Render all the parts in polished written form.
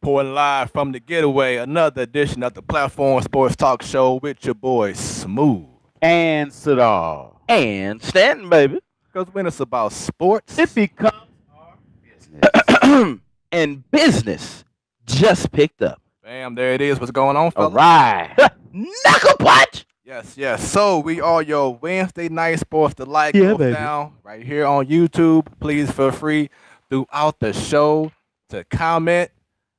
Reporting live from the getaway, another edition of the Platform Sports Talk Show with your boy Smooth. And Sadal. And Stanton, baby. Because when it's about sports, It becomes our business. And business just picked up. bam, there it is. What's going on, All fellas? right. Knuckle punch! Yes. So we are your Wednesday night sports delight. Yeah, Goes baby. down right here on YouTube. Please feel free throughout the show to comment.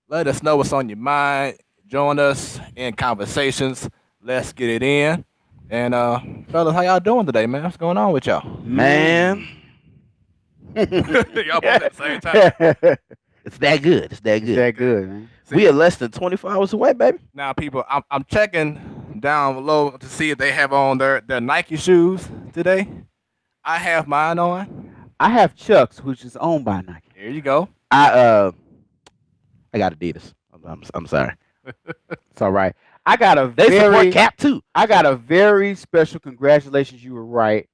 Let us know what's on your mind. Join us in conversations. Let's get it in. And fellas, how y'all doing today, man? What's going on with y'all? Man, y'all both at the same time. it's that good. It's that good. That good, man. We are less than 24 hours away, baby. Now, people, I'm checking down below to see if they have on their Nike shoes today. I have mine on. I have Chuck's, which is owned by Nike. There you go. I got Adidas. I'm sorry. It's all right. I got a They very, support Cap too. I got a very special congratulations. You were right.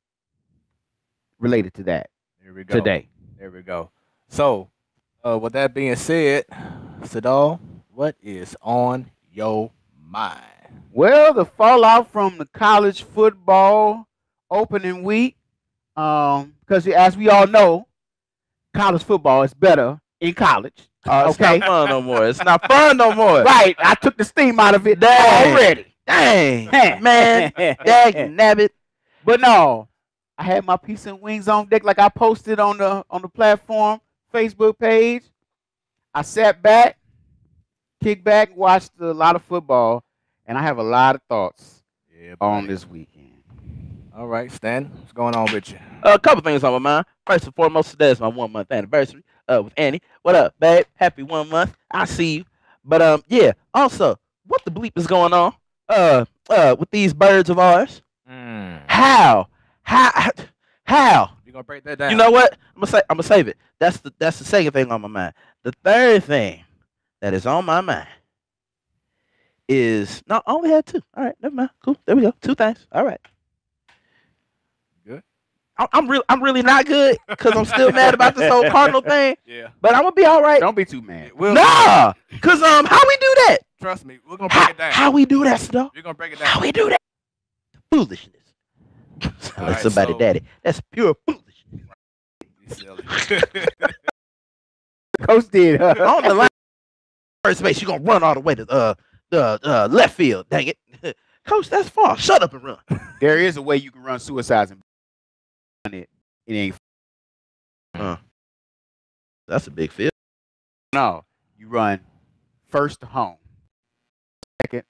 Related to that There we go. today. There we go. So, with that being said, Sadal, what is on your mind? Well, the fallout from the college football opening week, because as we all know, college football is better in college. It's Okay. not fun no more. It's not fun no more. Right, I took the steam out of it Dang. already. Dang, man. Dag nabbit. But no, I had my piece and wings on deck, like I posted on the platform Facebook page. I sat back, kicked back, watched a lot of football, and I have a lot of thoughts Yeah, on buddy. this weekend. All right, Stan, what's going on with you? A couple things on my mind. First and foremost, today is my 1 month anniversary with Annie. What up, babe? Happy 1 month. I see you. But yeah. Also, what the bleep is going on? With these birds of ours? How? You gonna break that down? You know what? I'm gonna save it. That's the second thing on my mind. The third thing that is on my mind is no. I only had two. All right, never mind. Cool. There we go. Two things. All right. Good. I'm really not good because I'm still mad about this whole Cardinal thing. Yeah. But I'm gonna be all right. Don't be too mad. We'll, Nah, cause how we do that? Trust me, we're gonna break it down. How we do that, Snow? We're gonna break it How down. we do that? Foolishness. All Like right, somebody, so- daddy. That's pure foolishness. You silly. Coach did. On the line, first base, you gonna run all the way to the left field. Dang it, Coach. That's far. Shut up and run. There is a way you can run suicides and it. It ain't. That's a big field. No, you run first to home. Second,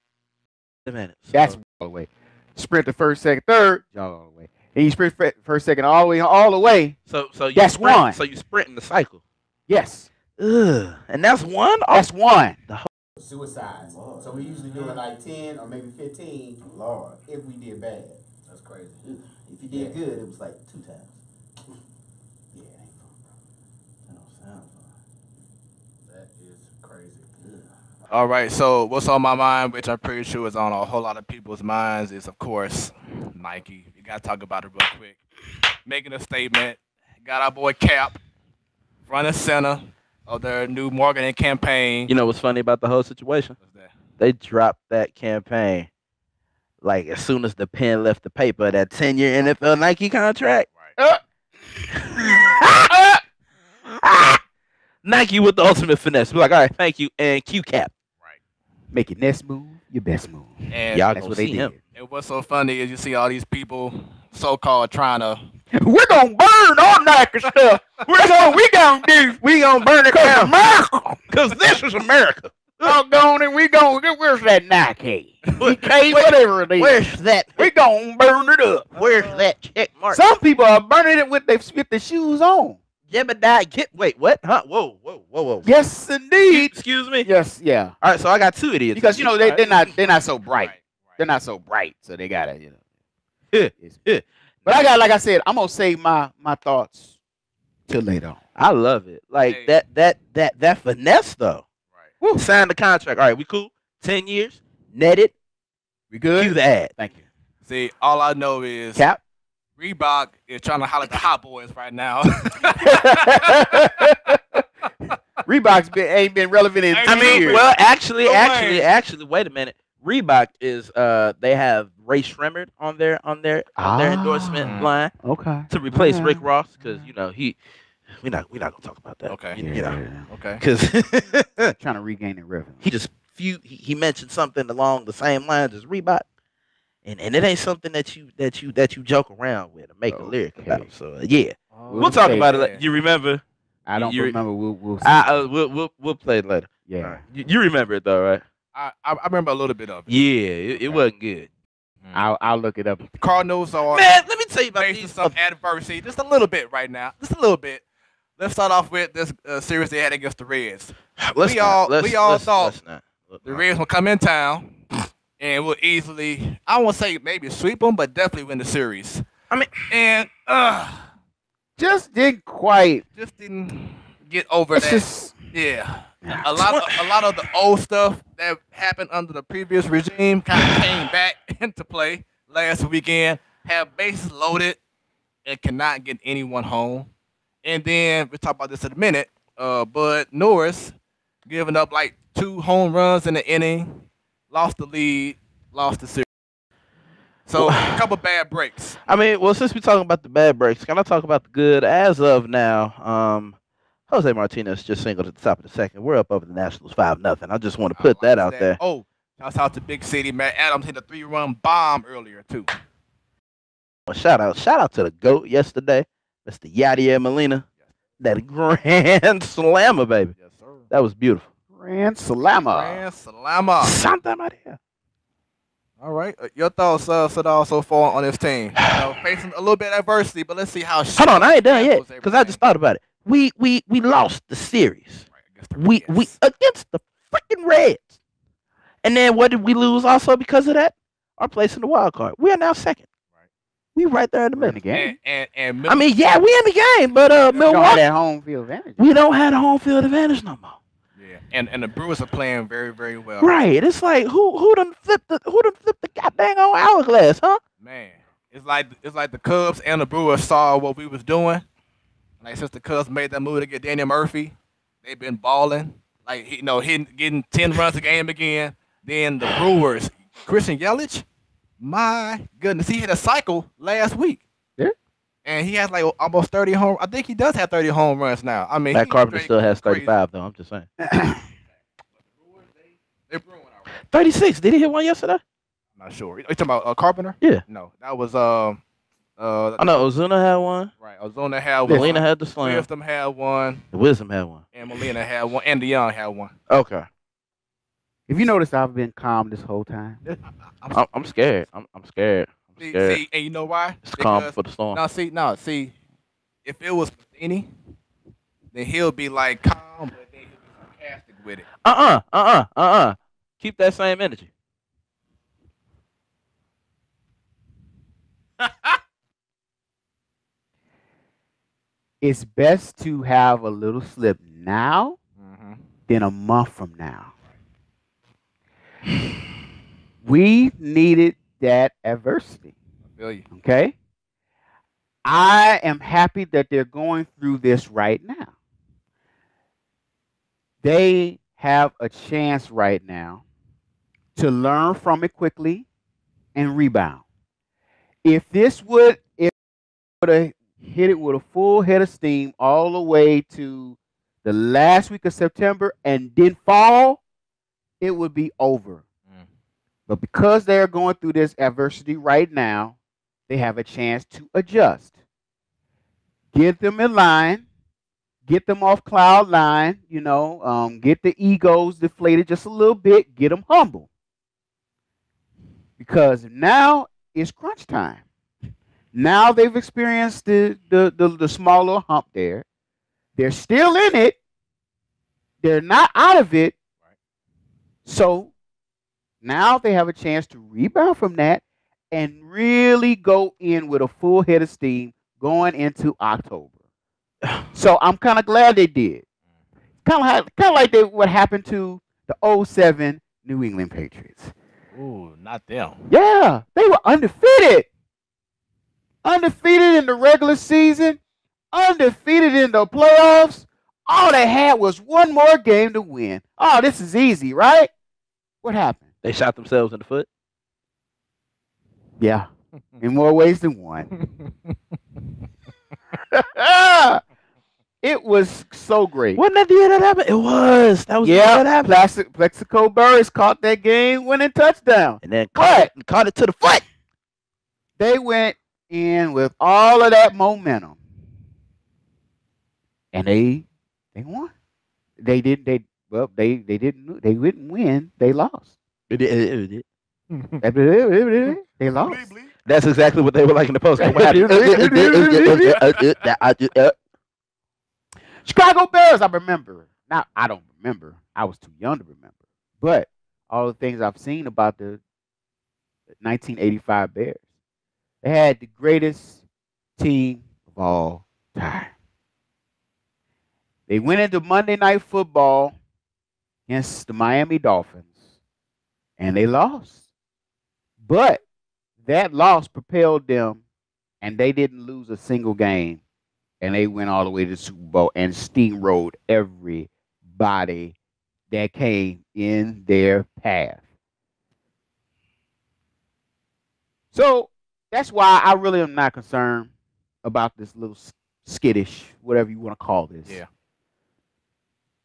Wait a minute. that's all the way. Sprint to first, second, third, jog all the way. And you sprint first, second, all the way. so you That's sprint, one. So you sprint in the cycle. Yes, Ugh, and that's one. that's one. Suicides. So we usually do it like 10 or maybe 15. Lord, if we did bad. That's crazy. If you did good, it was like 2 times. Yeah, it ain't fun, bro. That don't sound fun. That is crazy. All right, so what's on my mind, which I'm pretty sure is on a whole lot of people's minds, is of course Nike. You gotta talk about it real quick. Making a statement. Got our boy Cap, front and center of their new marketing campaign. You know what's funny about the whole situation? What's that? They dropped that campaign like as soon as the pen left the paper. That 10-year NFL Nike contract. Right. Nike with the ultimate finesse. Be like, all right, thank you, and Q cap. Make your next move your best move. And, Y'all That's gonna what they see did. him. and what's so funny is you see all these people so-called trying to We're gonna burn all Nike stuff. We gonna burn it down. America. Cause this is America. Doggone it, we gonna get where's that Nike? Okay, whatever it is. Where's that? We gonna burn it up. Where's that check mark? Some people are burning it with the shoes on. Jebediah, get wait, what? Huh? Whoa. Yes, indeed. Excuse me. Yes, yeah. All right, so I got two idiots. Because you know All right. they're not so bright. Right. They're not so bright, so they gotta Yeah. it's- But I got, like I said, I'm gonna save my thoughts till later on. I love it. Like Hey. that finesse though. Right. Woo. Sign the contract. All right, we cool. 10 years, netted. We Cue good? the ad. Thank you. See, all I know is Cap. Reebok is trying to holler at the hot boys right now. Reebok's ain't been relevant in I 10 mean, years. Well, actually, Wayne. wait a minute. Reebok is they have Ray Shremmerd on their endorsement line Okay. to replace Okay. Rick Ross because we're not gonna talk about that. Okay. You know, Okay. because Trying to regain the revenue. he mentioned something along the same lines as Reebok, and it ain't something that you joke around with or make a lyric Okay. about. So yeah, Oh, we'll talk about it. yeah. You remember? I don't You- remember. We'll see. We'll play it later. Yeah. All right. You remember it though, right? I remember a little bit of it. Yeah, it wasn't good. I'll look it up. The Cardinals are Man, let me tell you about facing these. some adversity, just a little bit right now, just a little bit. Let's start off with this series they had against the Reds. We all thought the Reds would come in town and will easily, I won't say maybe sweep them, but definitely win the series. I mean, And Just didn't quite. just didn't get over It's that. just Yeah. A lot of the old stuff that happened under the previous regime kind of came back into play last weekend. Have bases loaded and cannot get anyone home. And then we'll talk about this in a minute. But Norris giving up like 2 home runs in the inning, lost the lead, lost the series. So a couple bad breaks. I mean, well, since we're talking about the bad breaks, can I talk about the good? As of now, Jose Martinez just singled at the top of the second. We're up over the Nationals 5-0. I just want to put that out there. Oh, shouts out to Big City. Matt Adams hit a 3-run bomb earlier too. Shout out to the GOAT yesterday, Mr. Yadier Molina. That grand slammer, baby. Yes, sir. That was beautiful. Grand Salama. Grand Salama. Santa Maria. All right. Your thoughts, Sadal, so far on this team? Facing a little bit of adversity, but let's see how. Hold on, I ain't done yet handles because I just thought about it. We lost the series. Right, against the We Reds. against the freaking Reds, and then what did we lose also because of that? Our place in the wild card. We are now second. Right. We right there in the We're in middle. the game. And I mean, yeah, we in the game, but We don't have Milwaukee, that home field advantage. we don't have the home field advantage no more. yeah, and the Brewers are playing very, very well. Right? It's like who done flipped the goddamn old hourglass, huh? Man, it's like the Cubs and the Brewers saw what we was doing. Like since the Cubs made that move to get Daniel Murphy, they've been balling. Like getting 10 runs a game again. Then the Brewers, Christian Yelich, my goodness, he hit a cycle last week. Yeah. And he has like almost 30 home. I think he does have 30 home runs now. I mean, Matt he's Carpenter straight still has crazy. 35 though. I'm just saying. They're brewing all right. 36. Did he hit one yesterday? Not sure. You talking about Carpenter? Yeah. No, that was I know Ozuna had one. right. Ozuna had one. Molina had the slam. Wisdom had one, Wisdom had one. and Molina had one, and DeYoung had one. Okay. If you notice, I've been calm this whole time. I'm scared. I'm scared. I'm scared. See, and you know why? It's calm for the storm. See, if it was any, then he'll be like calm, but then he'll be sarcastic with it. Keep that same energy. It's best to have a little slip now Mm-hmm. than a month from now. We needed that adversity. I feel you. Okay? I am happy that they're going through this right now. They have a chance right now to learn from it quickly and rebound. If would have hit it with a full head of steam all the way to the last week of September and didn't fall, it would be over. But because they're going through this adversity right now, they have a chance to adjust. Get them in line, get them off cloud nine, get the egos deflated just a little bit, get them humble. Because now it's crunch time. Now they've experienced the smaller hump there. They're still in it. They're not out of it. So now they have a chance to rebound from that and really go in with a full head of steam going into October. So I'm kind of glad they did. Kind of like what happened to the 07 New England Patriots. Ooh, not them. Yeah, they were undefeated. Undefeated in the regular season, undefeated in the playoffs, All they had was one more game to win. Oh, this is easy, right? What happened? They shot themselves in the foot. Yeah, in more ways than one. It was so great. Wasn't that the year that happened? It was. That was the year that happened. Plexico Burris caught that game-winning touchdown. And then caught it to the foot. They went in with all of that momentum, and they won. They didn't. They didn't. They didn't win. They lost. They lost. That's exactly what they were like in the post. Chicago Bears, I remember. Now, I don't remember. I was too young to remember. But all the things I've seen about the 1985 Bears, they had the greatest team of all time. They went into Monday Night Football against the Miami Dolphins, and they lost. But that loss propelled them, and they didn't lose a single game. And they went all the way to the Super Bowl and steamrolled everybody that came in their path. So that's why I really am not concerned about this little skittish, whatever you want to call this. Yeah.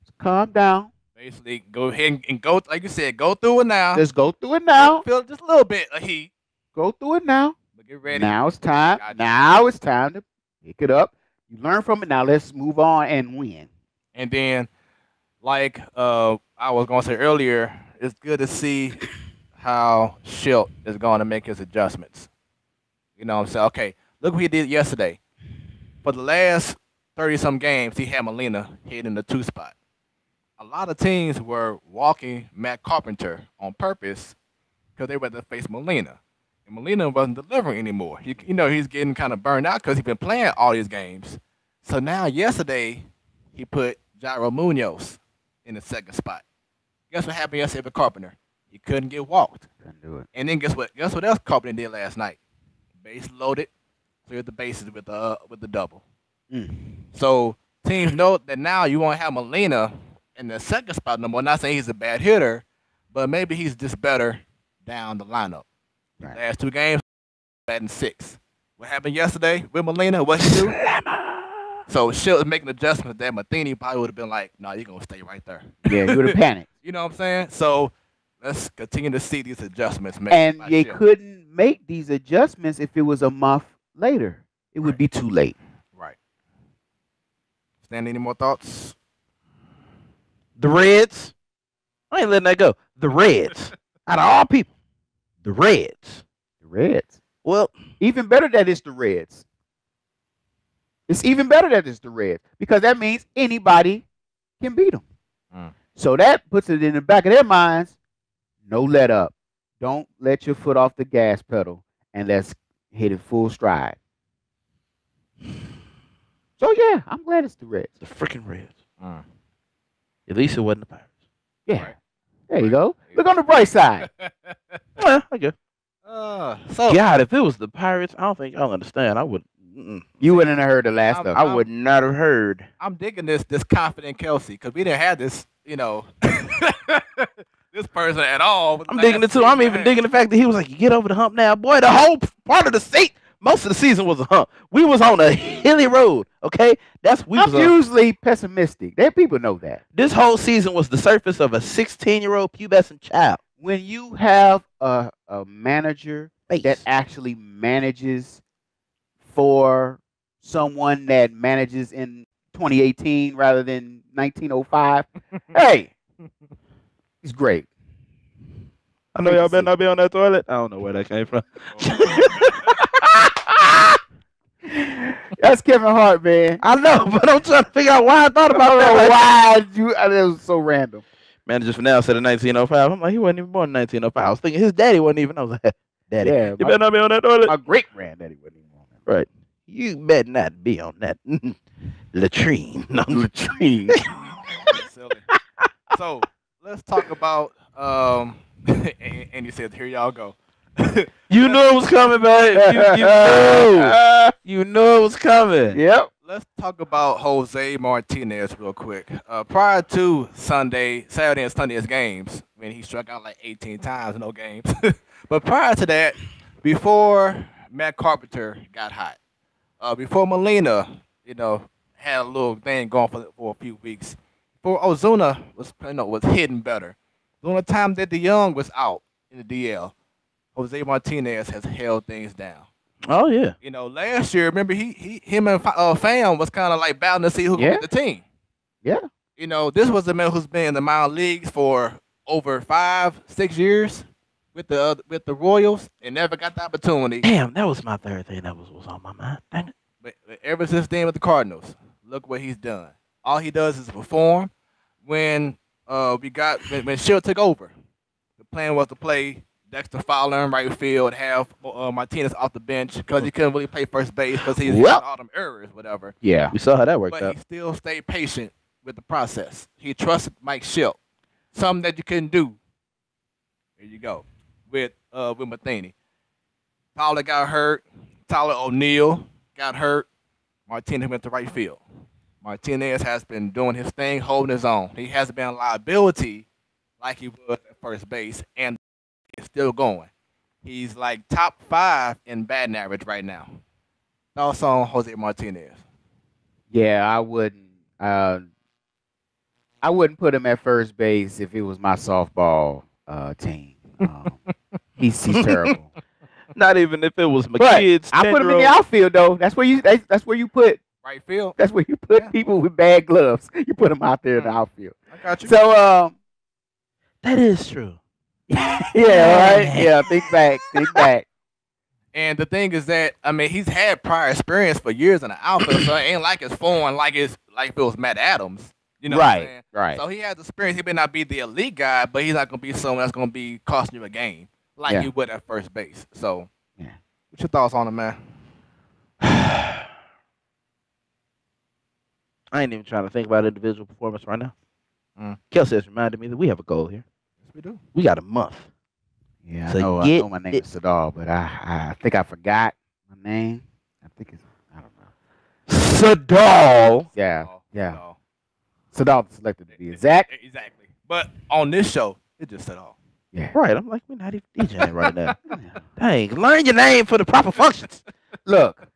Just calm down. Basically, go ahead and go, like you said, go through it now. Just go through it now. Feel just a little bit of heat. Go through it now. But get ready. Now it's time. Gotcha. Now it's time to pick it up. You learn from it. Now let's move on and win. And then, like I was going to say earlier, it's good to see how Schilt is going to make his adjustments. You know what I'm saying? Okay, look what he did yesterday. For the last 30-some games, he had Molina hitting the 2 spot. A lot of teams were walking Matt Carpenter on purpose because they were to face Molina. And Molina wasn't delivering anymore. He's getting kind of burned out because he's been playing all these games. So now, yesterday, he put Jairo Munoz in the 2nd spot. Guess what happened yesterday with Carpenter? He couldn't get walked. Couldn't do it. And then guess what? Guess what else Carpenter did last night? Base loaded, cleared the bases with the double. So teams know that now you won't have Molina in the 2nd spot no more. I'm not saying he's a bad hitter, but maybe he's just better down the lineup. Right. Last 2 games, batting 6. What happened yesterday with Molina? What he do? So Schilt is making adjustments that Matheny probably would have been like, "No, you're gonna stay right there." Yeah, you would have panicked. You know what I'm saying? So let's continue to see these adjustments made. And by they Schilt. couldn't make these adjustments if it was a month later. It would be too late. Right. Stan, any more thoughts? The Reds. I ain't letting that go. The Reds. Out of all people, the Reds. The Reds. Well, Even better that it's the Reds. It's even better that it's the Reds because that means anybody can beat them. So that puts it in the back of their minds. No let up. Don't let your foot off the gas pedal and let's hit it full stride. So yeah, I'm glad it's the Reds. the freaking Reds. At least it wasn't the Pirates. Yeah. Right. There you go. Look on the bright side. Well, I guess. So God, if it was the Pirates, I don't think I'll understand. I would. You wouldn't have heard the last of it. I would not have heard. I'm digging this confident Kelsey because we didn't have this, this person at all. I'm digging it too. I'm even digging the fact that he was like, "You get over the hump now, boy." The whole part of the seat, most of the season was a hump. We was on a hilly road. Okay, I'm usually pessimistic. People know that. This whole season was the surface of a 16-year-old pubescent child. When you have a manager Face. that actually manages for someone that manages in 2018 rather than 1905, hey, he's great. I know y'all better not be on that toilet. I don't know where that came from. That's Kevin Hart, man. I know, but I'm trying to figure out why I thought I about don't know that. why that was so random. Manager for now said in 1905. I'm like, he wasn't even born in 1905. I was thinking his daddy wasn't even. I was like, Daddy, Yeah, you better not be on that toilet. My great granddaddy wasn't even on that. Right. You better not be on that latrine. No. Latrine. Silly. So let's talk about and you said, "Here y'all go." You knew it was coming, babe. You knew. You knew it was coming. Yep. let's talk about Jose Martinez real quick. Prior to Saturday and Sunday's games, when he struck out like 18 times, no games. But prior to that, before Matt Carpenter got hot, before Molina, had a little thing going for a few weeks, before Ozuna was hitting better. The only time that DeYoung was out in the DL, Jose Martinez has held things down. Oh yeah. Last year, remember him and Fam was kind of like battling to see who could Yeah. get the team. Yeah. This was a man who's been in the minor leagues for over 5-6 years with the Royals and never got the opportunity. Damn, that was my third thing that was on my mind. Dang it. But ever since then with the Cardinals, look what he's done. All he does is perform. When when Shield took over, the plan was to play Dexter Fowler in right field, have Martinez off the bench because he couldn't really play first base because he had all them errors, whatever. Yeah. We saw how that worked But out. he still stayed patient with the process. He trusted Mike Schilt, something that you couldn't do. There you go with Matheny. Fowler got hurt. Tyler O'Neill got hurt. Martinez went to right field. Martinez has been doing his thing, holding his own. He hasn't been a liability like he was at first base, and is still going. He's like top 5 in batting average right now. Thoughts on Jose Martinez? Yeah, I wouldn't. I wouldn't put him at first base if it was my softball team. He's terrible. Not even if it was my But kids. I put him in the 10-year-old. outfield though. That's where you put. Right field. That's where you put Yeah. people with bad gloves. You put them out there in the outfield. I got you. So That is true. yeah, right. Yeah, think back. And the thing is that he's had prior experience for years in the outfield, so it ain't like it's foreign like if it was Matt Adams. You know what I'm saying? Right. So he has experience. He may not be the elite guy, but he's not gonna be someone that's gonna be costing you a game like Yeah. he would at first base. So, Yeah. what's your thoughts on him, man? I ain't even trying to think about individual performance right now. Mm. Kelsey has reminded me that we have a goal here. Yes, we do. We got a month. Yeah, So I get know my name is Sadal, but I think I forgot my name. I think it's I don't know. Sadal. Yeah, Oh, yeah. no. Sadal selected to be exact. Exactly. But on this show, it just said all. Yeah. Right. I'm like, we're not even DJing right now. Dang, learn your name for the proper functions. Look,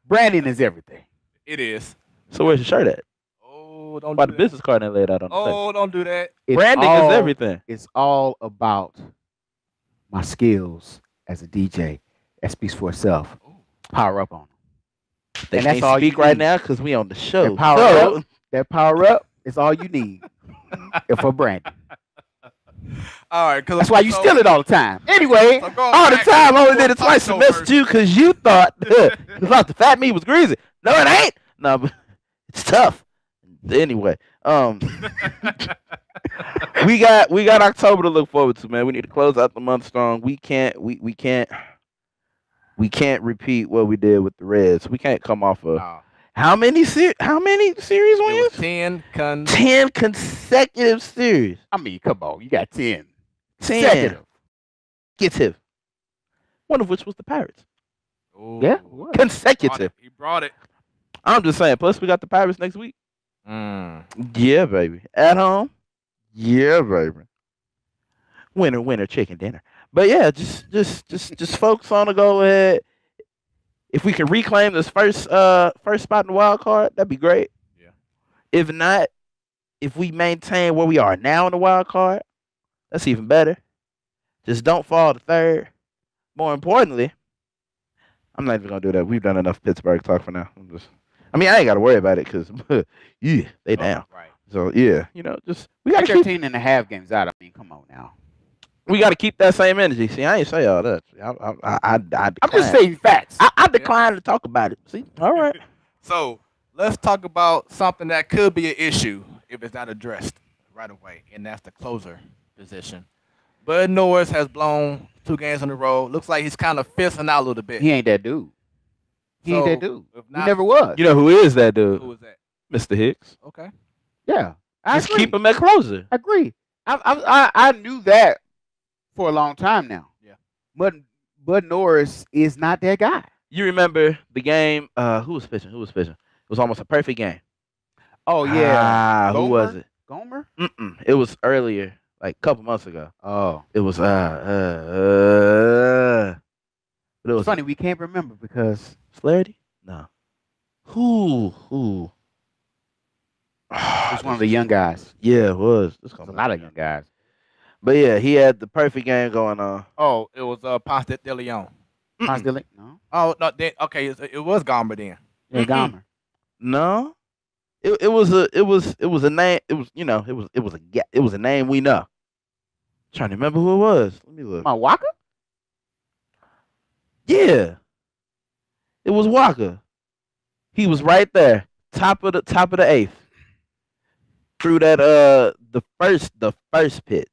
branding is everything. It is. So where's your shirt at? Oh, don't Why do the that. business card ain't laid out on the table? Oh, don't do that. It's Branding all- is everything. It's all about my skills as a DJ. That speaks for itself. Power Power up on them. They And that's can't all you speak right need. now because we on the show. That power So- up. That power up is all you need for branding. All right, That's why you steal it all the time. Anyway, So going all the back time, to only did it twice. October. I missed you because you thought the fat meat was greasy. No, it ain't. No, but it's tough. Anyway, we got October to look forward to, man. We need to close out the month strong. We can't repeat what we did with the Reds. We can't come off of Nah, how many series it wins? was 10 10 consecutive series. I mean, come on, you got 10 10 consecutive. consecutive. One of which was the Pirates. Ooh. Yeah, Consecutive. He brought it. I'm just saying. Plus, we got the Pirates next week. Mm. Yeah, baby. At home. Yeah, baby. Winner, chicken dinner. But yeah, just focus on the go ahead. If we can reclaim this first spot in the wild card, that'd be great. Yeah. If not, if we maintain where we are now in the wild card, that's even better. Just don't fall to third. More importantly, I'm not even gonna do that. We've done enough Pittsburgh talk for now. I ain't got to worry about it because yeah, they down. Right. So yeah, just we gotta keep 13 and a half games out. I mean, come on now. we got to keep that same energy. See, I ain't say all that. I I'm just decline. stating facts. I decline to talk about it. See, all right. So let's talk about something that could be an issue if it's not addressed right away, and that's the closer position. Bud Norris has blown 2 games in a row. Looks like he's kind of fizzling out a little bit. He ain't that dude. He ain't So, that dude. if He not- never was. You know who is that dude? Who is that? Mr. Hicks. Okay. Yeah, I Just agree. keep him at closer. I agree. I knew that for a long time now. Yeah. But Bud Norris is not that guy. You remember the game? Who was pitching? It was almost a perfect game. Oh yeah, Who was it? Gomer. It was earlier, like a couple months ago. Oh, It was but it it's was funny we can't remember because Flaherty? No. Who? it was one of the young guys. Yeah, it was. It's There's a lot of young guys. But yeah, he had the perfect game going on. Oh, it was Ponce de Leon. Ponce de Leon? No. Oh no, it was Gomer then. Yeah, Gomer. No. It was a name. It was a name we know. Trying to remember who it was. Let me look. My Waka? Yeah, it was Walker. He was right there, top of the eighth. Through that the first pitch.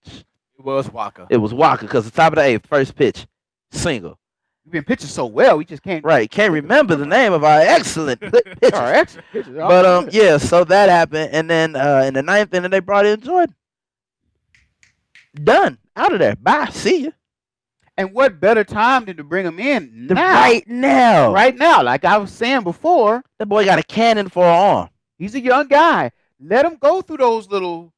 It was Waka. It was Walker because the top of the eighth, first pitch, single. You've been pitching so well, we just can't. Right, can't remember the name of our excellent pitchers. Our excellent pitchers. But yeah, so that happened, and then in the ninth inning they brought in Jordan. Done, out of there. Bye, see ya. And what better time than to bring him in now? Right now, Right now, like I was saying before, that boy got a cannon for an arm. he's a young guy. Let him go through those little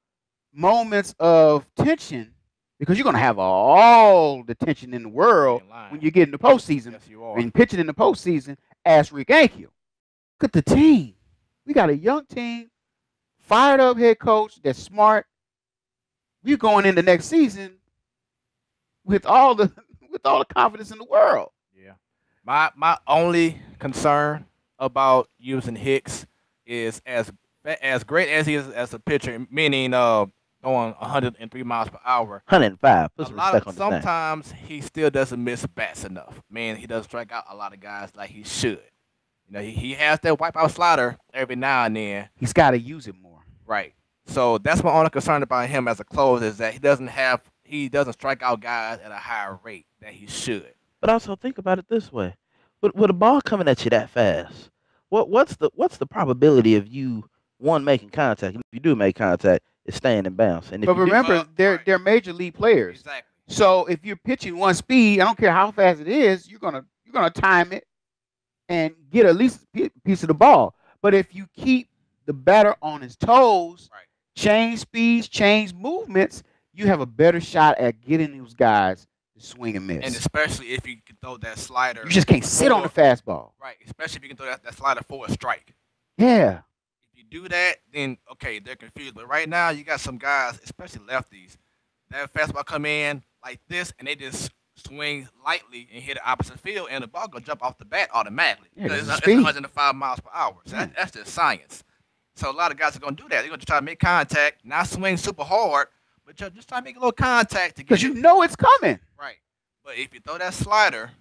moments of tension because you're gonna have all the tension in the world when you get in the postseason. Yes, you are. And pitching in the postseason, ask Rick Ankiel. Look at the team. We got a young team, fired up head coach that's smart. We're going into next season with all the confidence in the world. Yeah. My only concern about using Hicks is as great as he is as a pitcher, meaning throwing 103 miles per hour. 105. Put some respect on the name. Sometimes he still doesn't miss bats enough. Man, he doesn't strike out a lot of guys like he should. You know, he has that wipeout slider every now and then. He's got to use it more. Right. So that's my only concern about him as a closer is that he doesn't strike out guys at a higher rate that he should. But also think about it this way: with a ball coming at you that fast, what's the probability of you making contact? And if you do make contact, it's staying in bounds. And if But you do, remember, they're major league players. Exactly. So if you're pitching one speed, I don't care how fast it is, you're gonna time it and get at least a piece of the ball. But if you keep the batter on his toes, Right. change speeds, change movements, you have a better shot at getting those guys to swing and miss. And especially if you can throw that slider. You just can't sit on the fastball. Right. Especially if you can throw that slider for a strike. Yeah. If you do that, then okay, they're confused. But right now, you got some guys, especially lefties, that fastball come in like this, and they just swing lightly and hit the opposite field, and the ball gonna jump off the bat automatically. Yeah, Because it's it's speed. 105 miles per hour. So that's just science. So a lot of guys are gonna do that. They're gonna try to make contact, not swing super hard, but just try to make a little contact to get Because you know it's coming. right. But if you throw that slider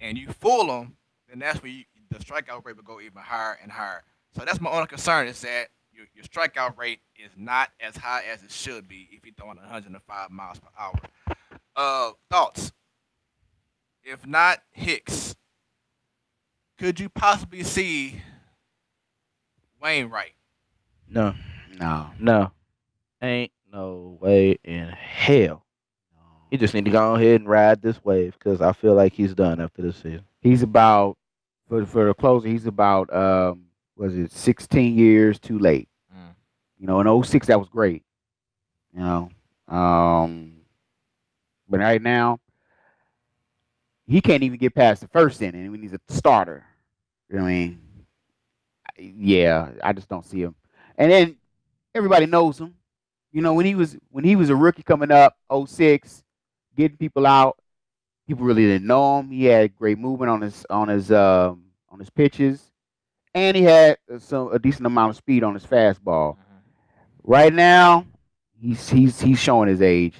and you fool them, then that's where the strikeout rate will go even higher and higher. So that's my only concern is that your strikeout rate is not as high as it should be if you're throwing 105 miles per hour. Thoughts? If not Hicks, could you possibly see Wainwright? no, No. ain't no way in hell. He just need to go ahead and ride this wave because I feel like he's done after this season. He's about for the closer. He's about 16 years too late. You know, in 06 that was great. You know, but right now he can't even get past the first inning when he's a starter. You know what I mean? Yeah, I just don't see him. And then everybody knows him. You know, when he was a rookie coming up, 06, getting people out, people really didn't know him. He had great movement on his pitches, and he had a decent amount of speed on his fastball. Right now, he's showing his age.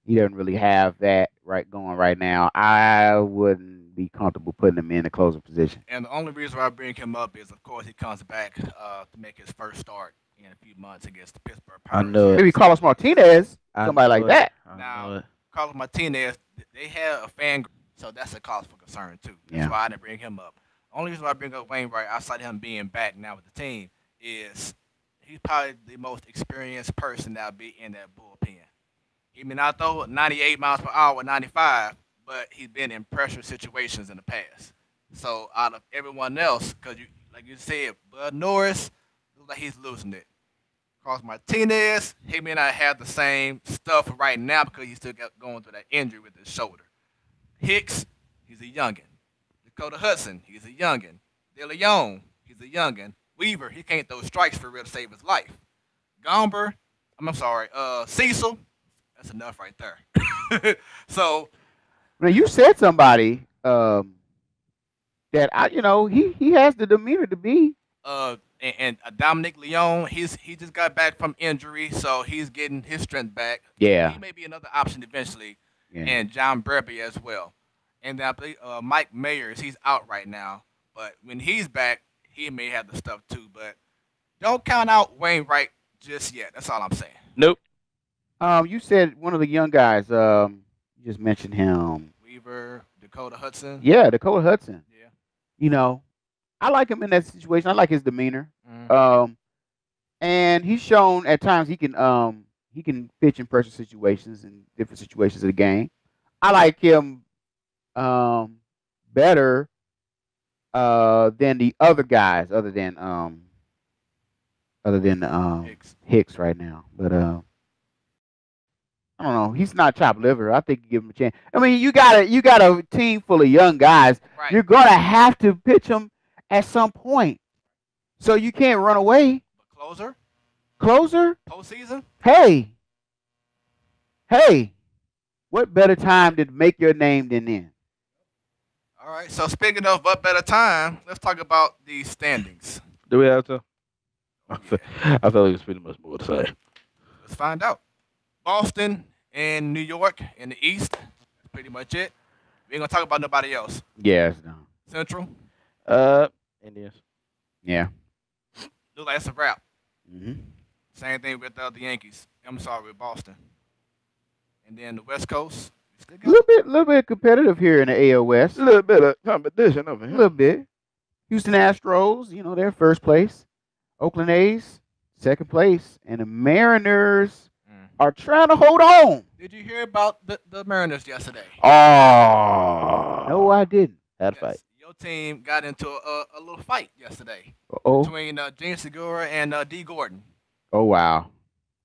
He doesn't really have that going right now. I wouldn't be comfortable putting him in the closing position. And the only reason why I bring him up is, of course, he comes back to make his first start in a few months against the Pittsburgh I Pirates. know it. Maybe Carlos Martinez, somebody like that. Now, Carlos Martinez, they have a fan group, so that's a cause for concern too. That's Yeah. why I didn't bring him up. Only reason why I bring up Wainwright, outside him being back now with the team, is he's probably the most experienced person that'll be in that bullpen. He may not throw 98 miles per hour, 95, but he's been in pressure situations in the past. So out of everyone else, because like you said, Bud Norris looks like he's losing it. Carlos Martinez, he may not have the same stuff right now because he's still going through that injury with his shoulder. Hicks, he's a youngin. Dakota Hudson, he's a youngin. De Leon, he's a youngin. Weaver, he can't throw strikes for real to save his life. Gomber, I'm sorry, Cecil, that's enough right there. So, Now you said somebody that he has the demeanor to be. and Dominic Leone, he just got back from injury, so he's getting his strength back. Yeah. He may be another option eventually, Yeah. and John Burby as well. And I believe Mike Mayers, he's out right now, but when he's back, he may have the stuff too. But don't count out Wainwright just yet. That's all I'm saying. Nope. You said one of the young guys. You just mentioned him. Weaver, Dakota Hudson. Yeah, Dakota Hudson. Yeah. I like him in that situation. I like his demeanor. Mhm. And he's shown at times he can pitch in pressure situations and different situations of the game. I like him better than the other guys, other than Hicks right now. But I don't know. He's not chopped liver. I think you give him a chance. I mean, you got a team full of young guys. Right. You're gonna have to pitch them at some point, so you can't run away. But Closer. postseason. Hey, what better time to make your name than then? All right. So speaking of what better time, let's talk about the standings. Do we have to? I feel like there's pretty much more to say. Let's find out. Boston and New York in the East. That's pretty much it. We ain't gonna talk about nobody else. Yeah, it's done. Central. Indians. Yeah. Look like it's a wrap. hmm Same thing with the Yankees. I'm sorry, with Boston. And then the West Coast. We still got little bit competitive here in the AL West. A little bit of competition over A here. little bit. Houston Astros, they're first place. Oakland A's, second place, and the Mariners are trying to hold on. Did you hear about the Mariners yesterday? Oh. No, I didn't. Had a Yes, fight. your team got into a little fight yesterday Oh, between Gene Segura and D. Gordon. oh wow.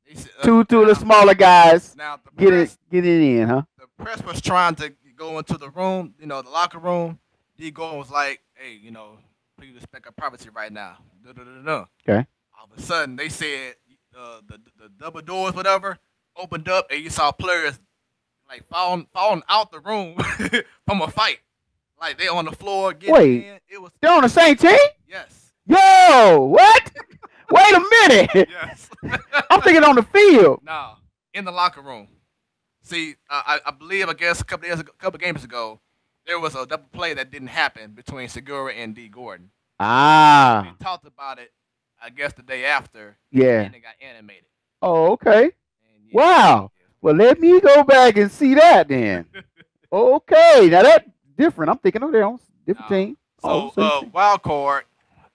They said, Two of the now- smaller guys Now the get press, it in, huh? the press was trying to go into the room, the locker room. D. Gordon was like, "Hey, please respect our privacy right now." Da-da-da-da. Okay. All of a sudden, they said the double doors, whatever, opened up, and you saw players like falling out the room from a fight. Like they on the floor getting Wait. in. It was They're on the same team? yes, Yo, what? Wait a minute. yes. I'm thinking on the field. No, in the locker room. See, I believe, I guess, a couple games ago, there was a double play that didn't happen between Segura and D. Gordon. Ah, They talked about it, I guess, the day after, yeah. and it got animated. Oh, okay. And yeah, Wow. Well, let me go back and see that then. Okay, now that's different. I'm thinking, they're on different No. team. So, same team. wild card,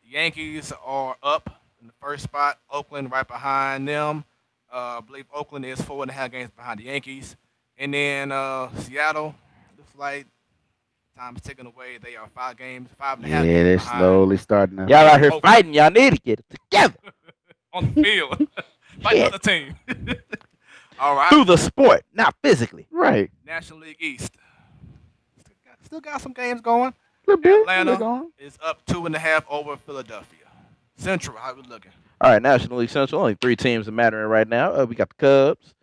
Yankees are up in the first spot. Oakland right behind them. I believe Oakland is 4.5 games behind the Yankees. And then Seattle, looks like time's ticking away. They are 5.5 games Yeah, they're behind slowly starting to. Y'all out here Oakland. fighting. Y'all need to get it together on the field. Fight Shit. for the team. All right. through the sport, not physically. Right. National League East. Still got some games going. A little bit. Atlanta They're going. is up 2.5 over Philadelphia. Central, how we looking? All right, National League Central. Only 3 teams are mattering right now. We got the Cubs,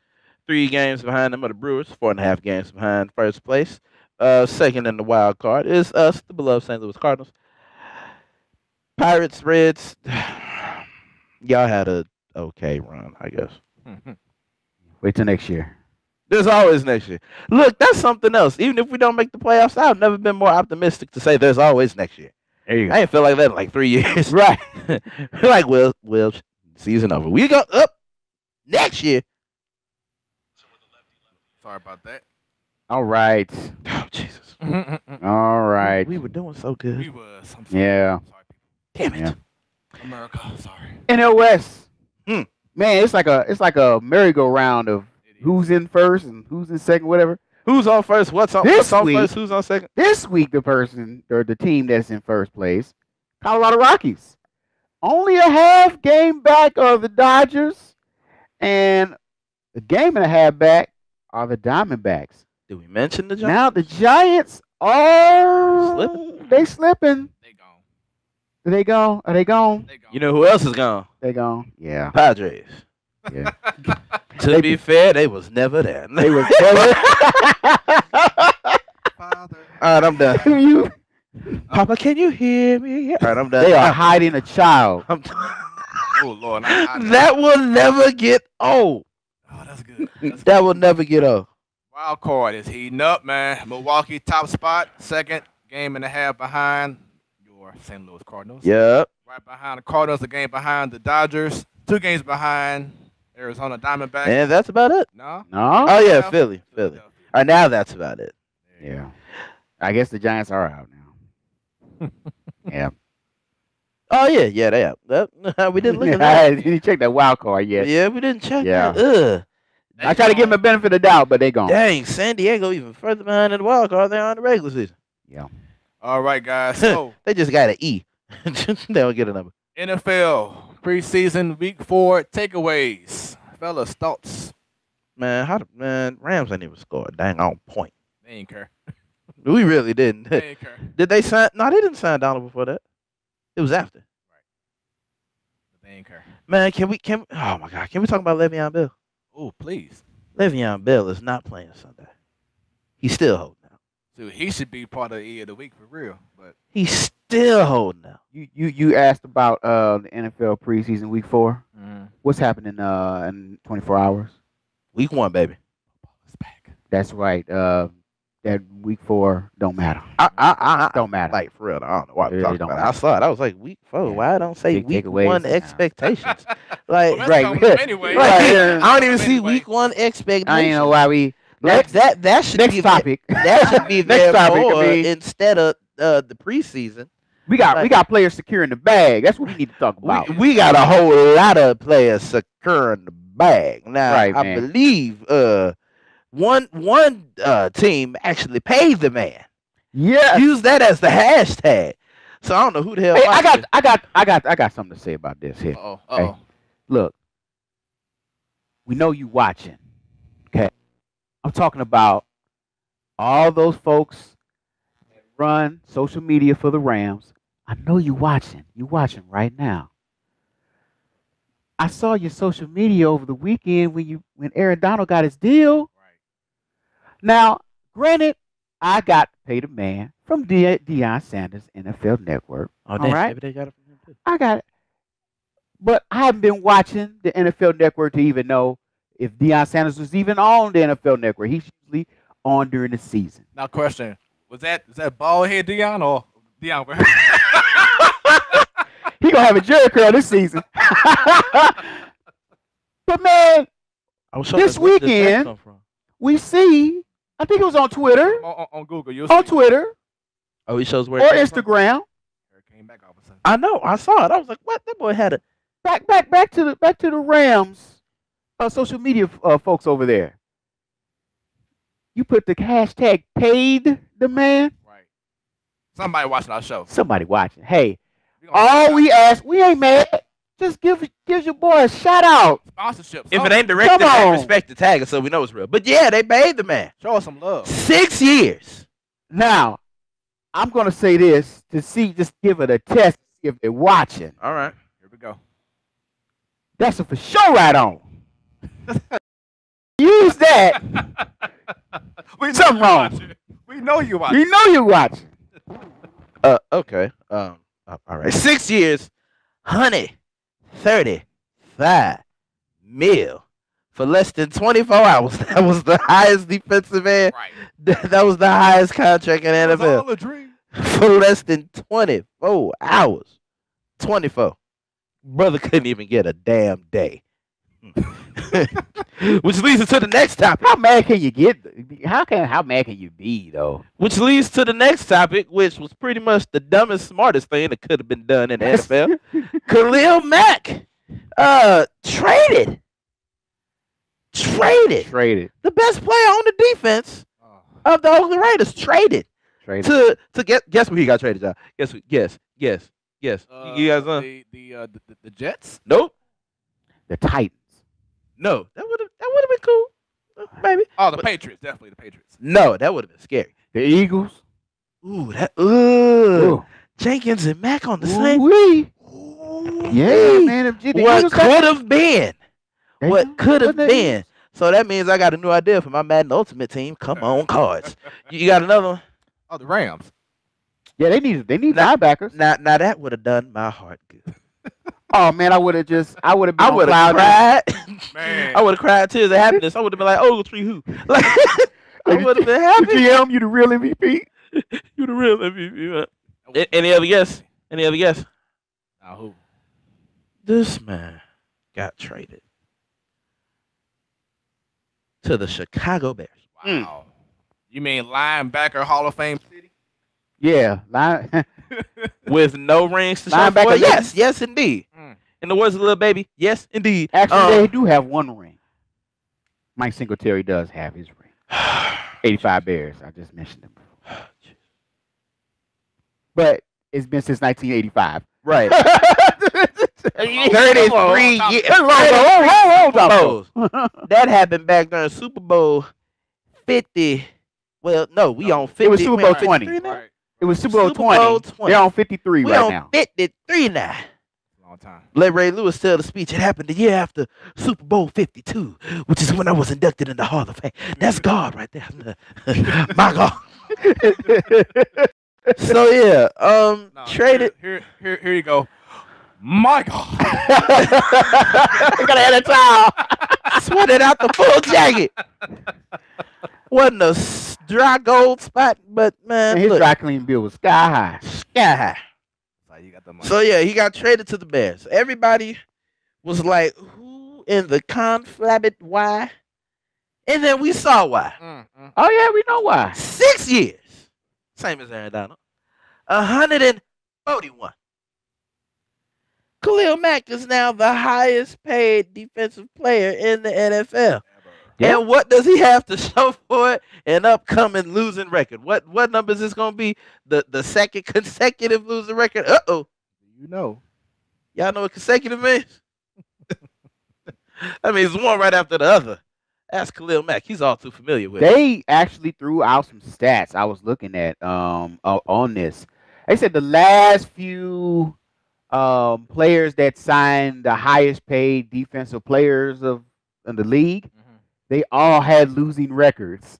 3 games behind them are the Brewers, 4.5 games behind first place. Second in the wild card is us, the beloved St. Louis Cardinals. Pirates, Reds. Y'all had a okay run, I guess. Wait till next year. There's always next year. Look, that's something else. Even if we don't make the playoffs, I've never been more optimistic to say there's always next year. There you I ain't feel like that in like 3 years. Right. Like, well, season over. We go up next year. Sorry about that. All right. Oh, Jesus. All right. We were doing so good. We was. I'm sorry. Yeah. Sorry, Damn it. Yeah. people. America. Sorry. NL West. Hmm. Man, it's like a merry-go-round of It is. who's in first and who's in second, whatever. Who's on first? What's on This first? week- Who's on second? This week, the person or the team that's in first place Colorado Rockies. Only a half game back are the Dodgers, and a game and a half back are the Diamondbacks. Did we mention the Giants? Now the Giants are Slipping. They slipping. They gone. Are they gone? Are they gone? They gone. You know who else is gone? They gone. Yeah. Padres. Yeah. To be fair, they was never there. They was Father. All right, I'm done. you. Papa, can you hear me? All right, I'm done. They are hiding a child. Oh Lord. That will never get old. Oh, that's good. That's That will never get old. Wild card is heating up, man. Milwaukee top spot, second game and a half behind your St. Louis Cardinals. Yep. Right behind the Cardinals, a game behind the Dodgers, 2 games behind Arizona Diamondbacks. And that's about it. No. No. Oh, yeah, Philly. All right, now that's about it. Yeah. I guess the Giants are out now. Yeah. Oh, yeah, they are. We didn't look at I that. didn't check that wild card yet. Yeah, we didn't check Yeah. that. Ugh. I try to give them a benefit of the doubt, but they gone. Dang, San Diego even further behind in the wild card. They're on the regular season. Yeah. All right, guys. So They just got an E. They don't get a number. NFL preseason week 4 takeaways. Fellas, thoughts? Man, Rams ain't even scored. Dang, on point. They ain't care. We really didn't. They ain't care. Did they sign? No, they didn't sign Donald before that. It was after. They ain't care. Man, can we? Oh my God, can we talk about Le'Veon Bell? Oh, please. Le'Veon Bell is not playing Sunday. He's still holding out. So he should be part of the E of the week for real. But He's still holding out. You asked about the NFL preseason week 4. What's happening in 24 hours? Week 1, baby. it's back. That's right. That week 4 don't matter. Don't matter. Like for real, I don't know why It I'm really talking don't about it. matter. I saw it. I was like, week 4. Yeah. Why I don't say Big week takeaways 1 now. expectations? Like, Well, that's right. coming up anyway. right. Yeah. I don't even see Anyway. week 1 expectations. I ain't know why we. That should Next be topic. That should be Next there topic could more be- instead of the preseason. We got players securing the bag. That's what we need to talk about. We got a whole lot of players securing the bag. Now, Right, I man. believe one team actually paid the man. Yeah. Use that as the hashtag. So I don't know who the hell. Hey, watched it. I got something to say about this here. Uh-oh. Hey. Uh-oh. Look, we know you watching. Okay, I'm talking about all those folks that run social media for the Rams. I know you watching. You watching right now. I saw your social media over the weekend when Aaron Donald got his deal. Right. Now, granted, I got to pay the man from Deion Sanders NFL Network. Oh, all damn, right? maybe they got it from him too. I got it. But I haven't been watching the NFL Network to even know if Deion Sanders was even on the NFL Network. He's usually on during the season. Now, question: is that bald head Dion or Dion? He gonna have a jerry curl this season. But man, I was This where did that weekend- come from? we see. I think it was on Twitter, on Google, you'll on see. Twitter Oh, he shows where or it came from? Instagram. Came back all of a sudden. I know. I saw it. I was like, what? That boy had a. Back to the Rams social media folks over there. You put the hashtag paid the man. Right. Somebody watching our show. Somebody watching. Hey, We gonna all we ask, we ain't mad. Just give your boy a shout out. sponsorship. If it something. ain't directed, Come they on. respect the tag, so we know it's real. But yeah, they paid the man show us some love. 6 years. Now, I'm gonna say this to see, just give it a test, see if they're watching. All right. Here we go. That's a for sure right on. Use that. We know Something you wrong. watching. We know you watching. You know you're watching. Okay. All right. 6 years, 135 mil for less than 24 hours. That was the highest defensive end. Right. That was the highest contract in It was NFL all a dream. for less than 24 hours. 24. Brother couldn't even get a damn day. Which leads us to the next topic. How mad can you get? How mad can you be though? Which leads to the next topic, which was pretty much the dumbest, smartest thing that could have been done in the NFL. Khalil Mack, traded. Traded. The best player on the defense Oh. of the Oakland Raiders traded Traded. to guess where he got traded, y'all. Guess Yes. You guys know? The Jets. Nope. The Titans. No. That would have been cool. Maybe. Oh, the Patriots. Definitely the Patriots. No, that would have been scary. The Eagles. Ooh, Ooh. Jenkins and Mack on the same. Ooh-wee. Yeah, man. What could have been? What could have Wasn't it? been? So that means I got a new idea for my Madden Ultimate team. Come on, cards. You got another one? Oh, the Rams. Yeah, they need linebackers. Now that would have done my heart good. Oh man, I would have been I would on have cloud cried. Man. I would have cried tears of happiness. I would have been like, Ogletree who? Like, I would have been happy. GM, you the real MVP. You the real MVP, man. Any other guess? Any other guess? Who? This man got traded to the Chicago Bears. Wow. You mean linebacker Hall of Fame city? Yeah, With no rings to show Linebacker, for it? yes. Yes, indeed. In the words of Lil Baby, yes, indeed. Actually, they do have one ring. Mike Singletary does have his ring. 85 Bears. I just mentioned him. But it's been since 1985. Right. 33 years. Hold on. That happened back during Super Bowl 50. Well, no, we on 50. It was Super Bowl 20. Right. It was Super Bowl 20. They're on 53 we right on now. 53 now. Long time. Let Ray Lewis tell the speech. It happened the year after Super Bowl 52, which is when I was inducted in the Hall of Fame. That's God right there. My God. So yeah, traded. Here you go. My God. I gotta add a towel. Sweated out the full jacket. Wasn't a dry gold spot, but man, And his look, dry clean bill was sky high. sky high. You got the money. So yeah, he got traded to the Bears. Everybody was like, "Who in the conflabbit why?" And then we saw why. Oh yeah, we know why. 6 years, same as Aaron Donald, 141. Khalil Mack is now the highest paid defensive player in the NFL. Yeah. And what does he have to show for it? An upcoming losing record. What number is this going to be? The second consecutive losing record? Uh-oh. You know. Y'all know what consecutive means? That means one right after the other. That's Khalil Mack. He's all too familiar with it. They actually threw out some stats I was looking at on this. They said the last few players that signed the highest paid defensive players in the league, they all had losing records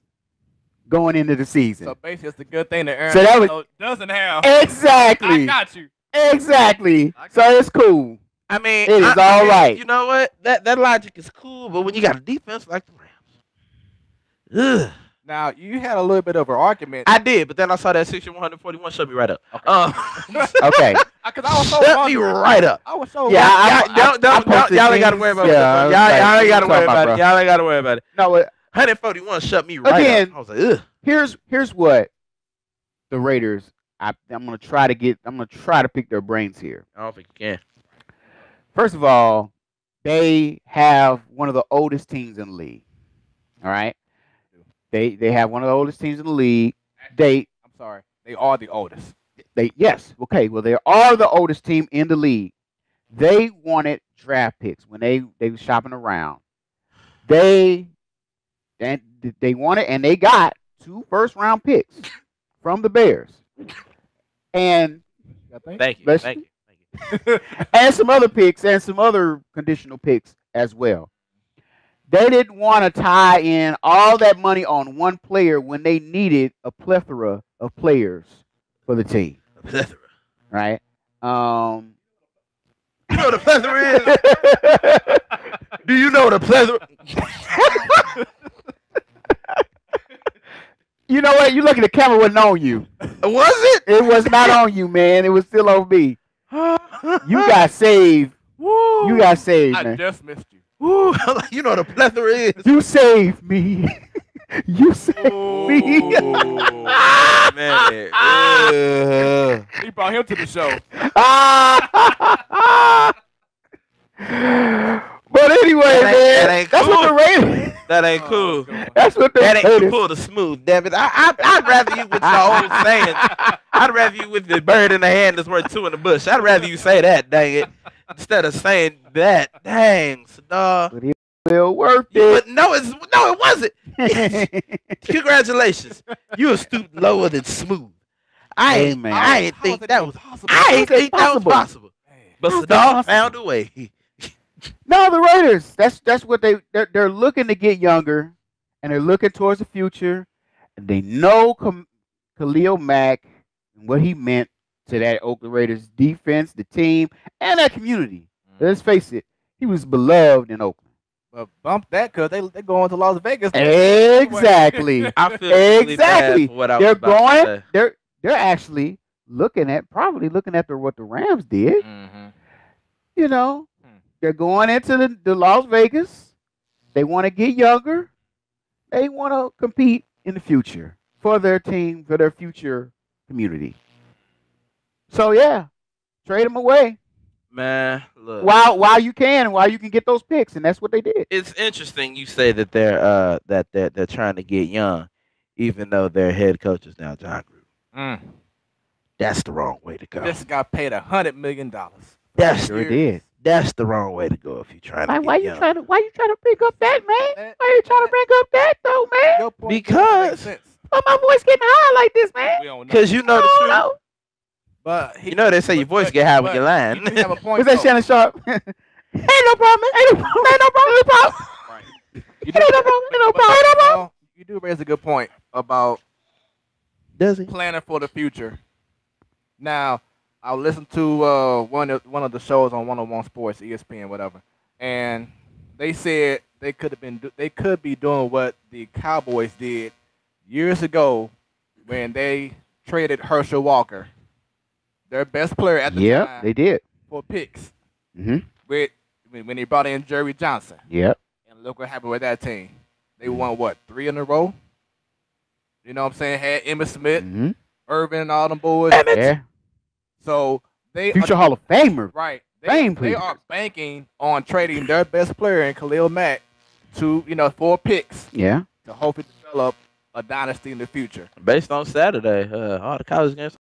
going into the season. So basically, it's a good thing that Aaron So that was- Donald doesn't have. Exactly. I got you. Exactly. So it's cool. I mean, It is all right. You know what? That logic is cool, but when you got a defense like the Rams, ugh. Now, you had a little bit of an argument. I did, but then I saw that 6141 shut me right up. Okay. Because I was so Shut me wondering. right up. I was so Yeah, wondering. Y'all ain't got to worry about Yeah, it. Y'all ain't got to talk worry about, about bro. it. Y'all ain't got to worry about it. No, 141 shut me right Again, up. I was like, ugh. here's what the Raiders. I'm gonna try to pick their brains here. I don't think you can. First of all, they have one of the oldest teams in the league. All right, they have one of the oldest teams in the league. I'm sorry. They are the oldest. Yes, okay. Well, they are the oldest team in the league. They wanted draft picks when they were shopping around. They wanted and they got 2 first-round picks from the Bears. And Thank you. Let's- Thank you. and some other picks and some other conditional picks as well. They didn't want to tie in all that money on one player when they needed a plethora of players for the team, Plethora. right? You know what a plethora is? Do you know what a plethora? You know what? You look at the camera, wasn't on you. Was it? It was not on you, man. It was still on me. You got saved. Woo. You got saved, I man. just missed you. Woo. You know what a plethora is? You saved me. You saved me. Man. He brought him to the show. But anyway, That man, ain't that's what cool. the Raiders. That ain't Oh, cool. good. That's what they That ain't say. you pull the smooth, damn it. I'd rather you with your old saying. I'd rather you with the bird in the hand that's worth two in the bush. I'd rather you say that, dang it, instead of saying that. Dang, Sadar. But it will worth But it. no, it wasn't. Congratulations. You a stoop lower than smooth. I Hey, ain't man. I ain't How is think that that even was possible? I ain't How's that think that was possible? possible. Man. But How's that Sadar possible? found a way. No, the Raiders. That's what they're looking to get younger, and they're looking towards the future, and they know Khalil Mack and what he meant to that Oakland Raiders defense, the team, and that community. Let's face it, he was beloved in Oakland. But bump that because they going to Las Vegas. Exactly. I feel really bad Exactly. for what I was They're about going. to say. They're actually probably looking at what the Rams did. Mm-hmm. You know, Hmm. they're going into the Las Vegas. They want to get younger. They want to compete in the future for their team, for their future community. So yeah, trade them away Man, look. while you can, and while you can get those picks, and that's what they did. It's interesting you say that they're trying to get young, even though their head coach is now John Gruden. Mm. That's the wrong way to go. Just got paid $100 million. That's Sure did. That's the wrong way to go if you're trying to Why get you young. why you trying to pick up that, man? That- Why you trying to bring up that though, man? Your point Because- makes sense. Why my voice getting high like this, man? We don't know. Because you know the I don't truth. know. But You know they say your voice get high when you're lying. You have a point. What's that, though. Shannon Sharp? Ain't no problem. Ain't no problem. Ain't no problem. Ain't no problem. Right. Ain't no problem. Ain't no problem. Ain't no problem. You do raise a good point about Does he? planning for the future. Now, I listened to one of the shows on 101 Sports, ESPN, whatever, and they said they could be doing what the Cowboys did years ago when they traded Herschel Walker, their best player at the Yep, time, they did. for picks. Mm-hmm. When they brought in Jerry Johnson, Yep. and look what happened with that team. They won what, 3 in a row? You know what I'm saying? Had Emmitt Smith, Mm-hmm. Irvin, and all them boys. Yeah. So they Future Hall of Famer. right. Fame, They please. are banking on trading their best player in Khalil Mack to, for picks Yeah. to hopefully develop a dynasty in the future. Based on Saturday, all the college games.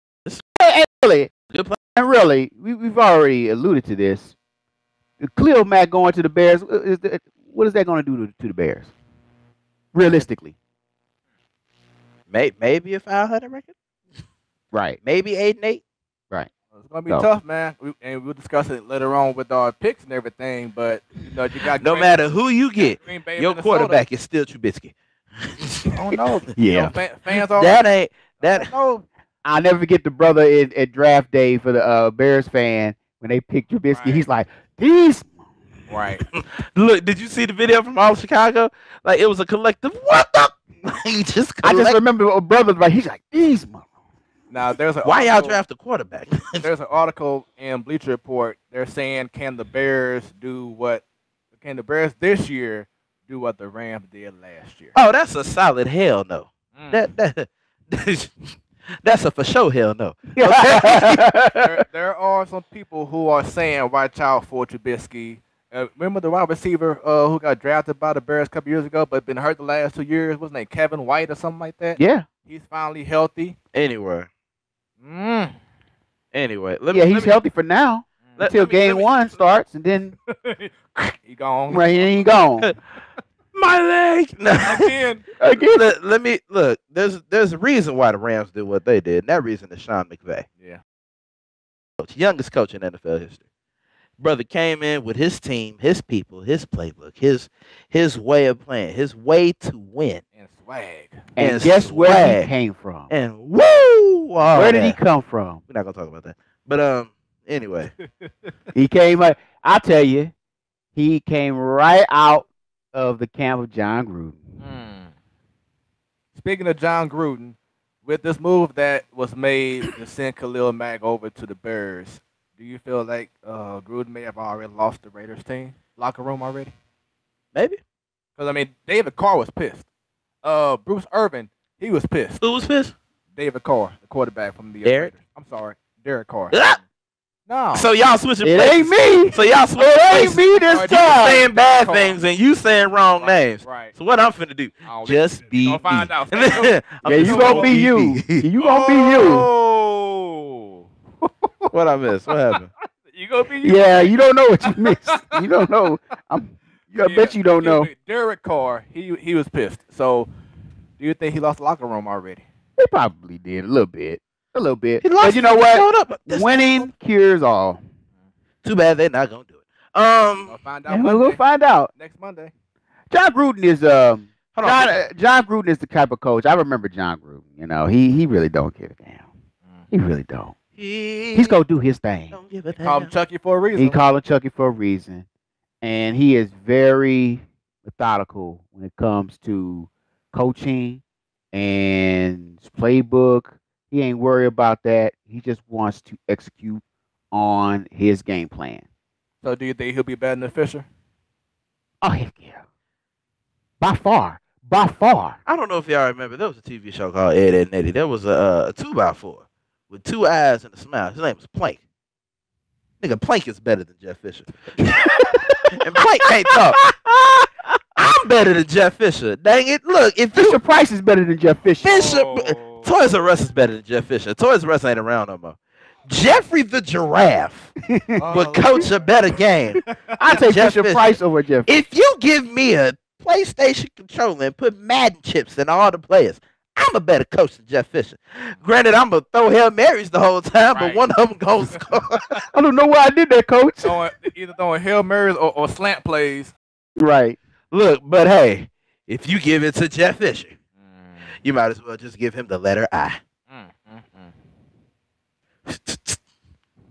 And really, Good play. we've already alluded to this. Khalil Mack going to the Bears. What is that going to do to the Bears? Realistically. Maybe a 500 record. Right. Maybe 8-8. It's gonna be So- tough, man. We'll discuss it later on with our picks and everything. But you got No Green- matter who you get, Green Bay, your Minnesota. quarterback is still Trubisky. I don't know. Yeah. Fans are That ain't that. No, I'll never forget the brother at draft day for the Bears fan when they picked Trubisky. Right. He's like, these. right. Look, did you see the video from all of Chicago? Like it was a collective. What the? He just I just collect- remember a brother like he's like these. Now there's an Why y'all article- draft a quarterback? There's an article in Bleacher Report. They're saying, can the Bears this year do what the Rams did last year? Oh, that's a solid hell no. Mm. That's a for sure hell no. There are some people who are saying, watch out for Trubisky. Remember the wide receiver who got drafted by the Bears a couple years ago, but been hurt the last 2 years? What's his name? Kevin White or something like that? Yeah. He's finally healthy. Anyway, Mm. He's healthy for now until game one starts, and then He gone. right, he ain't gone. my leg. No. Again. Let me look. There's a reason why the Rams did what they did, and that reason is Sean McVay, Yeah. youngest coach in NFL history. Brother came in with his team, his people, his playbook, his way of playing, his way to win. And swag. And And guess where swag. he came from? And woo! all Where did he that. come from? We're not gonna talk about that. But anyway, He came. I tell you, he came right out of the camp of John Gruden. Hmm. Speaking of John Gruden, with this move that was made to send Khalil Mack over to the Bears, do you feel like Gruden may have already lost the Raiders team locker room already? maybe. Because I mean, David Carr was pissed. Bruce Irvin, he was pissed. Who was pissed? David Carr, the quarterback from the Derek? Raiders. I'm sorry, Derek Carr. Ah! No. So y'all switching It places. ain't me. So y'all switching It ain't places. me this Alright, You time. saying bad Come things on. and you saying wrong names. Right. So what I'm finna do? I don't Just listen. be You me. gonna find out. Stay tuned. I'm Yeah, just you gonna gonna be you. me. You gonna be you. Oh. What I missed? What happened? You gonna be you. Yeah, you don't know what you missed. You don't know. I bet you don't know. Derek Carr, he was pissed. So, do you think he lost the locker room already? They probably did a little bit. A little bit. He lost. But you know He what? showed up. Winning cures all. Too bad they're not gonna do it. We'll find out And Monday. we'll find out. Next Monday. John Gruden is Hold on. John Gruden is the type of coach. I remember John Gruden. You know, he really don't give a damn. He really don't. He's gonna do his thing. Don't give a Call him damn. Chucky for a reason. He called Chucky for a reason, and he is very methodical when it comes to coaching and his playbook. He ain't worried about that. He just wants to execute on his game plan. So, do you think he'll be better than Fisher? Oh heck yeah! By far, by far. I don't know if y'all remember. There was a TV show called Ed, Ed and Eddie. There was a 2x4 with 2 eyes and a smile. His name was Plank. Nigga, Plank is better than Jeff Fisher. And Plank can't talk. I'm better than Jeff Fisher. Dang it. Look, if Fisher you Price is better than Jeff Fisher. Oh. Toys R Us is better than Jeff Fisher. Toys R Us ain't around no more. Jeffrey the Giraffe would coach a better game. I take Jeff Fisher Fisher. Price over Jeff. If you give me a PlayStation controller and put Madden chips in all the players, I'm a better coach than Jeff Fisher. Granted, I'm going to throw Hail Marys the whole time, Right. but one of them going to score. I don't know why I did that, Coach. Either throwing Hail Marys or slant plays. Right. Look, but hey, if you give it to Jeff Fisher, you might as well just give him the letter I.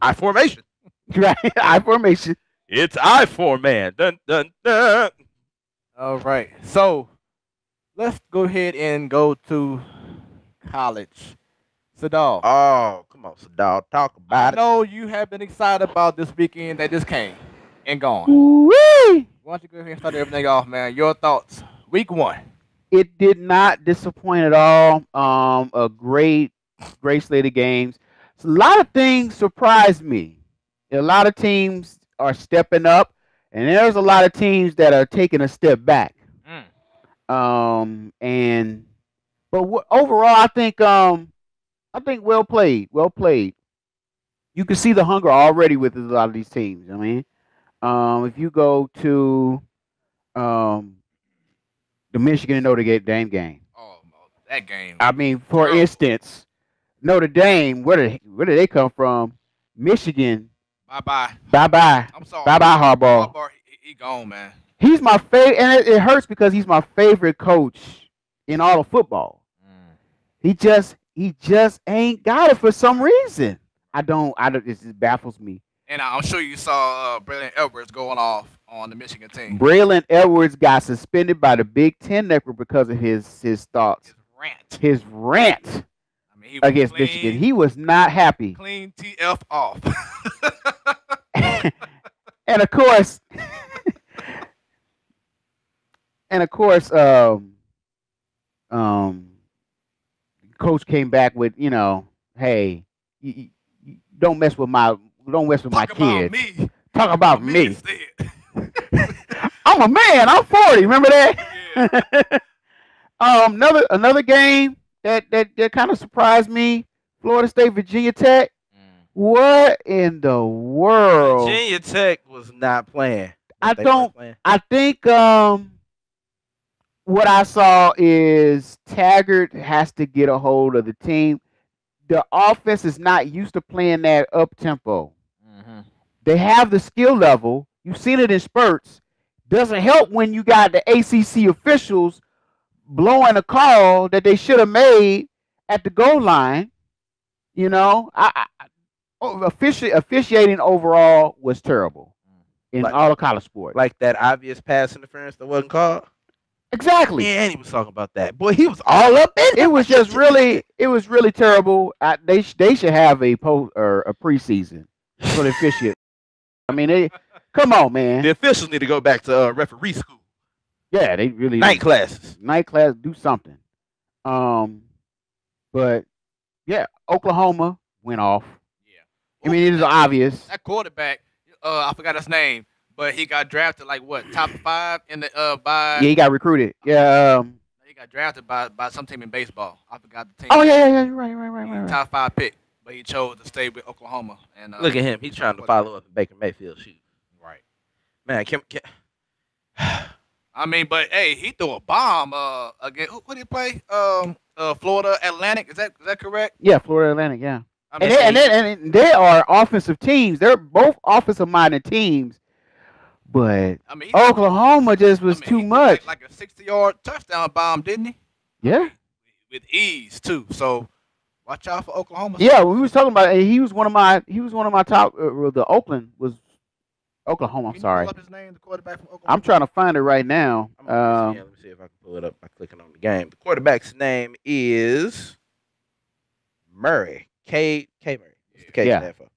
I formation. Right. I formation. It's I for man. Dun, dun, dun. All right. So, let's go ahead and go to college. Sadal. Oh, come on, Sadal. Talk I about it. know you have been excited about this weekend that just came and gone. Woo-wee. Why don't you go ahead and start everything off, man? Your thoughts. Week 1. It did not disappoint at all. A great slate of games. So a lot of things surprised me. A lot of teams are stepping up, and there's a lot of teams that are taking a step back. Overall, I think well played. Well played. You can see the hunger already with a lot of these teams. I mean, if you go to the Michigan and Notre Dame game. Oh, that game. I mean, for instance, Notre Dame, where did they come from? Michigan. Bye-bye. Bye-bye. I'm sorry. Bye-bye, Harbaugh. He gone, man. He's my favorite, and it hurts because he's my favorite coach in all of football. He just ain't got it for some reason. I don't. It just baffles me. And I'm sure you saw Braylon Edwards going off on the Michigan team. Braylon Edwards got suspended by the Big Ten Network because of his thoughts. His rant I mean, he was against Michigan. He was not happy. Clean TF off. And of course, coach came back with, hey, you don't mess with my kid. Me. Talk about me. Instead. I'm a man. I'm 40. Remember that? Yeah. Another game that kind of surprised me. Florida State, Virginia Tech. What in the world? Virginia Tech was not playing. I think what I saw is Taggart has to get a hold of the team. The offense is not used to playing that up tempo. They have the skill level. You've seen it in spurts. Doesn't help when you got the ACC officials blowing a call that they should have made at the goal line. Officiating overall was terrible in all of college sports. Like that obvious pass interference that wasn't called. Exactly. Yeah, and he was talking about that. Boy, he was all up in it. It was really terrible. They should have a preseason for the officiate. I mean, come on, man. The officials need to go back to referee school. Yeah, they really Night classes. Night class, do something. But yeah, Oklahoma went off. I mean, it is obvious. That quarterback, I forgot his name, but he got drafted like what, top 5 in the by. Yeah, he got recruited. Yeah. He got drafted by some team in baseball. I forgot the team. Oh yeah. You're right. Top 5 pick, but he chose to stay with Oklahoma. And Look at him. He's trying to follow up in Baker Mayfield. Shoot. Right. Man, I mean, but hey, he threw a bomb again. Who did he play? Florida Atlantic. Is that correct? Yeah, Florida Atlantic. Yeah. I mean, And they are offensive teams. They're both offensive-minded teams. But I mean, Oklahoma just was too he much. like a 60-yard touchdown bomb, didn't he? Yeah. With ease too. So watch out for Oklahoma. Yeah, we was talking about. He was one of my top. The Oakland was Oklahoma. I'm Can you sorry. pull up his name, the quarterback from Oklahoma? I'm trying to find it right now. let me see if I can pull it up by clicking on the game. The quarterback's name is Murray. K. Murray. What's the K stand for?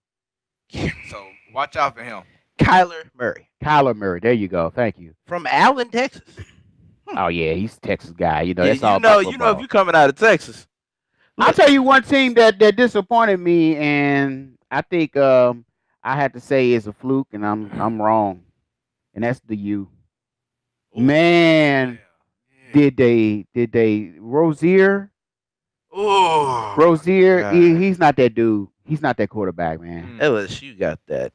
So watch out for him. Kyler Murray. Kyler Murray. There you go. Thank you. From Allen, Texas. Oh yeah, he's a Texas guy. You know, Yeah, that's all about you know if you're coming out of Texas. I'll tell you one team that disappointed me, and I think I had to say it's a fluke, and I'm wrong, and that's the U. Man, did they Rozier? Oh, Rozier, he's not that dude. He's not that quarterback, man. LSU got that.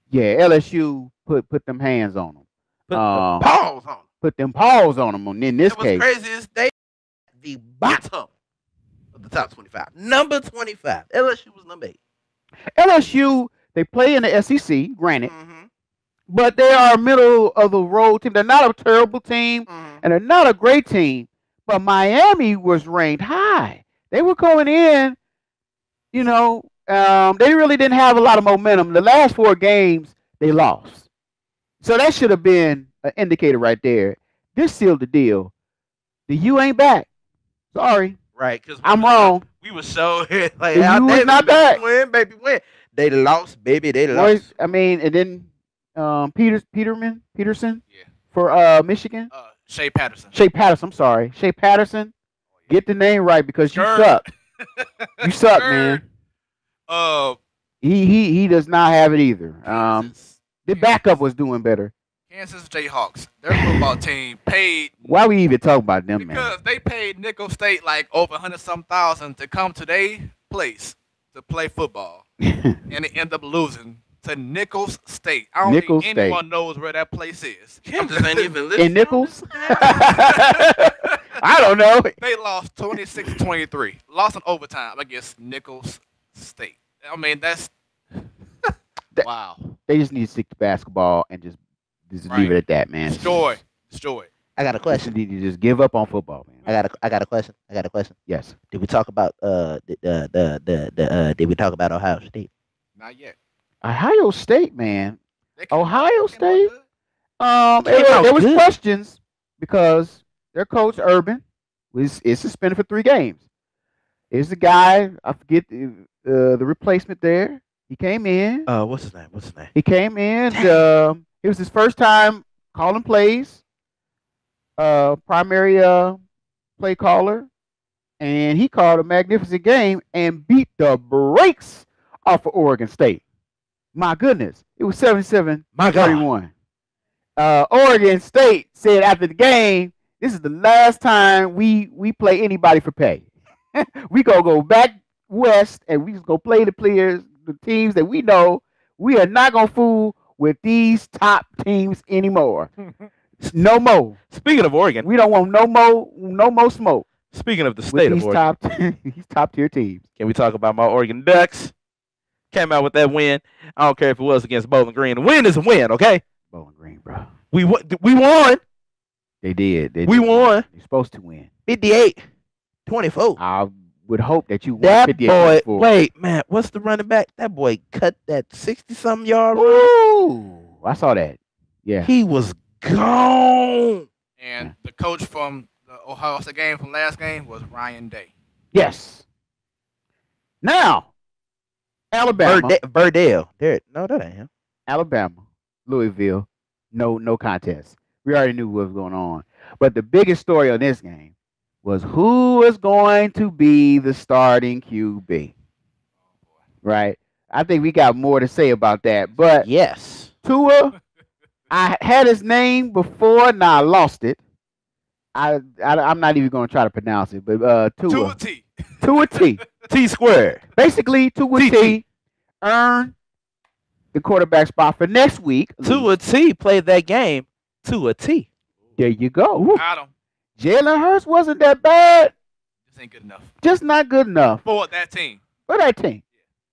Yeah, LSU put them hands on him. Put the paws on him. Put them paws on him. In this case, what's crazy is they the bottom of the top 25. Number 25. LSU was number 8. LSU, they play in the SEC, granted, but they are a middle of the road team. They're not a terrible team, and they're not a great team. But Miami was ranked high. They were going in, you know, they really didn't have a lot of momentum. The last 4 games, they lost. So that should have been an indicator right there. This sealed the deal. The U ain't back. Sorry. Right, because I'm wrong. We were so like The U is not back. Win, baby, win. They lost, baby. They lost. I mean, and then Peterson for Michigan. Shea Patterson. Shea Patterson. I'm sorry, Shea Patterson. Get the name right because you suck. You suck, man. He does not have it either. The backup was doing better. Kansas Jayhawks. Their football team paid. Why we even talk about them, man? Because they paid Nickel State like over 100-some thousand to come to their place to play football, and they end up losing to Nichols State. I don't think anyone knows where that place is. Kansas ain't even listening. In Nichols? I don't know. They lost 26-23. Lost in overtime against Nichols State. I mean, that's wow. They just need to stick to basketball and just leave it at that, man. Destroy. I got a question. They need to just give up on football, man. I got a question. Yes. Did we talk about did we talk about Ohio State? Not yet. Ohio State, man. Ohio State. There was questions because their coach Urban is suspended for 3 games. Is the guy, I forget the replacement there. He came in. What's his name? He came in. It was his first time calling plays. Primary play caller, and he called a magnificent game and beat the brakes off of Oregon State. My goodness, it was 77-31. Oregon State said after the game, "This is the last time we play anybody for pay. We gonna go back west and we just go play the players, the teams that we know. We are not gonna fool with these top teams anymore. No more. Speaking of Oregon, we don't want no more smoke. Speaking of the state of Oregon, these top tier teams. Can we talk about my Oregon Ducks? Came out with that win. I don't care if it was against Bowling Green. The win is a win, okay? Bowling Green, bro. We won. They did. We won. You're supposed to win. 58-24. I would hope that you won. That boy, wait, man, what's the running back? That boy cut that 60-something yard run. Ooh, I saw that. Yeah. He was gone. And the coach from the Ohio State game from last game was Ryan Day. Yes. Now, Alabama. Burdell. No, that ain't him. Alabama. Louisville. No contest. We already knew what was going on. But the biggest story on this game was who was going to be the starting QB. Right? I think we got more to say about that. But Yes. Tua, I had his name before, now I lost it. I'm not even going to try to pronounce it, but To a Tua. T. Tua T. T squared. Basically, Tua T earned the quarterback spot for next week. To a T played that game to a T. There you go. Woo. Got him. Jalen Hurts wasn't that bad. This ain't good enough Just not good enough for that team. for that team.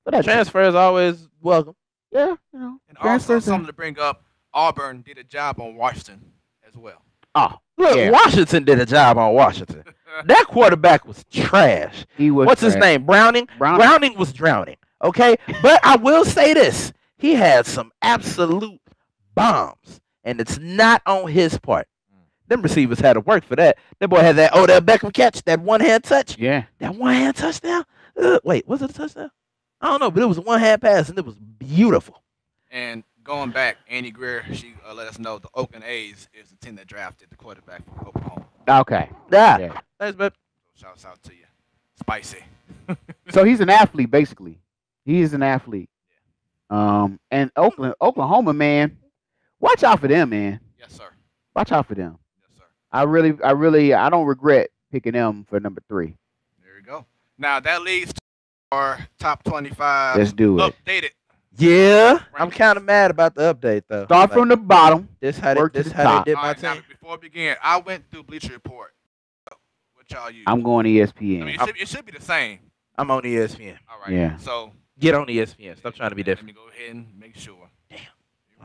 For that team. Transfer is always welcome. Yeah, And also transfers. something to bring up. Auburn did a job on Washington as well. Oh, Look, yeah. Washington did a job on Washington. That quarterback was trash. He was. What's his trash. name? Browning? Browning was drowning. Okay? But I will say this. He had some absolute bombs. And it's not on his part. Them receivers had to work for that. That boy had that Odell Beckham catch, that one-hand touch. Yeah. That one-hand touchdown. Wait, was it a touchdown? I don't know, but it was a one-hand pass, and it was beautiful. And going back, Annie Greer, she let us know the Oakland A's is the team that drafted the quarterback from Oklahoma. Okay. Yeah. Thanks, babe. Shouts out to you. Spicy. So he's an athlete, basically. He is an athlete. And Oklahoma, man, watch out for them, man. Yes, sir. Watch out for them. Yes, sir. I don't regret picking them for number 3. There we go. Now that leads to our top 25. Let's do it. Updated. Yeah. I'm kind of mad about the update, though. Start from the bottom. This how work they, to this the how top. they did All my right, now, team. before we begin, I went through Bleacher Report. What y'all use? I'm going ESPN. I mean, it should be the same. I'm on ESPN. All right. Yeah. So Get on ESPN. Stop trying to be let different. me go ahead and make sure. Damn.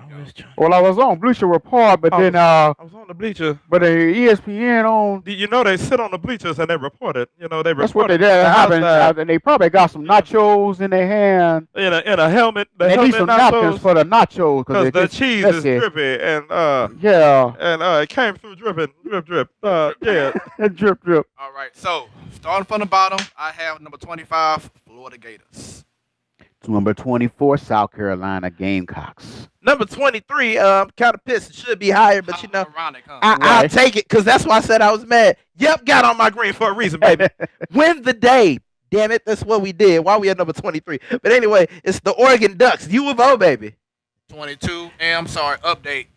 Here we go. Well, I was on Bleacher Report, but then I was on the bleachers. but ESPN on. You know they sit on the bleachers and they report it. You know they That's what report they it did. outside And they probably got some nachos in their hand. in a helmet. The They need helmet some napkins nachos for the nachos because the cheese is messy. drippy and Yeah, it came through dripping, drip. Yeah. drip, drip. All right. So starting from the bottom, I have number 25, Florida Gators. Number 24, South Carolina Gamecocks. Number 23, kind of pissed. It should be higher, but you know, Ironic, huh? I'll Right. take it because that's why I said I was mad. Yep, got on my green for a reason, baby. Win the day. Damn it, that's what we did. Why we at number 23? But anyway, it's the Oregon Ducks. U of O, baby. 22. And I'm sorry, update.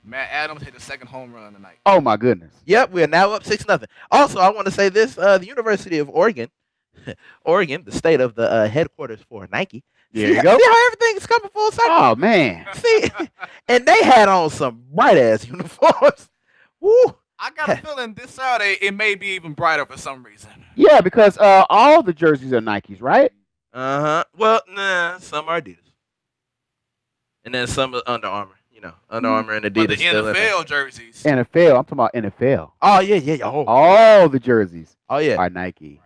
Matt Adams hit the second home run tonight. Oh my goodness. Yep, we are now up 6-0. Also, I want to say this: the University of Oregon, Oregon, the state of the headquarters for Nike. There see, you go. See how everything is coming full circle. Oh man. See, and they had on some bright ass uniforms. Woo! I got a feeling this Saturday it may be even brighter for some reason. Yeah, because all the jerseys are Nikes, right? Well, nah, some are Adidas, and then some are Under Armour. You know, Under Armour and Adidas. But the still in there. NFL jerseys. NFL. I'm talking about NFL. Oh yeah. Oh, All the jerseys yeah. are Nike.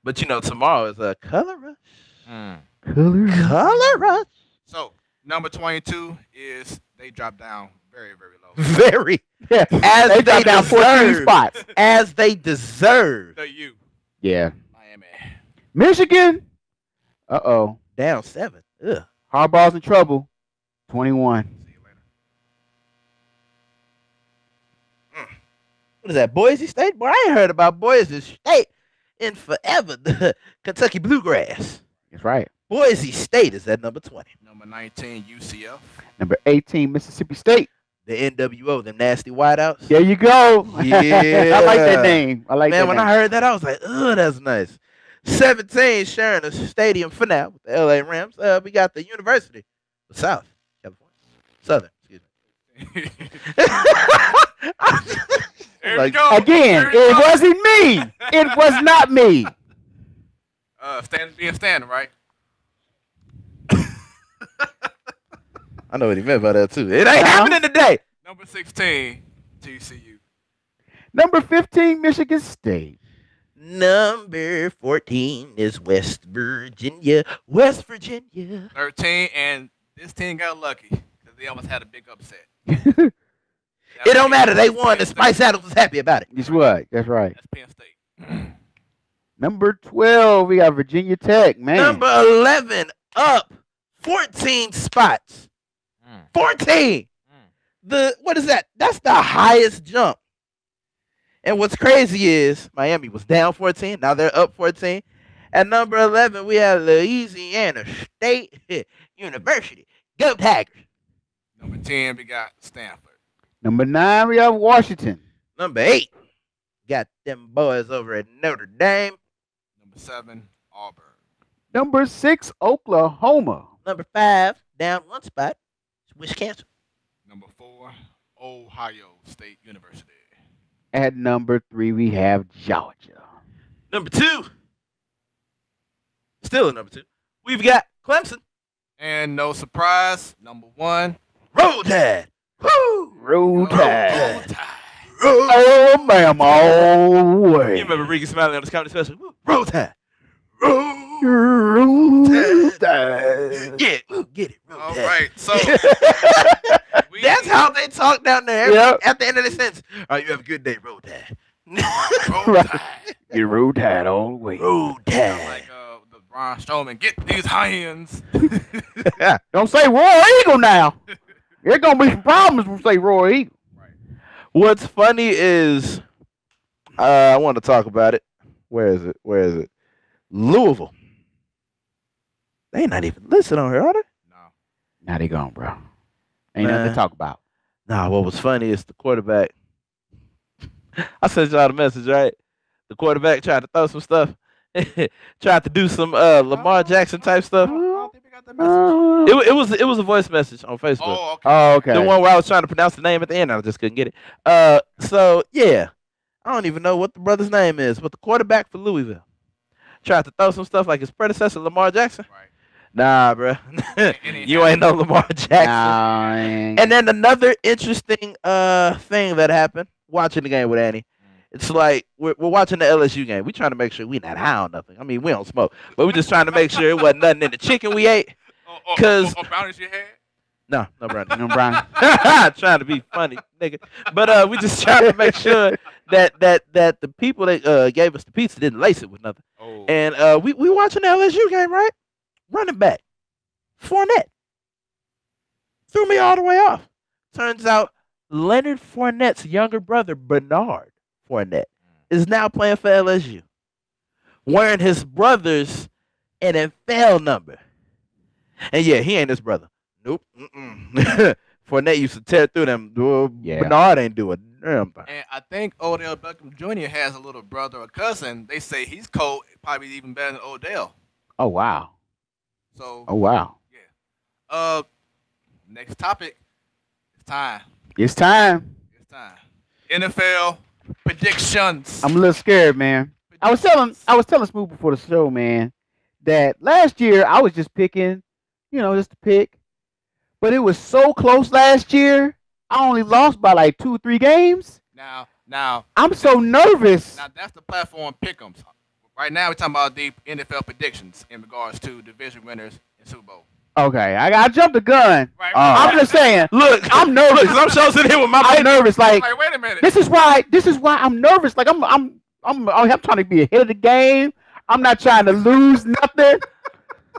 But you know, tomorrow is a color rush. Color Rush. So number 22 is they dropped down very, very low. Very. Yeah. As They dropped down 14 deserve. spots. As they deserve. The U. Yeah. Miami. Michigan. Uh-oh. Down 7. Ugh. Harbaugh's in trouble. 21. See you later. What is that, Boise State? Boy, I ain't heard about Boise State in forever. The Kentucky Bluegrass. That's right. Boise State is at number 20. Number 19, UCF. Number 18, Mississippi State. The NWO, them nasty wideouts. There you go. Yeah. I like that name. I like Man, that when name. I heard that, I was like, oh, that's nice. 17 sharing a stadium for now with the LA Rams. We got the University of South California. Southern, excuse me. There Like, we go. Again, There we it go. wasn't me. It was not me. Being standing, right? I know what he meant by that, too. It ain't happening today. Number 16, TCU. Number 15, Michigan State. Number 14 is West Virginia. West Virginia. 13, and this team got lucky because they almost had a big upset. It don't matter. They won, and Spice Adams was happy about it. Guess what? That's right. That's Penn State. Number 12, we got Virginia Tech, man. Number 11, up 14 spots. 14. What is that? That's the highest jump. And what's crazy is Miami was down 14. Now they're up 14. At number 11, we have Louisiana State University. Go Tigers. Number 10, we got Stanford. Number 9, we have Washington. Number 8, got them boys over at Notre Dame. Number 7, Auburn. Number 6, Oklahoma. Number 5, down one spot, Wisconsin. Number 4, Ohio State University. At number 3, we have Georgia. Number 2, still at number 2, we've got Clemson. And no surprise, number 1, Roll Tide. Woo! Roll Tide. Roll Tide. Alabama all You way. remember Ricky Smiley on this comedy special? Woo! Roll Tide. Roll Tide. Yeah, woo, get it. Roll All Tide. right, so we, That's how they talk down there Yep. at the end of the sentence. All right, you have a good day, Roll Tide. Roll Right. Tide. You Roll Tide all the way. Roll Tide. Like the Braun Strowman, get these hands. Don't say Royal Eagle now. There's going to be some problems when you say Royal Eagle. What's funny is, I want to talk about it. Where is it? Louisville. They not even listed on here, are they? No. Now they gone, bro. Ain't nothing to talk about. Nah, what was funny is the quarterback. I sent y'all the message, right? The quarterback tried to throw some stuff. Tried to do some Lamar Jackson type stuff. I don't think we got the message. It was a voice message on Facebook. Oh, okay. Oh, okay. The one where I was trying to pronounce the name at the end, I just couldn't get it. So yeah, I don't even know what the brother's name is, but the quarterback for Louisville tried to throw some stuff like his predecessor, Lamar Jackson. Right. Nah, bro, ain't you ain't no Lamar Jackson. Nah, And then another interesting thing that happened watching the game with Annie. It's like we're watching the LSU game. We trying to make sure we not high on nothing. I mean, we don't smoke, but we just trying to make sure it wasn't nothing in the chicken we ate. 'Cause- brownies you had? No, Brandon. no, Brian. Trying to be funny, nigga. But we just trying to make sure that the people that gave us the pizza didn't lace it with nothing. Oh. And we watching the LSU game, right? Running back, Fournette threw me all the way off. Turns out Leonard Fournette's younger brother, Bernard Fournette, is now playing for LSU, wearing his brother's NFL number. And yeah, he ain't his brother. Nope. Fournette used to tear through them. Yeah. Bernard ain't doing damn thing. And I think Odell Beckham Jr. has a little brother or cousin. They say he's cold, probably even better than Odell. Oh, wow. So, Oh, wow. next topic. It's time. It's time. It's time. NFL predictions. I'm a little scared, man. I was telling Smooth before the show, man, that last year I was just picking, just to pick. But it was so close last year. I only lost by like 2 or 3 games. Now, I'm so nervous. that's the platform pick'ems. Right now, we're talking about the NFL predictions in regards to division winners in Super Bowl. Okay, I jumped the gun. Right. I'm just saying. Look, I'm nervous. Look, 'cause I'm sure sitting here with my I'm nervous. Like Like, wait a minute. this is why I'm nervous. Like I'm trying to be ahead of the game. I'm not trying to lose nothing.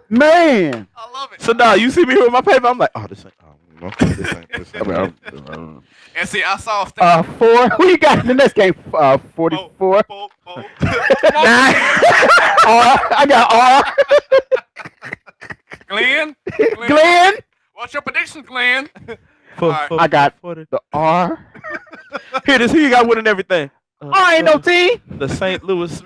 Man. I love it. So now you see me here with my paper. I'm like, oh, this ain't. Oh, no, this ain't. And see, I saw Stan- 4. Who you got in the next game? 44. Bo. Nine. I got R. Glenn? Glenn. What's your prediction, Glenn? I got the R. Here, this here you got winning everything. R ain't no T. The St. Louis.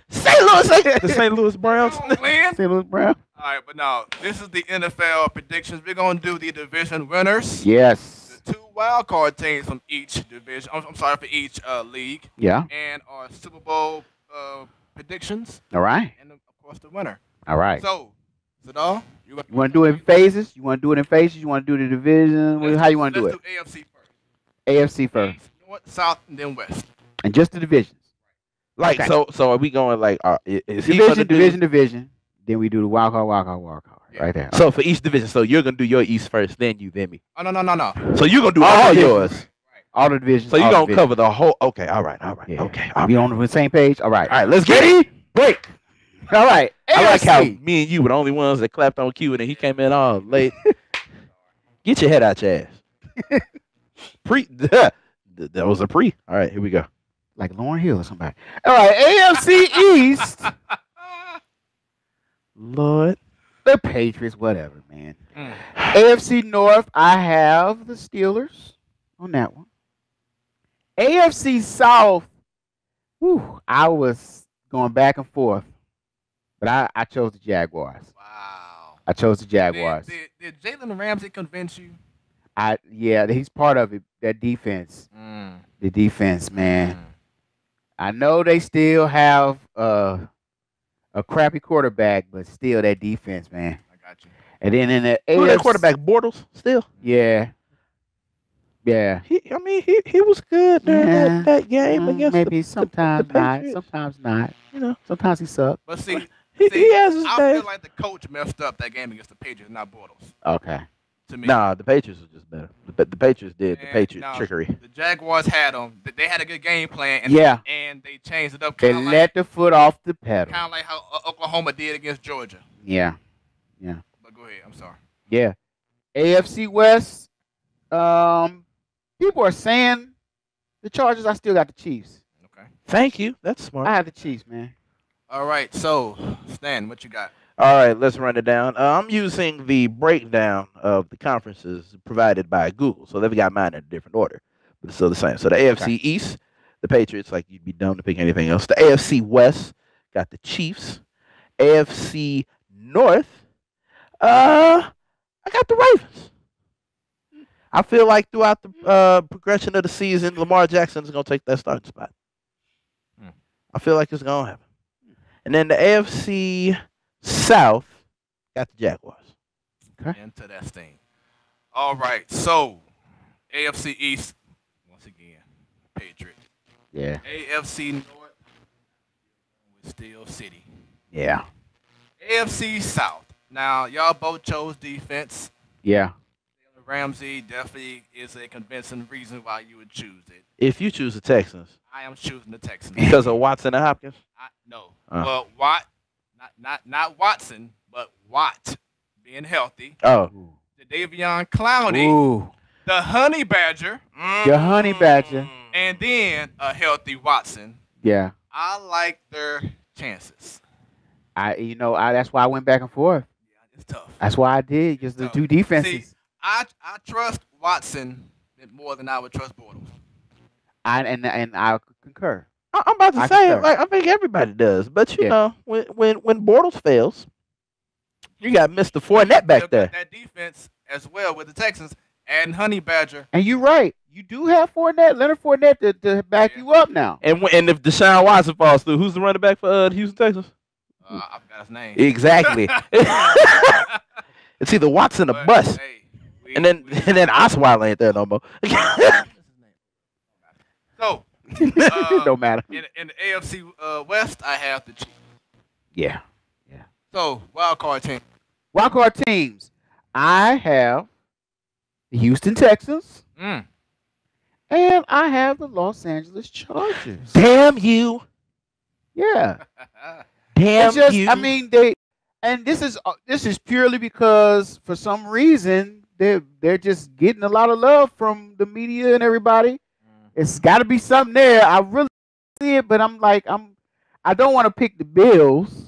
The St. Louis Browns. Come on, Glenn. St. Louis Brown. All right, but now, this is the NFL predictions. We're going to do the division winners. Yes. The 2 wild card teams from each division. I'm sorry, for each league. Yeah. And our Super Bowl predictions. All right. And, of course, the winner. All right. So, Zadal, You want to do it in phases? You want to do it in phases? You want to do the division? How you want to do it? Let's do AFC first. AFC first. East, North, South, and then West. And just the divisions. Like, Okay. so are we going like, is he gonna Division. Then we do the wild card. Yeah. Right there. So for each division, so you're gonna do your East first, then you, then me. Oh, no. So you're gonna do All all divisions. yours. All the divisions. So you're all gonna divisions. cover the whole. Okay, all right, Yeah. okay. All We right. on the same page? All right. All right, let's get it. Ready? Break. All right. I like how AFC. me and you were the only ones that clapped on cue, and then he came in all late. Get your head out your ass. That was a pre. All right, here we go. Like Lauren Hill or somebody. All right. AFC East. Patriots, whatever, man. Mm. AFC North, I have the Steelers on that one. AFC South, whew, I was going back and forth, but I chose the Jaguars. Wow. I chose the Did, Jaguars. did Jalen Ramsey convince you? Yeah, he's part of it. That defense, Mm. the defense, man. Mm. I know they still have a crappy quarterback, but still that defense, man. I got you. And then in the Who AFC, that quarterback? Bortles still. yeah, yeah. He was good during Yeah. that game against Maybe the sometimes not, Patriots. sometimes not. You know, Sometimes he sucked. But see, he has his I days. feel like the coach messed up that game against the Patriots, not Bortles. Okay. To me. Nah, the Patriots was just better. The Patriots did the And, Patriots no, trickery. The Jaguars had them. They had a good game plan. And, Yeah. And they changed it up. They Kind of let the foot off the pedal. like how Oklahoma did against Georgia. Yeah. But go ahead. I'm sorry. Yeah. AFC West. People are saying the Chargers. I still got the Chiefs. Okay. Thank you. That's smart. I have the Chiefs, man. All right. So, Stan, what you got? All right, let's run it down. I'm using the breakdown of the conferences provided by Google. So they've got mine in a different order, but it's still the same. So the AFC East, the Patriots, like you'd be dumb to pick anything else. The AFC West got the Chiefs. AFC North, I got the Ravens. I feel like throughout the progression of the season, Lamar Jackson is going to take that starting spot. I feel like it's going to happen. And then the AFC South got the Jaguars. Okay. Into that thing. All right. So, AFC East, once again, Patriots. Yeah. AFC North with Steel City. Yeah. AFC South. Now, y'all both chose defense. Yeah. Ramsey definitely is a convincing reason why you would choose it. If you choose the Texans I am choosing the Texans. because of Watson and Hopkins, No. Oh. Well, not Watson, but Watt being healthy. oh, The Davion Clowney, Ooh. the Honey Badger, The Honey Badger. and then a healthy Watson. Yeah. I like their chances. That's why I went back and forth. Yeah, it's tough. That's why I did. Just the tough. two defenses. See, I trust Watson more than I would trust Bortles. And I concur. I'm about to I say, concur. like I think everybody does, but you Yeah. know, when Bortles fails, you got Mr. Fournette back Look there. at that defense as well with the Texans and Honey Badger. And you're right. You do have Leonard Fournette to back Yeah. you up now. And if Deshaun Watson falls through, who's the running back for Houston Texans? I forgot his name. Exactly. It's either Watson or But, bust. hey, And then Osweiler ain't there no more. So, Don't matter. in the AFC West, I have the Chiefs. Yeah. So, wild card team. Wildcard teams. I have the Houston Texans Mm. and I have the Los Angeles Chargers. Damn you. Yeah. Damn It's just, you. I mean, and this is purely because for some reason they're just getting a lot of love from the media and everybody. It's got to be something there. I really see it, but I'm don't want to pick the Bills.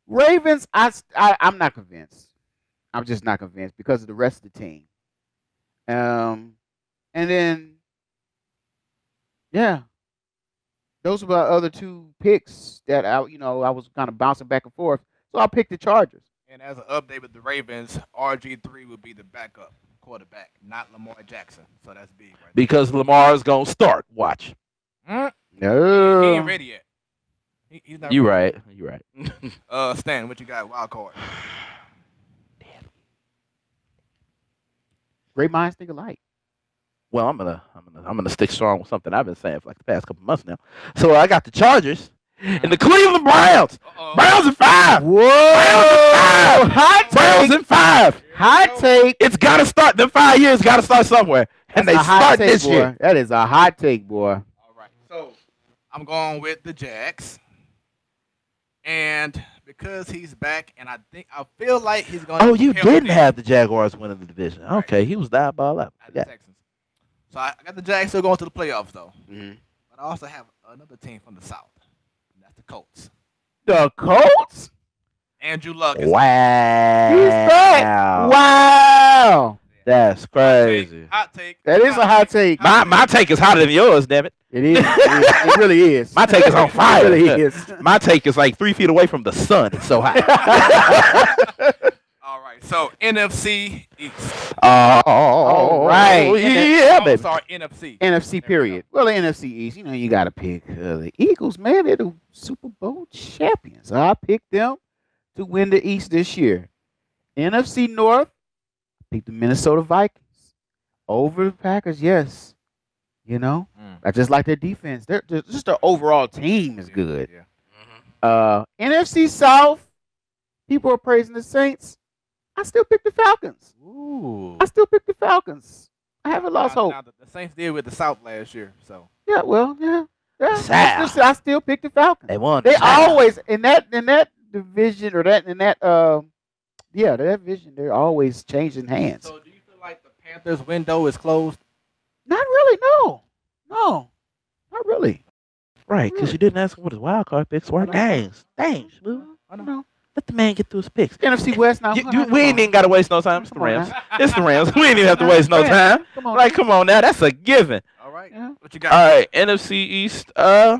Ravens, I'm not convinced. I'm just not convinced because of the rest of the team. And then, yeah, those were my other two picks that I was kind of bouncing back and forth. So I'll pick the Chargers. And as an update with the Ravens, RG3 would be the backup quarterback, not Lamar Jackson. So that's big, right? because Lamar's gonna start. Watch. there. No, He ain't ready yet. He's not You ready. right. You right. Stan, what you got? Wild card. great minds think alike. Well, I'm gonna stick strong with something I've been saying for like the past couple months now. So I got the Chargers and the Cleveland Browns. Uh-oh. Browns in 5. Whoa! Hot Browns take! in 5. Hot take! It's gotta start. The 5 years gotta start somewhere, and That's they a hot start take, this boy. year. That is a hot take, boy. All right. So I'm going with the Jags. And because he's back, and I feel like he's going to Oh, you didn't have the Jaguars winning the division. Right. Okay, he was that ball up. the Texans. So I got the Jags still going to the playoffs, though. Mhm. But I also have another team from the South. And that's the Colts. The Colts? Andrew Luck is Wow. He's back. Wow. That's crazy. Hot take. That is a hot take. My take is hotter than yours, damn it. It is. It really is. My take is on fire. It really is. My take is like 3 feet away from the sun. It's so hot. All right. So NFC East. All right. Yeah, Oh, baby. sorry, NFC. NFC period. Well, the NFC East, you got to pick the Eagles, man. They're the Super Bowl champions. I picked them to win the East this year. NFC North, I picked the Minnesota Vikings over the Packers. Yes, I just like their defense. They're just their overall team is good. Yeah. NFC South, people are praising the Saints. I still pick the Falcons. Ooh. I still pick the Falcons. I haven't lost hope. Now, the Saints did with the South last year, so. Yeah, well, yeah. South. I still pick the Falcons. They won. They South. always in that division or that division, they're always changing hands. So do you feel like the Panthers' window is closed? Not really, no, not really. Right, because you didn't ask him what his wild card picks were. Dang, Lou. I don't know. Let the man get through his picks. NFC West now. We ain't even got to waste no time. It's the Come on Rams. now. It's the Rams. We ain't even have to waste no time. Come on, Like, come on now. That's a given. All right. Yeah. What you got? All right, NFC East. Uh-oh.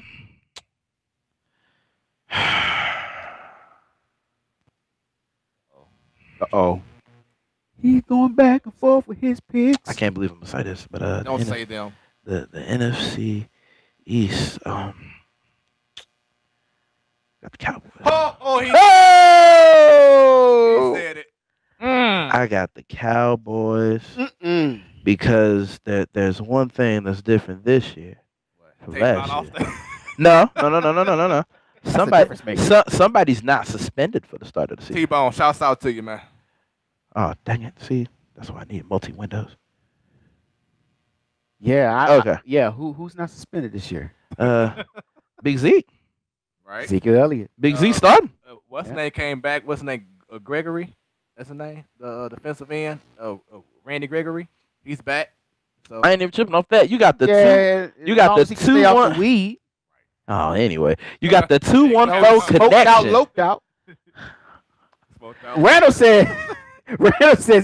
He's going back and forth with his picks. I can't believe I'm gonna say this, but Don't say them. the NFC East. Got the Cowboys. He said it. I got the Cowboys Mm-mm. because there's one thing that's different this year from Take mine last off year. there. No. a difference maker. Somebody's not suspended for the start of the season. T-Bone, shouts out to you, man. Oh, dang it. See, that's why I need multi-windows. Yeah. Okay. Who's not suspended this year? Big Z. Right? Ezekiel Elliott. Big Z starting. What's his name came back? What's his name? Gregory? That's his name? The defensive end? Randy Gregory. He's back. So I ain't even tripping off that. You got the two. You as got long the as he can stay off 2-1. the weed. Oh, anyway. You got the 2-1 Smoked flow Smoked out, connection. loped out. smoked out. Randall says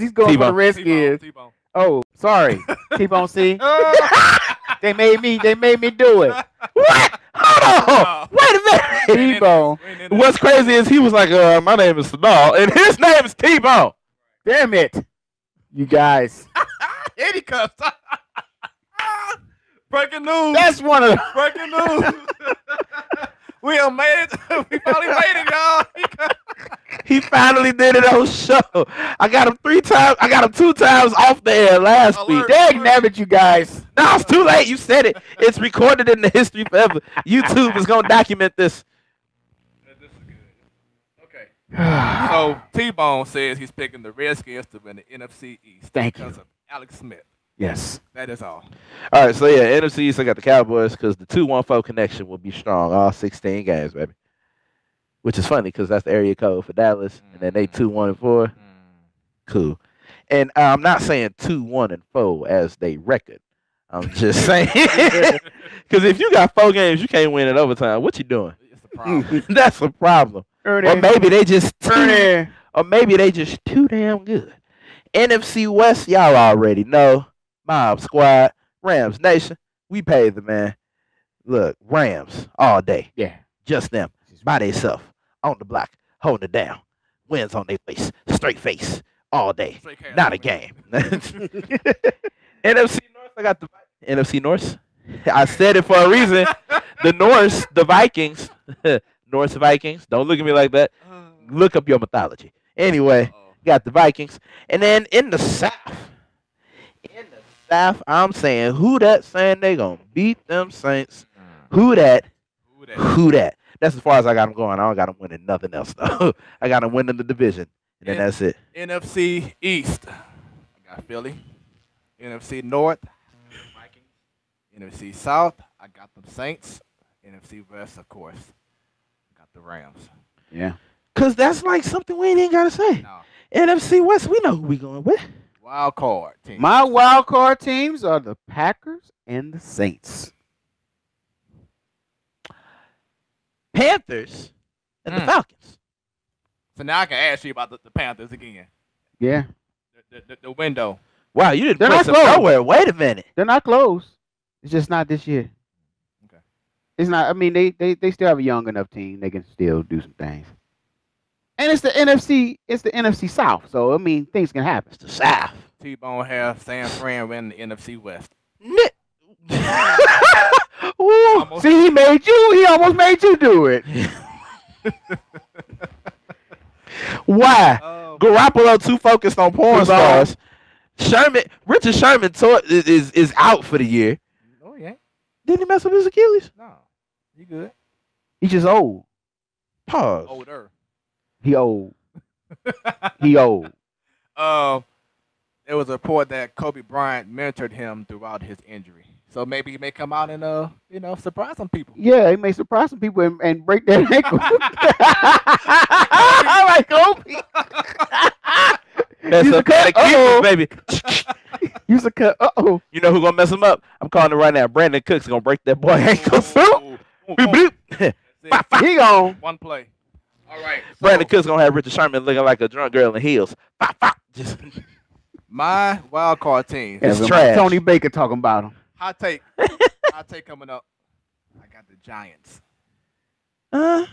he's going for T-Bone. the Redskins. T-Bone. Oh, sorry. T-Bone C. They made me do it. What? Hold on. Wait a minute. T-Bone. What's crazy is he was like, my name is Sadal, and his name is T-Bone. Damn it. You guys. Eddie cuffs. Breaking news. That's one of the Breaking news. We have made it. We finally made it, y'all. He finally did it on show. I got him 3 times. I got him 2 times off the air last week. Alert. Dag nabbit, you guys. No, it's too late. You said it. It's recorded in the history forever. YouTube is gonna document this. This is good. Okay. So T-Bone says he's picking the Redskins to win the NFC East. Thank you. Because of Alex Smith. Yes. That is all. All right, so yeah, NFC East, I got the Cowboys because the 2-1-4 connection will be strong all 16 games, baby. Which is funny because that's the area code for Dallas, and then they 2-1-4. Cool. And I'm not saying 2-1-4 as they record. I'm just saying because if you got 4 games, you can't win in overtime. What you doing? It's a problem. That's a problem. Or maybe they just too damn good. NFC West, y'all already know. Mob Squad, Rams Nation. We paid the man. Look, Rams all day. Yeah. Just them by themselves on the block, holding it down. Wins on their face, straight face all day. Straight cash Not a on game. NFC North, I got the NFC North. I said it for a reason. The North, the Vikings. North Vikings. Don't look at me like that. Look up your mythology. Anyway, got the Vikings. And then in the South, I'm saying who that saying they gonna beat them Saints. Who that? That's as far as I got them going. I don't got them winning nothing else though. I got them winning the division. And then that's it. NFC East. I got Philly. NFC North. Vikings. NFC South. I got the Saints. NFC West, of course. I got the Rams. Yeah. Cause that's like something we ain't even gotta say. No. NFC West, we know who we going with. Wild card team. My wild card teams are the Packers and the Saints. Panthers and the Falcons. So now I can ask you about the Panthers again. Yeah. The window. Wow, you didn't They're put not some close. nowhere. Wait a minute. They're not close. It's just not this year. Okay. It's not. I mean, they still have a young enough team. They can still do some things. And it's the NFC. It's the NFC South. So I mean, things can happen. It's the South. T-Bone have San Fran win the NFC West. Ooh. Almost. See, he made you. He almost made you do it. Why? Oh, Garoppolo too focused on porn Football. stars. Richard Sherman is out for the year. no, he ain't. Didn't he mess with his Achilles? No, you good. He's just old. Pause. Older. He old. He old. There was a report that Kobe Bryant mentored him throughout his injury. So maybe he may come out and surprise some people. Yeah, he may surprise some people and break their ankle. I like Kobe. That's He's a a cut. Achilles, baby. Use a cut. Uh-oh. You know who gonna mess him up? I'm calling it right now. Brandon Cooks gonna break that boy ankle. Ooh, Boop, boop. that's it. He gone. One play. All right. So Brandon Cooks gonna have Richard Sherman looking like a drunk girl in heels. Bop, bop. Just my wild card team. It's Yeah, trash. Tony Baker talking about him. Hot take. Hot take coming up. I got the Giants. The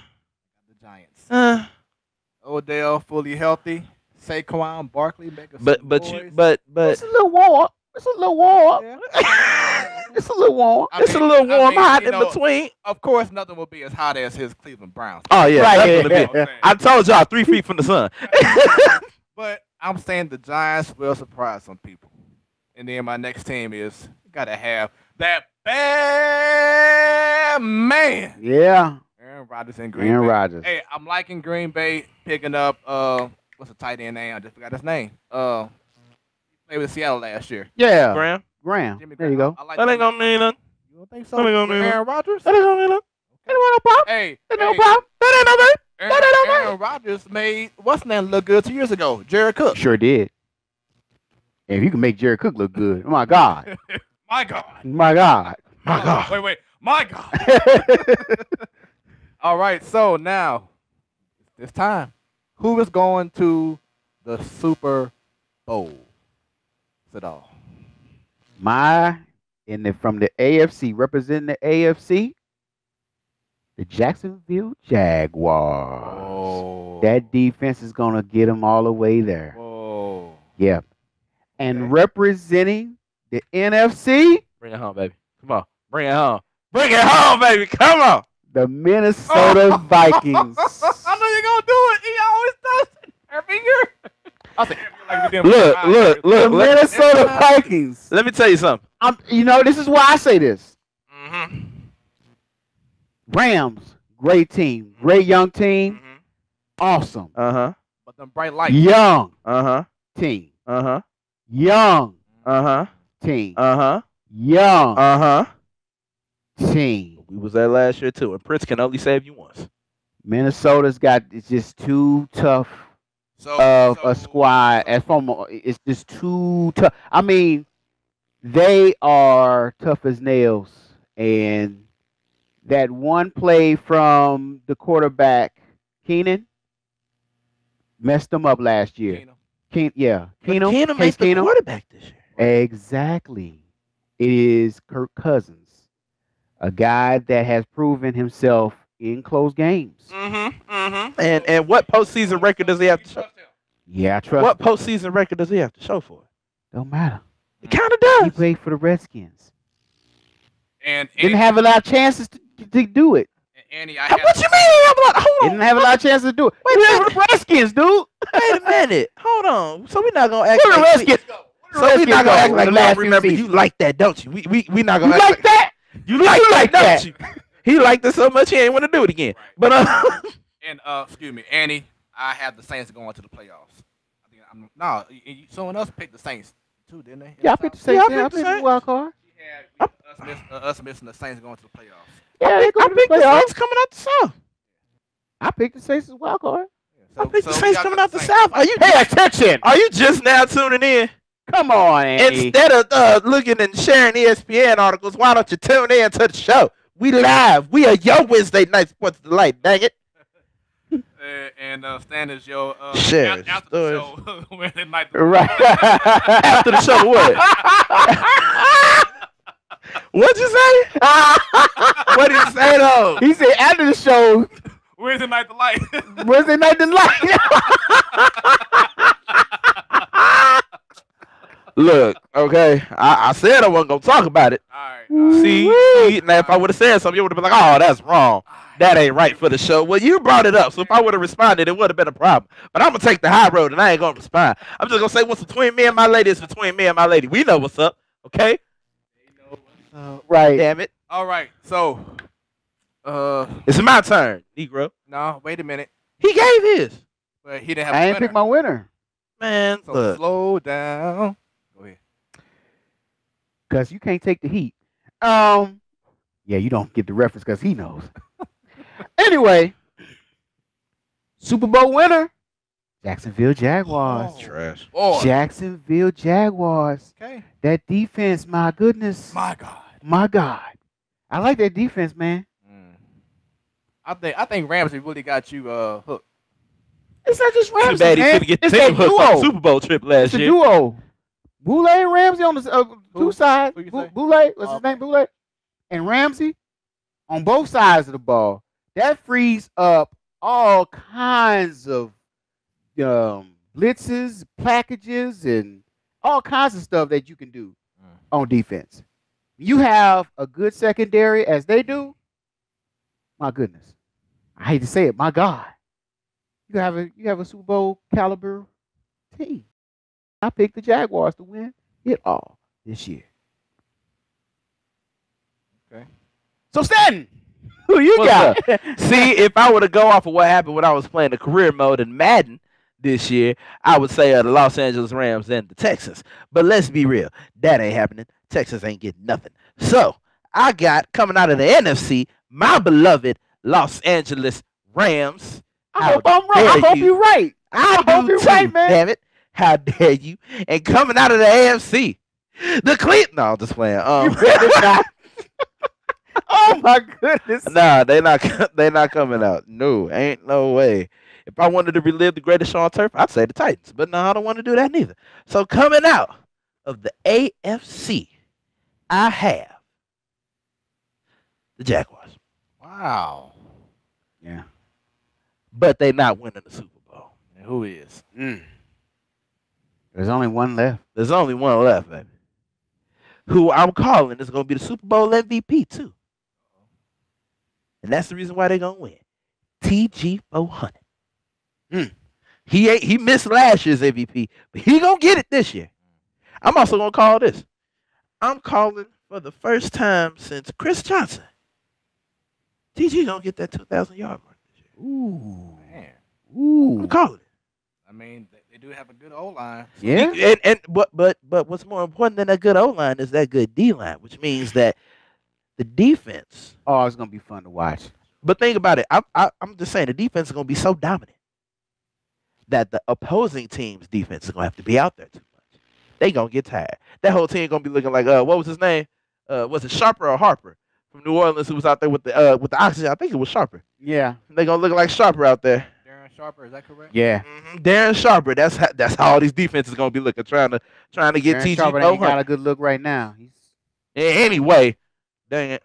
Giants. Odell fully healthy. Saquon Barkley making some but noise. It's a little warm. It's a little warm. Yeah. It's a little warm. I it's a mean- little I warm, mean, hot you in know, between. Of course, nothing will be as hot as his Cleveland Browns. Oh yeah, Right, definitely. yeah, You know what I'm I told y'all 3 feet from the sun. saying? But I'm saying the Giants will surprise some people. And then my next team is gotta have that bad man, Yeah. Aaron Rodgers and Green Aaron Bay. Rodgers. Hey, I'm liking Green Bay picking up what's the tight end name? I just forgot his name. Played with Seattle last year. Yeah. Graham, Graham. Jimmy There you Graham. go. I like that ain't gonna mean nothing. You don't think so? that ain't gonna With mean Aaron Rodgers? That ain't gonna mean nothing. That ain't no problem. Hey, That ain't no hey, problem. That ain't no problem. Aaron, That ain't no Aaron Rodgers made what's his name look good 2 years ago. Jared Cook. Sure did. If you can make Jared Cook look good, oh my God. My God. My God. My God. Wait. My God. All right. So now it's time. Who is going to the Super Bowl? Sit all. From the AFC, representing the AFC, the Jacksonville Jaguars. Oh. That defense is going to get them all the way there. Whoa. Yeah. And Okay. representing the NFC, Bring it home, baby. Come on. Bring it home. Bring it home, baby. Come on. the Minnesota Vikings. I know you're gonna do it. He always does it every year. I say every year like we did Look, last look, year. look. The Minnesota Vikings. Let me tell you something. This is why I say this. Mm-hmm. Rams, great team, great young team, awesome. Uh-huh. But them bright lights. Young Uh-huh. team, Uh-huh. young Uh-huh. team, Uh-huh. young Uh-huh. team. We was there last year too, and Prince can only save you once. Minnesota's it's just too tough So, of so- a squad. It's just too tough. I mean, they are tough as nails, and that one play from the quarterback Keenan messed them up last year. Keenum. Keenum. Keenum Case ain't the Keenum. quarterback this year. Exactly. It is Kirk Cousins, a guy that has proven himself in close games. And what postseason record does he have to show? Yeah, I trust. What postseason record does he have to show for it? Don't matter. It kind of He does. played for the Redskins. And Didn't have a lot of chances to do it. Annie, I What had you mean? Hold He on. didn't have a lot of chances to do it. Wait a He played minute. for the Redskins, dude. Wait a minute. Hold on. So we're not gonna act Where the like Redskins? So we not gonna act like last remember season. you like that, don't you? We not You gonna act like that? You like like that, that. don't you? He liked it so much he ain't want to do it again. But and excuse me, Annie, I have the Saints going to the playoffs. I think someone else picked the Saints too, didn't they? Yeah, I picked the Saints. Yeah, I Yeah, I picked the picked the Saints. wild card. We had us missing the Saints going to the playoffs. Yeah, they go I to the picked the playoffs. Saints coming out the south. I picked the Saints as wild card. I picked the we Saints got coming out the Saints. south. Are you Pay attention. Are you just now tuning in? Come on, Andy. Instead of looking and sharing ESPN articles, why don't you tune in to the show? We live. We are your Wednesday night sports delight. Dang it! And Stan is your Share after the stories. show Wednesday night. Right. After the show, what? What'd you say? What did you say though? He said after the show, Wednesday night the light. Wednesday night the light. Look, okay, I said I wasn't gonna talk about it. All right. See, now if I would have said something, you would have been like, "Oh, that's wrong. That ain't right for the show." Well, you brought it up, so if I would have responded, it would have been a problem. But I'm gonna take the high road, and I ain't gonna respond. I'm just gonna say what's between me and my lady is between me and my lady. We know what's up, okay? Right. Damn it, All right. So, it's my turn, Negro. no, wait a minute. He gave his. But he didn't have. I a ain't winner. pick my winner. Man, So look. slow down. Go ahead. Because you can't take the heat. Yeah, you don't get the reference because he knows. Anyway, Super Bowl winner, Jacksonville Jaguars. Trash. Oh, Jacksonville Jaguars. okay. That defense, my goodness. My God. My God. I like that defense, man. I think Ramsey really got you hooked. It's not just Too Ramsey, bad he man. couldn't get the It's team that hooked on the duo. Super Bowl trip It's last a year. duo. Boulay and Ramsey on the Who? two sides. Who you say? Boulay, what's Oh, his name? Boulay and Ramsey on both sides of the ball. That frees up all kinds of blitzes, packages, and all kinds of stuff that you can do on defense. You have a good secondary as they do. My goodness, I hate to say it. My God, you have a Super Bowl caliber team. I picked the Jaguars to win it all this year. Okay. So Stanton, who you What's got? See, if I were to go off of what happened when I was playing the career mode in Madden this year, I would say the Los Angeles Rams and the Texans. But let's be real, that ain't happening. Texas ain't getting nothing. So I got coming out of the NFC, my beloved Los Angeles Rams. I hope I'm right. I hope you're right. I hope do you're too, right, man. damn it. How dare you? And coming out of the AFC, the No, I'm just playing. You better not. Oh my goodness. Nah, they not coming out. No, ain't no way. If I wanted to relive the greatest show on turf, I'd say the Titans. But no, I don't want to do that neither. So coming out of the AFC, I have the Jaguars. Wow. Yeah. But they not winning the Super Bowl. And who is? There's only one left. There's only one left, baby. Who I'm calling is going to be the Super Bowl MVP, too. And that's the reason why they're going to win. TG 400. He missed last year's MVP, but he going to get it this year. I'm also going to call this. I'm calling for the first time since Chris Johnson. TG going to get that 2,000-yard mark this year. Ooh. Man. Ooh. I'm calling it. I mean, they do have a good O line. Yeah. But what's more important than that good O-line is that good D-line, which means that the defense. Oh, it's gonna be fun to watch. But think about it. I'm just saying the defense is going to be so dominant that the opposing team's defense is going to have to be out there too much. They going to get tired. That whole team going to be looking like, what was his name? Was it Sharper or Harper from New Orleans who was out there with the oxygen? I think it was Sharper. Yeah. They going to look like Sharper out there. Darren Sharper, is that correct? Yeah. Darren Sharper. That's how all these defenses going to be looking, trying to get Darren TG Sharper ain't got 400. a good look right now. He's Anyway, dang it.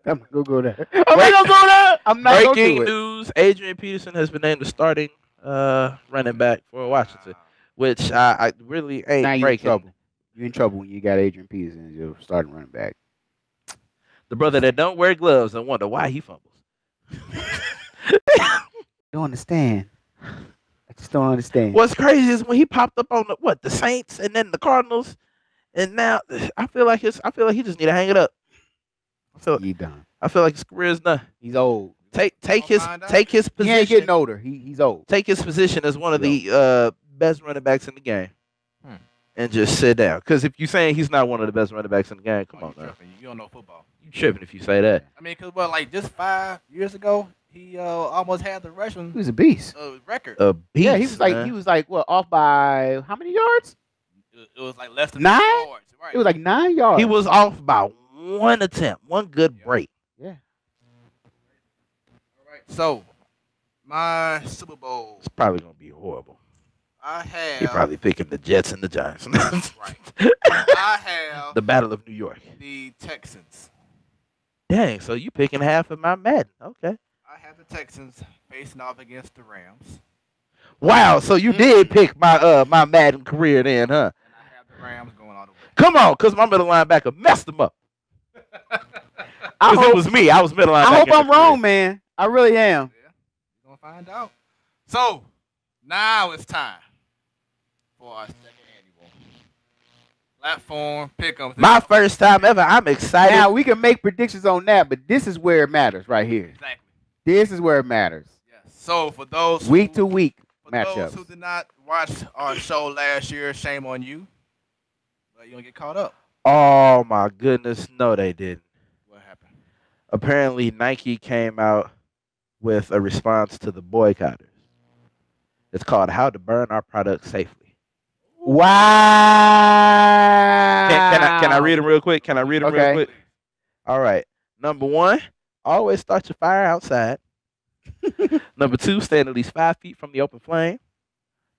I'm gonna go there. I'm not gonna go there. I'm not gonna Breaking do it. news: Adrian Peterson has been named the starting running back for Washington, which I really ain't Now you're in breaking. trouble. You're in trouble when you got Adrian Peterson as your starting running back. The brother that don't wear gloves and wonder why he fumbles. Don't understand. I just don't understand. What's crazy is when he popped up on the Saints and then the Cardinals, and now I feel like he just need to hang it up. He done. I feel like his career is done. He's old. Take his find out. He ain't position. getting older. He's old. Take his position as one of the best running backs in the game, and just sit down. Because if you're saying he's not one of the best running backs in the game, come on you now, tripping. You don't know football. you tripping if you say that. I mean, because like just 5 years ago, he almost had the rushing He was a beast. record. A beast. Yeah, he was man. like what, off by how many yards? It was like less than 9? 50 yards. Right. It was like 9 yards. He was off by one attempt, one good break. Yeah. All right. So, My Super Bowl. It's probably gonna be horrible. I have. You're probably picking the Jets and the Giants. Right. I have The Battle of New York. the Texans. Dang, so you picking half of my Madden. Okay. I have the Texans facing off against the Rams, Wow, so you did pick my Madden career then, huh? and I have the Rams going all the way. Come on, because my middle linebacker messed them up. I Because it hope, was me. I was middle linebacker. I hope in the I'm wrong, career. man. I really am. Yeah, we're gonna find out. So now it's time for our second annual platform pick'em. My first time ever. I'm excited. Now we can make predictions on that, but this is where it matters right here. Exactly. This is where it matters. Yes. So for those Week to week for those who matchups. did not watch our show last year, shame on you. But you're gonna get caught up. Oh my goodness, no, they didn't. What happened? Apparently, Nike came out with a response to the boycotters. It's called "How to Burn Our Products Safely." Wow. Can I read them real quick? Can I read them real Okay. quick? All right. Number 1, always start your fire outside. Number 2, stand at least 5 feet from the open flame.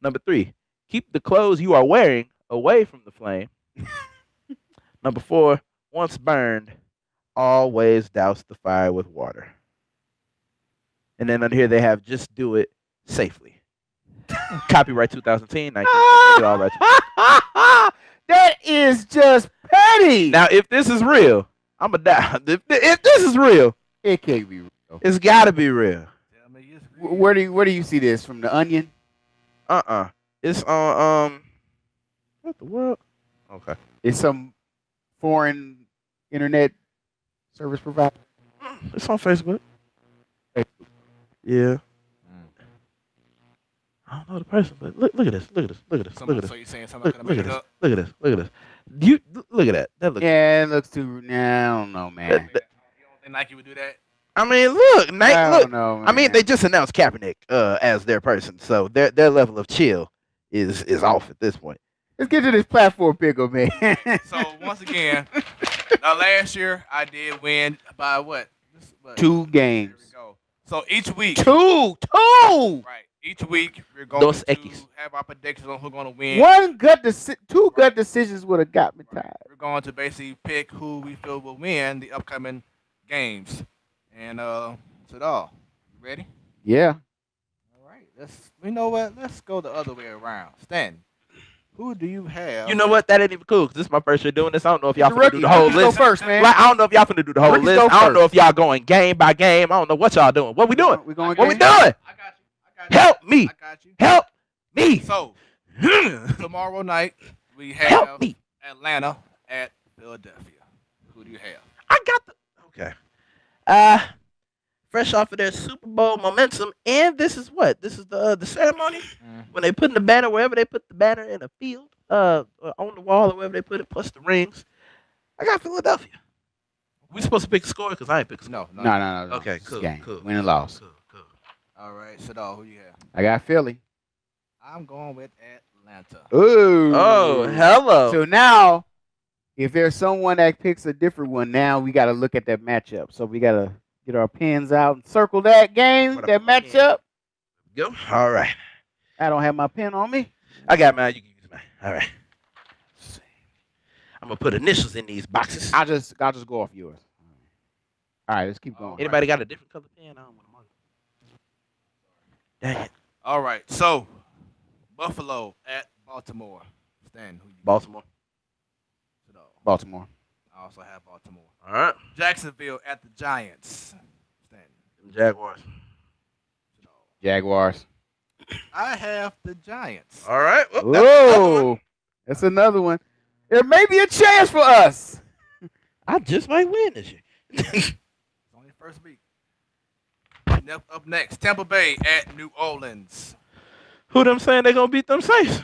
Number 3, keep the clothes you are wearing away from the flame. Number 4, once burned, always douse the fire with water. And then under here they have just do it safely. Copyright 2010, 19. All right. That is just petty. Now, if this is real, I'm a die. If this is real, it can't be real. it's got to be real. Tell me it's Where do you see this from? The Onion? It's on what the world? Okay. It's some foreign internet service provider. It's on Facebook. Yeah. I don't know the person, but look at this. Look at this. Look at this. Look at this. So you're saying somebody Look, gonna look make at it this. up? Look at this. Look at this. You look at that. That looks. Yeah, it looks too. Nah, I don't know, man. You don't think Nike would do that? I mean, look, Nike. I Look. don't know, I mean, man. they just announced Kaepernick as their person, so their level of chill is off at this point. Let's get to this platform pickle, man. So once again, last year I did win by what? Two Here games. we go. So each week, Two. right? Each week we're going Dos to Equis. have our predictions on who's going to win. Two gut decisions would have got me tired. We're going to basically pick who we feel will win the upcoming games, and that's it all. You ready? Yeah. All right. You know what? Let's go the other way around. Stan, who do you have? You know what? That ain't even cool. 'Cause this is my first year doing this. I don't know if y'all The finna do the whole rookies go list. first, man. Like, I don't know if y'all finna do the whole Rookies list. go I don't know first. if y'all going game by game. I don't know what y'all doing. What we doing? We going What we game? doing? I got you. Help me. I got you. Help me. So tomorrow night we Help have me. Atlanta at Philadelphia. Who do you have? I got the okay. Fresh off of their Super Bowl momentum, and this is what? This is the ceremony when they put in the banner wherever they put the banner in a field, on the wall or wherever they put it, plus the rings. I got Philadelphia. We supposed to pick a score because I ain't pick a score. No. Okay, It's cool, game. cool. Win and loss. Cool. All right, Sadal, who you have? I got Philly. I'm going with Atlanta. Ooh. Oh, hello. So now, if there's someone that picks a different one, now we got to look at that matchup. So we got to get our pens out and circle that game, What that up, my pen? matchup. Go. All right. I don't have my pen on me. I got mine. You can use mine. All right. I'm gonna put initials in these boxes. I'll just go off yours. All right, let's keep going. Anybody got a different color pen? I don't want them on. Dang it. All right, so Buffalo at Baltimore. Stan, who you Baltimore. Sadal. Baltimore. I also have Baltimore. All right. Jacksonville at the Giants. Stan. Jaguars. Sadal. Jaguars. I have the Giants. All right. Well, that's another one. Whoa. That's another one. There may be a chance for us. I just might win this year. It's only the first week. Up next, Tampa Bay at New Orleans. Who them saying they gonna beat them Saints?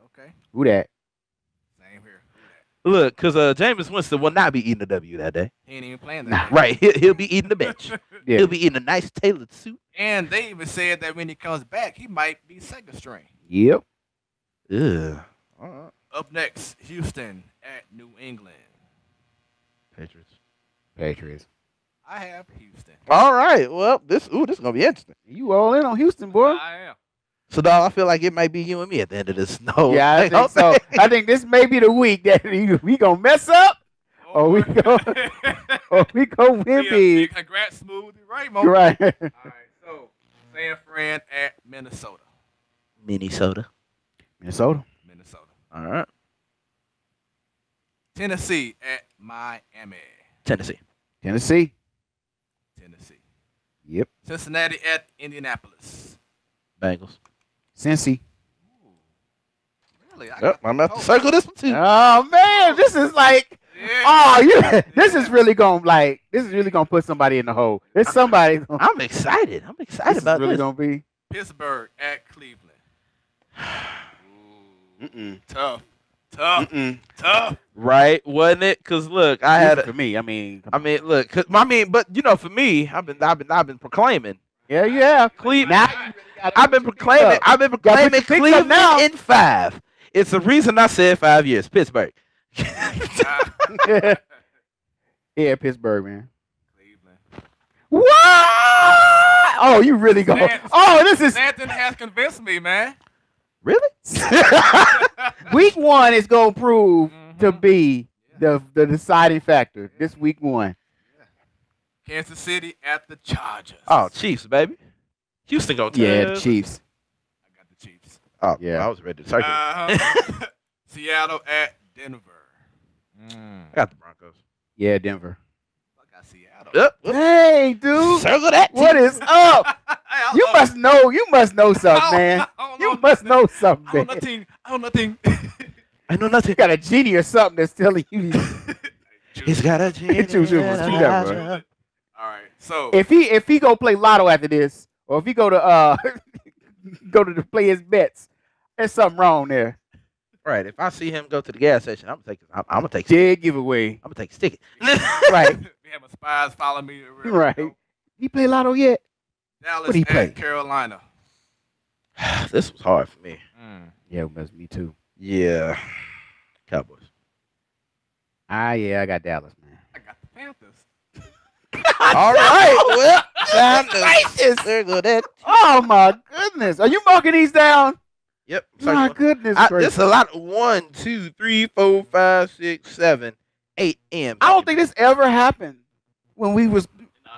Okay, Who that? same here. Look, cause Jameis Winston will not be eating the W that day. He ain't even playing Nah. that. Right. He'll be eating the bench. Yeah. He'll be eating a nice tailored suit. And they even said that when he comes back, he might be second string. Yep. Yeah. All right. Up next, Houston at New England. Patriots. Patriots. I I have Houston. All right. Well, this is gonna be interesting. You all in on Houston, boy. I am. So, dog, I feel like it might be you and me at the end of this. No, Yeah, I think so. I think this may be the week that we gonna mess up, or we go, or we go win big. Congrats, Smooth. You're right, Mo. Right. All right, so San Fran at Minnesota. Minnesota. Minnesota. Minnesota. All right. Tennessee at Miami. Tennessee. Tennessee. Tennessee. Yep. Cincinnati at Indianapolis. Bengals. Cincy. Ooh, really? Yep, I'm about to circle this one too. Oh man, this is like, Yeah. this is really gonna put somebody in the hole. It's somebody. I'm excited. I'm excited about really this. gonna be. Pittsburgh at Cleveland. Ooh, Mm-mm. tough. Right, wasn't it? Cause look, I had. For me. I mean, Look, but you know, for me, I've been proclaiming. yeah. Cleveland. Now, I've been proclaiming Cleveland now. in 5. It's the reason I said 5 years. Pittsburgh. yeah, Pittsburgh, man. Cleveland. What? Oh, you really go? This is Stanton has convinced me, man. Really? week 1 is gonna prove to Mhm. be the deciding factor. This week 1. Kansas City at the Chargers. Oh, Chiefs, baby. Houston go. Yeah, the Chiefs. I got the Chiefs. Oh, Yeah. I was ready to circle. Seattle at Denver. I got the Broncos. Yeah, Denver. I got Seattle. Yep. Hey, dude, Circle that. what is up? You must know. You must know something, man. You must know something. I don't Man. nothing. I don't nothing. I know nothing. You got a genie or something that's telling you. He's got a genie. Choose you, bro. All right. So If he go play lotto after this, or if he go to play his bets, there's something wrong there. Right. If I see him go to the gas station, I'm gonna take. Dead giveaway. I'm gonna take his ticket. Right. we have a spies follow me. Right. He play lotto yet? Dallas What'd he at play? Carolina. This was hard for me. Yeah, me too. Yeah. Cowboys. Yeah, I got Dallas, man. I got the Panthers. All right. Well, time Gracious. to circle that. Oh my goodness. Are you marking these down? Yep. My circle. goodness. This is a lot. 1, 2, 3, 4, 5, 6, 7, 8 M. I don't think this ever happened when we was.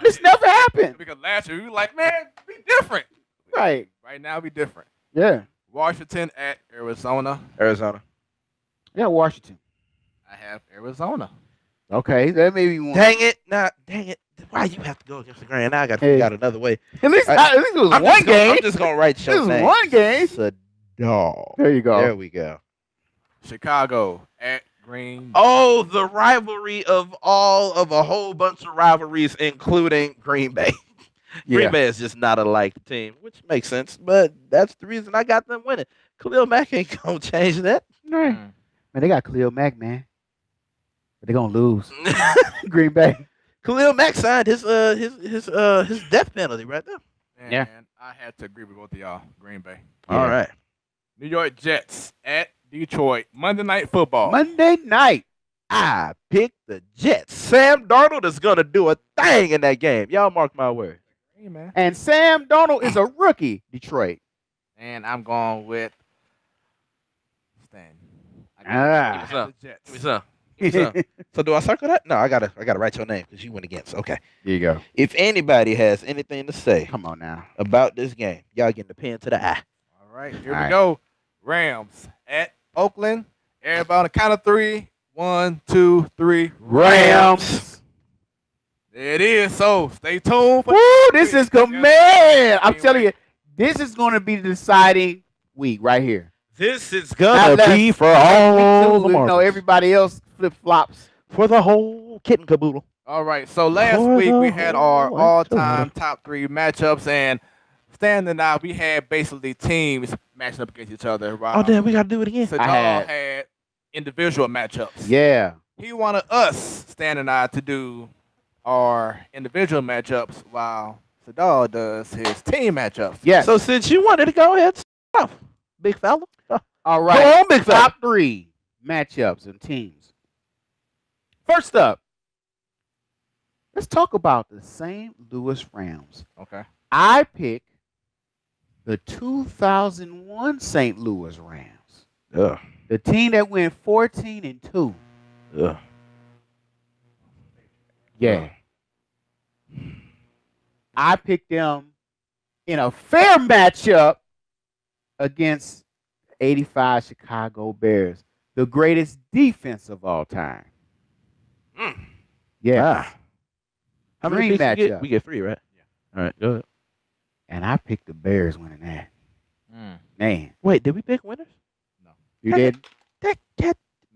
This never happened. Because last year we were like, man, be different. Right. Right now we different. Yeah. Washington at Arizona. Arizona. Yeah, Washington. I have Arizona. Okay, that may be one. Dang it. Dang it. Why you have to go against the grain? Now I got to figure out another way. At least it was I'm one just gonna- game. I'm just going to write This your is name. one game. Dog. There you go. There we go. Chicago at Green. Oh, the rivalry of a whole bunch of rivalries, including Green Bay. Yeah. Green Bay is just not a like team, which makes sense. But that's the reason I got them winning. Khalil Mack ain't gonna change that. Right. Mm. Man, they got Khalil Mack, man. But they're gonna lose. Green Bay. Khalil Mack signed his death penalty right there. And Yeah. I had to agree with both of y'all. Green Bay. Yeah. All right. New York Jets at Detroit. Monday Night Football. Monday night. I picked the Jets. Sam Darnold is gonna do a thing in that game. Y'all mark my word. Hey, man. And Sam Darnold is a rookie. Detroit. And I'm going with Stan. Ah. Give me some. The Jets. Give me some. Give me some. So do I circle that? No, I gotta write your name because you went against. Okay. Here you go. If anybody has anything to say Come on now. about this game, y'all getting the pen to the eye. All right, here All we right. go. Rams at Oakland. Everybody on the count of 3. 1, 2, 3. Rams. There it is. So stay tuned. For Woo, this is good, man. I'm Can't telling wait. you, this is going to be the deciding week right here. This is Not gonna be less. for all the We know marbles. everybody else flip flops. For the whole kit and caboodle. All right. So last For week the we had our whole all-time top 3 matchups, and Stan and I, we had basically teams matching up against each other. While Oh damn, we gotta do it again. Sadal I had- had individual matchups. Yeah. He wanted us, Stan and I, to do our individual matchups while Sadal does his team matchups. Yes. So since you wanted to go ahead, start off, big fella. All Go right. on, big fella. Top 3 matchups and teams. First up, Let's talk about the St. Louis Rams. Okay. I pick the 2001 St. Louis Rams, Ugh. the team that went 14-2. Ugh. Yeah. I picked them in a fair matchup against 85 Chicago Bears, the greatest defense of all time. Yes. Ah. How many Dream picks we get? matchup. We get 3, right? Yeah. All right, go ahead. And I picked the Bears winning that. Man, Wait, did we pick winners? you Dang did? That,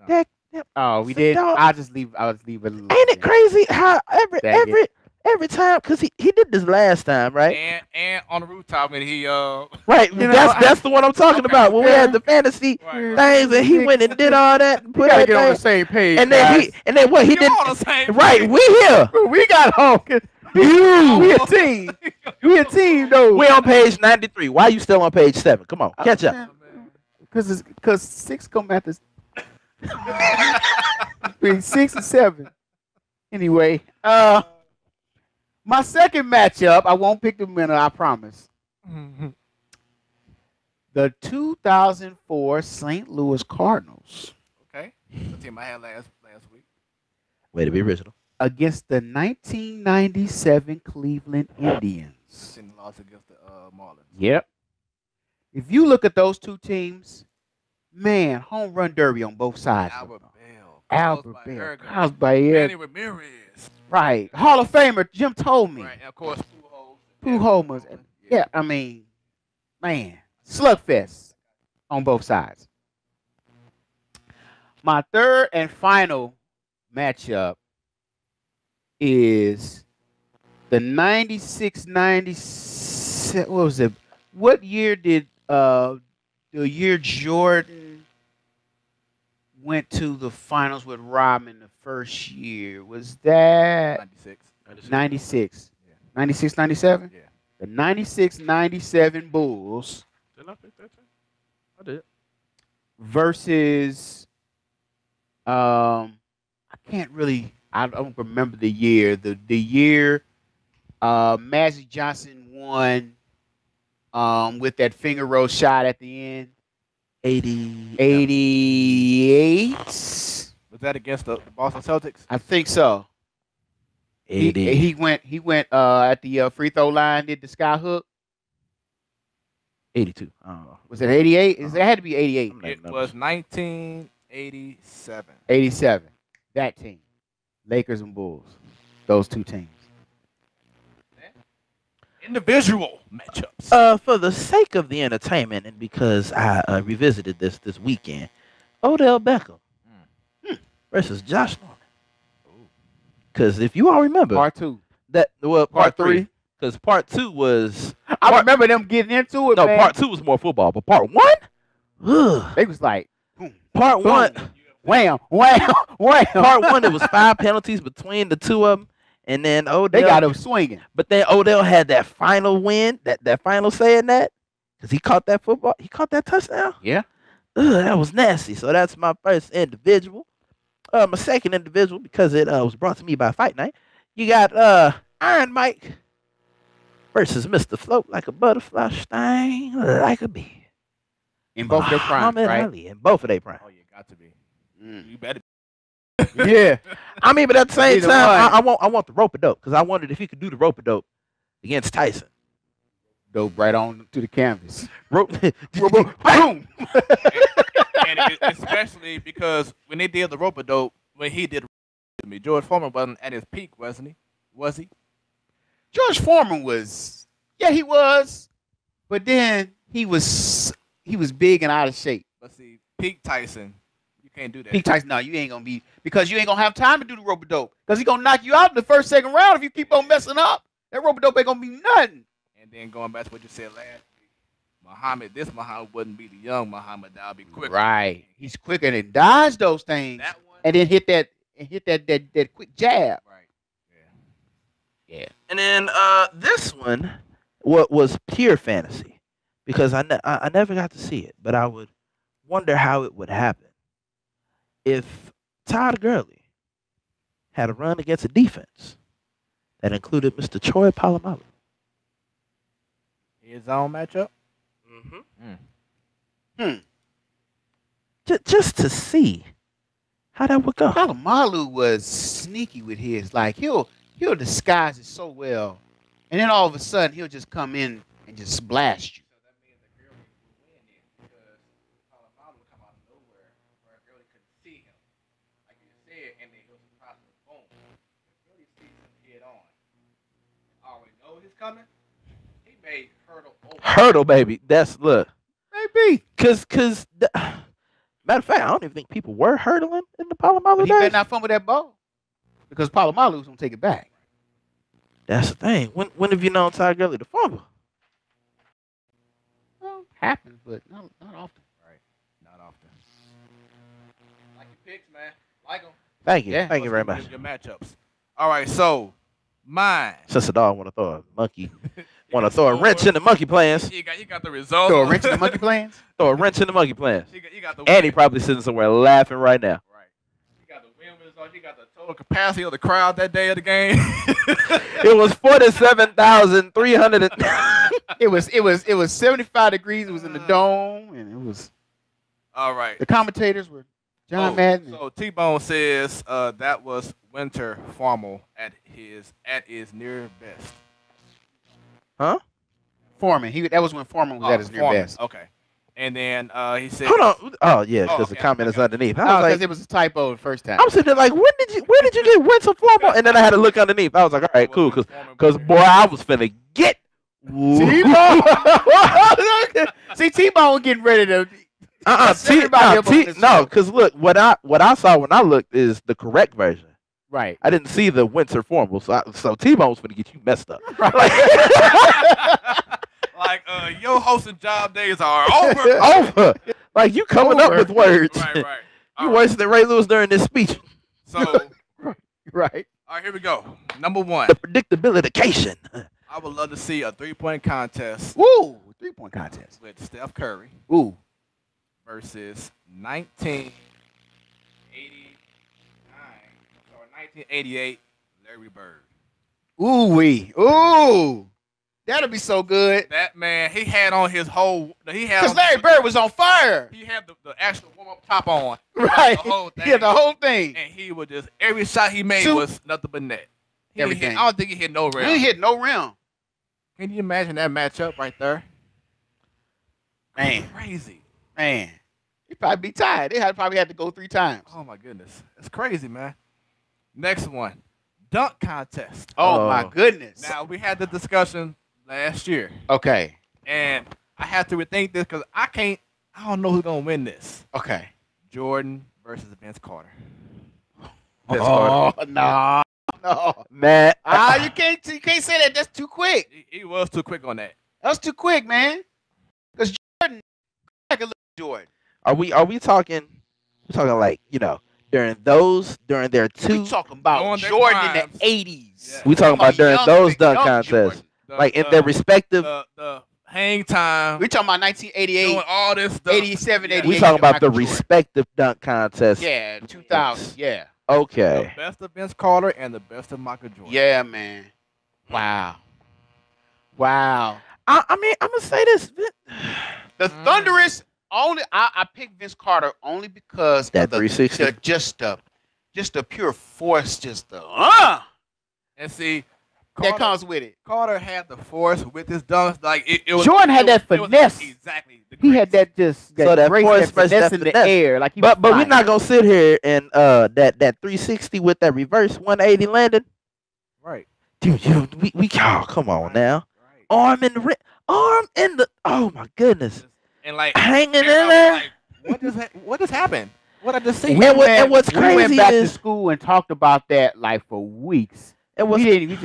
No. that, Oh, we So did. dog- I'll just leave it alone. ain't it crazy how Dang every time, because he did this last time, right? And on the rooftop when he Right, You know, that's the one I'm talking Okay. about. When we had the fantasy Right. things, and he went and did all that, and We put gotta that get on the thing, same page. and then what he You're did? on the same Right, page. we here. We got home. We a team. We a team though. We on page 93. Why you still on page 7? Come on, catch up. Because 6 come after between 6 and 7. Anyway, my second matchup, I won't pick the winner, I promise. The 2004 St. Louis Cardinals Okay. The team I had last week. Way to be original. against the 1997 Cleveland Indians. Seen the loss against the Marlins. Yep. If you look at those two teams, man, home run derby on both sides. of Albert them. Bell. Albert Carlos Bell, Baerga, Carlos Baerga, Manny Ramirez. right? Hall of Famer Jim told me. Right. And of course, Pujols. Yeah, I mean, man, slugfest on both sides. My third and final matchup is the 96-97. What was it? What year did the year Jordan went to the finals with Rodman the first year? Was that 96. 96? Yeah. 96, 97? Yeah. The 96-97 Bulls Did I pick that team? I did. versus I don't remember the year. The year Magic Johnson won with that finger roll shot at the end. 88. Was that against the Boston Celtics? I think so. 80. He went at the free throw line, did the sky hook. 82. I don't know. Was it 88? It had to be 88. It was 1987. 87. That team. Lakers and Bulls. Those two teams. Individual matchups. For the sake of the entertainment, and because I revisited this weekend, Odell Beckham versus Josh Norman. Because if you all remember, Part 2. part three. 3, because part 2 was I remember them getting into it, no, man. part 2 was more football, but part 1, They was like, boom, part boom, 1, wham, wham, wham. part 1, it was 5 penalties between the two of them, and then Odell. They got him swinging. But then Odell had that final win, that final say in that, because he caught that football, he caught that touchdown. Yeah. That was nasty. So that's my first individual. My second individual, because it was brought to me by Fight Night. You got Iron Mike versus Mr. Float like a butterfly, sting like a bee. In both of their primes, Muhammad right? Ali in both of their primes. Oh, you got to be. Mm. You better. Yeah. I mean, but at the same Either time, one. I want the rope-a-dope because I wondered if he could do the rope-a-dope against Tyson. Dope right on to the canvas. Rope, Boom. And especially because when they did the rope-a-dope, when he did to me, George Foreman wasn't at his peak, wasn't he? Was he? George Foreman was, yeah, he was, but then he was big and out of shape. But see, peak Tyson, you can't do that. Peak Tyson, no, you ain't gonna be, because you ain't gonna have time to do the rope a dope, because he gonna knock you out in the first, second round if you keep on messing up. That rope a dope ain't gonna be nothing. And then going back to what you said last week, this Muhammad wouldn't be the young Muhammad. That'll be quicker. Right, he's quicker and dodge those things, That one. and then hit that quick jab. Right. Yeah. And then this one was pure fantasy because I never got to see it, but I would wonder how it would happen if Todd Gurley had a run against a defense that included Mr. Troy Polamalu. His own matchup. Just to see how that would go. Palomalu was sneaky with his. Like he'll disguise it so well, and then all of a sudden he'll just come in and just blast you. So that means the girl will win then because Palomalo would come out of nowhere where a girl couldn't see him. Like you said, and then he'll surprise him. Boom. The girl sees him head on. Already know he's coming. He made hurdle over. Hurdle, baby. That's look. Maybe. Cause matter of fact, I don't even think people were hurdling in the Polamalu But he better days. not fumble that ball because Palomalu's gonna take it back. That's the thing. When have you known Ty Gurley to fumble? Well, happens, but not often. Right. Not often. Like your picks, man. Like them. Thank you. Yeah. Thank you very much. Your matchups. All right, so mine. Since the dog want to throw a monkey, want to throw a wrench in the monkey plans. You got the results. Throw a wrench in the monkey plans. Throw a wrench in the monkey plans. You got the And he win. probably sitting somewhere laughing right now. Right. You got the win results. You got the total capacity of the crowd that day of the game. It was 47,300. It was 75 degrees. It was in the dome, and it was. All right. The commentators were John Madden. So T-Bone says that was winter formal at his near best. Huh? Foreman. That was when Foreman was at his near Foreman. best. Okay. And then he said, Hold on. Oh yeah, because the okay, comment is okay. underneath. I Oh, was because like, it was a typo the first time. I'm sitting there like, where did you get winter formal? And then I had to look underneath. I was like, all right, cool, because boy, I was finna get. T-Bone. See, T-Bone getting ready to. Everybody up on this No, show. because look, what I saw when I looked is the correct version. Right. I didn't see the winter formal, so T-Bone was finna get you messed up. like your hosting job days are over. Over. Like you coming up Over. with words. Right. You All right. worse than Ray Lewis during this speech. So, Right. all right, here we go. Number one. The predictability. I would love to see a 3-point contest Woo! 3-point contest. with Steph Curry Ooh. versus 1988 Larry Bird. Ooh wee. Ooh. That'll be so good. That man, he had on his whole. He had Because on Larry Bird was on fire. He had the actual warm-up top on. Right. The whole thing. He had the whole thing. And he was just every shot he made Shoot. was nothing but net. He didn't Everything. hit, I don't think he hit no He rim. ain't hit no rim. Can you imagine that matchup right there? Man. Crazy. Man. He'd probably be tired. They probably had to go 3 times. Oh my goodness, it's crazy, man. Next one, dunk contest. Oh, my goodness. Now we had the discussion last year, Okay. and I have to rethink this because I don't know who's gonna win this. Okay. Jordan versus Vince Carter. Oh, no. No. Man. You can't say that. That's too quick. He was too quick on that. That's too quick, man. Because Jordan, like a little Jordan. Are we talking? We're talking like during their two. We talking about During their Jordan in primes. the 80s. Yeah. We talking about during young- those dunk young contests, Jordan. like in their respective. the hang time. We talking about 1988, Doing all this stuff. 87, Yeah. 88. We talking about the Michael Jordan. respective dunk contests. Yeah, 2000. Yeah. Okay. The best of Vince Carter and the best of Michael Jordan. Yeah, man. Wow. Wow. I mean, I'm gonna say this. The Thunderous only I picked Vince Carter only because That of the 360? just the pure force, just the And see, that comes with it. Carter had the force with his dunks. Like it was. Jordan had that it was finesse. exactly. The He had grace. that So that grace, force that versus finesse that in the finesse. air, like he But was we're flying. not gonna sit here and that 360 with that reverse 180 landing. Right. Dude, we come on now. Right. Arm in the. Oh my goodness. And like Hanging in I was there. like, what just happened? What I just see? And what's we went crazy back to is school and talked about that like for weeks. and what's We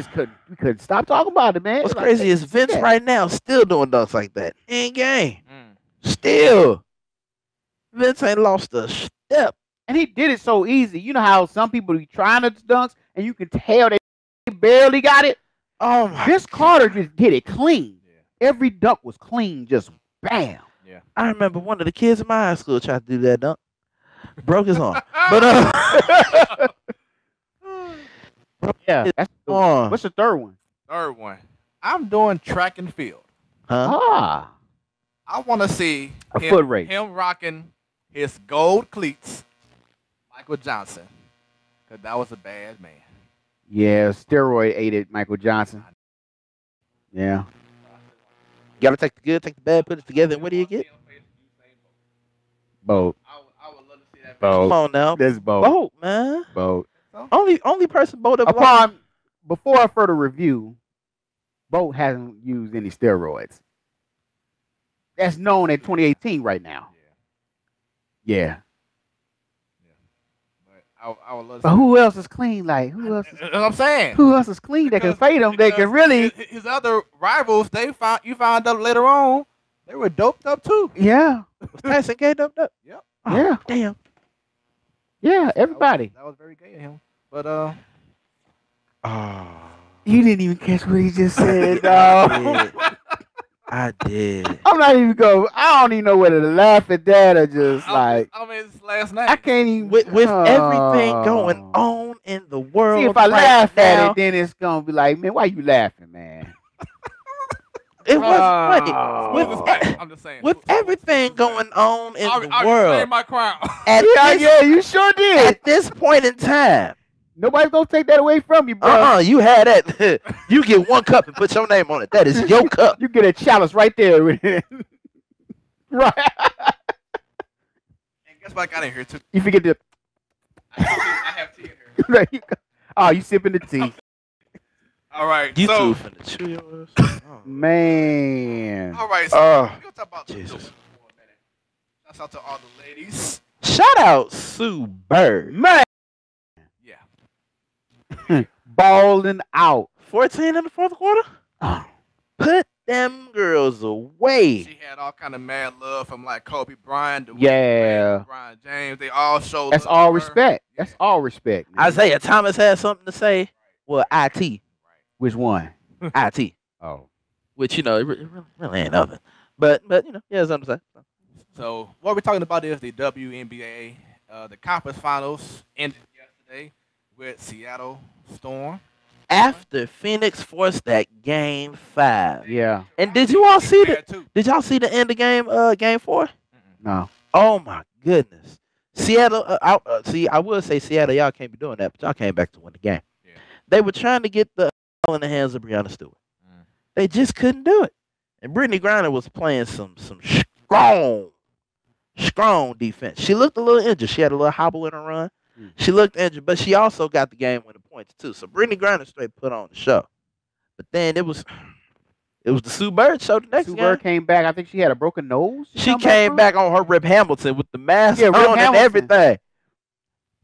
couldn't stop talking about it, man. What's Like, crazy is Vince yeah. right now still doing dunks like that. In game. Mm. Still. Vince ain't lost a step. And he did it so easy. You know how some people be trying to dunks and you can tell they barely got it? Oh my. Vince Carter just did it clean. Yeah. Every dunk was clean, just bam. Yeah. I remember one of the kids in my high school tried to do that dunk. Broke his arm. But Yeah. That's on. what's the third one? Third one. I'm doing track and field. Huh? Ah, I want to see a foot race. him rocking his gold cleats, Michael Johnson, because that was a bad man. Yeah, steroid aided Michael Johnson. Yeah. Gotta take the good, take the bad, put it together, and what do you get? Boat. I would love to see that. Boat. Come on now. This boat. Boat, man. Boat. Only person Boat ever lost. Upon before I further review, Boat hasn't used any steroids. That's known in 2018 right now. Yeah. But I would love to But see who else is clean? Like who else? That's what I'm saying. Who else is clean that can fight him? They can really. His other rivals, you found out later on, they were doped up too. Yeah. Was Tyson gay doped up? Yep. Oh, Yeah. Damn. Yeah. Everybody. That was very gay of him. But Oh. You didn't even catch what he just said, dog. I did. I'm not even going. I don't even know whether to laugh at that or just like. I mean, it's last night. I can't even. With everything going on in the world. See, if I right laugh now, at it, then it's gonna be like, man, why you laughing, man? it wasn't Oh. funny. I'm just saying. With everything going on in the I world reclaim my crown. at, Yeah, this, yeah, you sure did. at this point in time, Nobody's gonna take that away from you, bro. you had that. You get one cup and put your name on it. That is your cup. You get a chalice right there. Right. And guess what I got in here too? You forget the. I have tea in here. There you go. Oh, you sipping the tea, All right. You so, two finna chew yours. man. all right. So Oh, we're gonna talk about the Jesus. news for a minute. Shouts out to all the ladies. Shout out Sue Bird. Man, Yeah. balling out. 14 in the fourth quarter? Put them girls away. She had all kind of mad love from like Kobe Bryant, Dwayne Yeah. Wade, Brian James. They all showed. That's love all to her. respect. That's all respect. man. Isaiah Thomas had something to say. Well, IT. Which one? IT. Oh, Which, it really ain't nothing. But yeah, it's something to say. So what we're talking about is the WNBA. The conference finals ended yesterday with Seattle Storm. After Phoenix forced that game 5. yeah. And did you all see Bad, the too. did y'all see the end of game 4? No. Oh my goodness. Seattle, I would say Seattle, y'all can't be doing that, but y'all came back to win the game. Yeah. They were trying to get the ball in the hands of Breonna Stewart. They just couldn't do it. And Brittany Griner was playing some strong defense. She looked a little injured. She had a little hobble in her run. She looked injured, but she also got the game winning points too. So Brittany Griner straight put on the show. But then it was the Sue Bird show the next Sue game. Bird came back. I think she had a broken nose. She came back on her Rip Hamilton with the mask Yeah, Rip on and Hamilton. everything.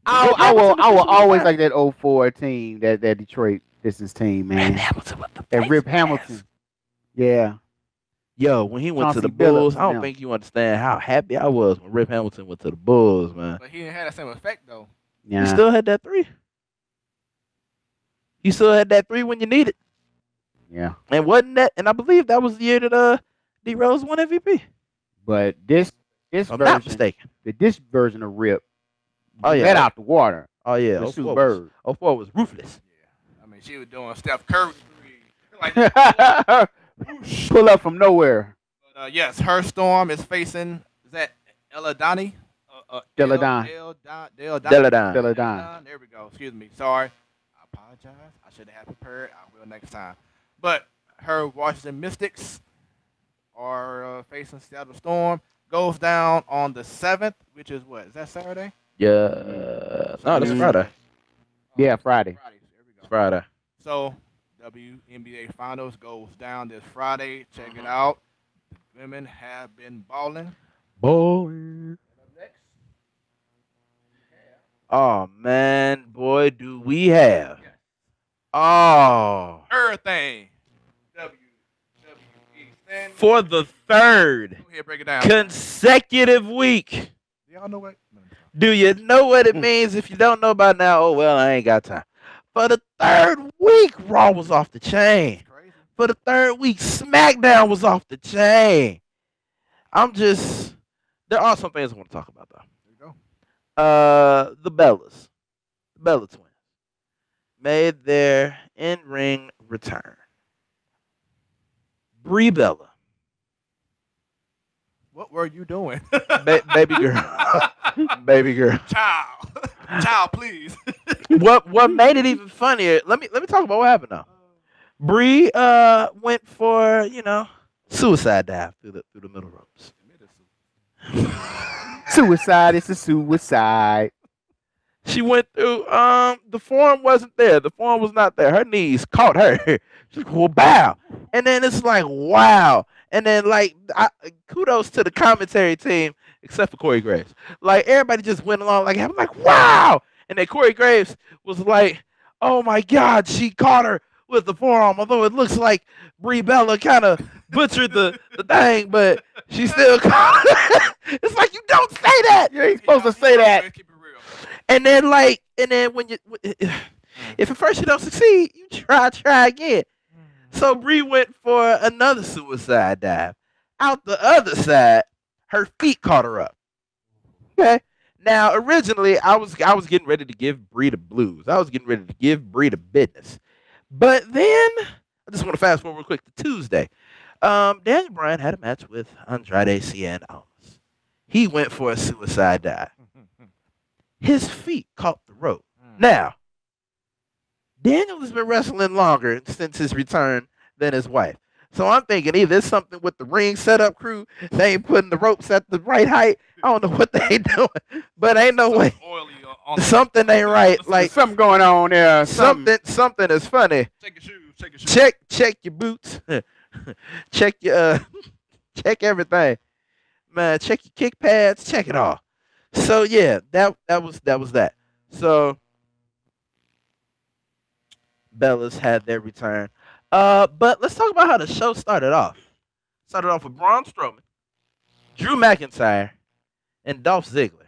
I will always like that 04 team, that Detroit Pistons team, Rip man. Hamilton with the That Rip face Hamilton. mask. Yeah. Yo, when he went to Chauncey the Bulls, Billups, I don't yeah. think you understand how happy I was when Rip Hamilton went to the Bulls, man. But he didn't have that same effect though. Yeah. You still had that 3. You still had that 3 when you needed. Yeah. And wasn't that? And I believe that was the year that D Rose won MVP. But this If I'm not version, mistaken. this version of Rip, Oh yeah. let out the water. Oh yeah. with Sue 04 Bird. was, 04 was ruthless. I mean, she was doing Steph Curry three. Like, Pull up from nowhere. but, yes, her Storm is facing. Is that Deladani? Deladon. Deladon. Deladon. There we go. Excuse me. Sorry. I apologize. I should have prepared. I will next time. But her Washington Mystics are facing Seattle Storm. Goes down on the 7th, which is what? Is that Saturday? Yeah. No, that's Mhm. Friday. Yeah, Friday. Friday. There we go. It's Friday. So, WNBA Finals goes down this Friday. Check it out. The women have been balling. Boy. Oh man, boy, do we have. Oh. Everything. WWE. Stand. For the third Go ahead, break it down. consecutive week. Y'all know what? Do you know what it means? If you don't know by now, oh well, I ain't got time. For the third week, Raw was off the chain. It's crazy. For the third week, SmackDown was off the chain. There are some things I want to talk about though. There you go. The Bella twins. made their in-ring return. Brie Bella, What were you doing? baby girl, baby girl. Child, please. What made it even funnier? Let me talk about what happened now. Brie went for suicide dive through the middle ropes. Suicide is a suicide. She went through. The form wasn't there. The form was not there. Her knees caught her. She's like, well, bow. And then it's like, wow. And then kudos to the commentary team, except for Corey Graves. Like everybody just went along. Like I'm like, wow. And then Corey Graves was like, oh my God, she caught her with the forearm. Although it looks like Brie Bella kind of butchered the thing, but she still caught her. It's like you don't say that. You ain't supposed to say that. Keep it real. And then when you, if at first you don't succeed, you try again. So Bree went for another suicide dive. Out the other side, her feet caught her up. Okay. Now originally I was getting ready to give Bree the blues. I was getting ready to give Bree the business. But then I just want to fast forward real quick to Tuesday. Daniel Bryan had a match with Andrade Cien Almas. He went for a suicide dive. His feet caught the rope. Now, Daniel has been wrestling longer since his return than his wife. So I'm thinking either it's something with the ring setup crew. They ain't putting the ropes at the right height. I don't know what they doing, but ain't no way. Something ain't right. Like something going on there. something is funny. Check your shoes. Check your shoes. Check your boots. Check your check everything. Man, check your kick pads. Check it all. So yeah, that was that. So Bellas had their return. But let's talk about how the show started off. Started off with Braun Strowman, Drew McIntyre, and Dolph Ziggler.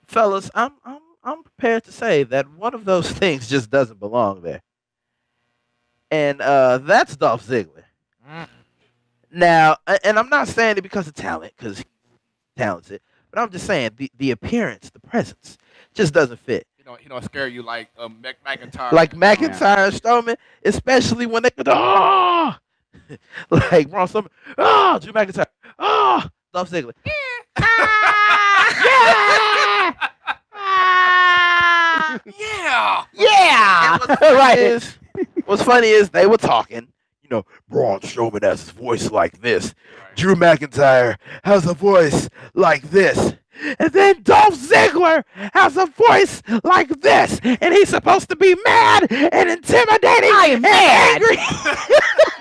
Fellas, I'm prepared to say that one of those things just doesn't belong there. And that's Dolph Ziggler. Now, and I'm not saying it because of talent, because he's talented, but I'm just saying the appearance, the presence, just doesn't fit. He don't scare you like McIntyre. Like McIntyre and Strowman, especially when they go, like Braun Strowman, Drew McIntyre, Dolph Ziggler. Yeah. Yeah. What's funny is they were talking. Braun Strowman has his voice like this. Right. Drew McIntyre has a voice like this. And then Dolph Ziggler has a voice like this. And he's supposed to be mad and intimidating. I am mad. Angry.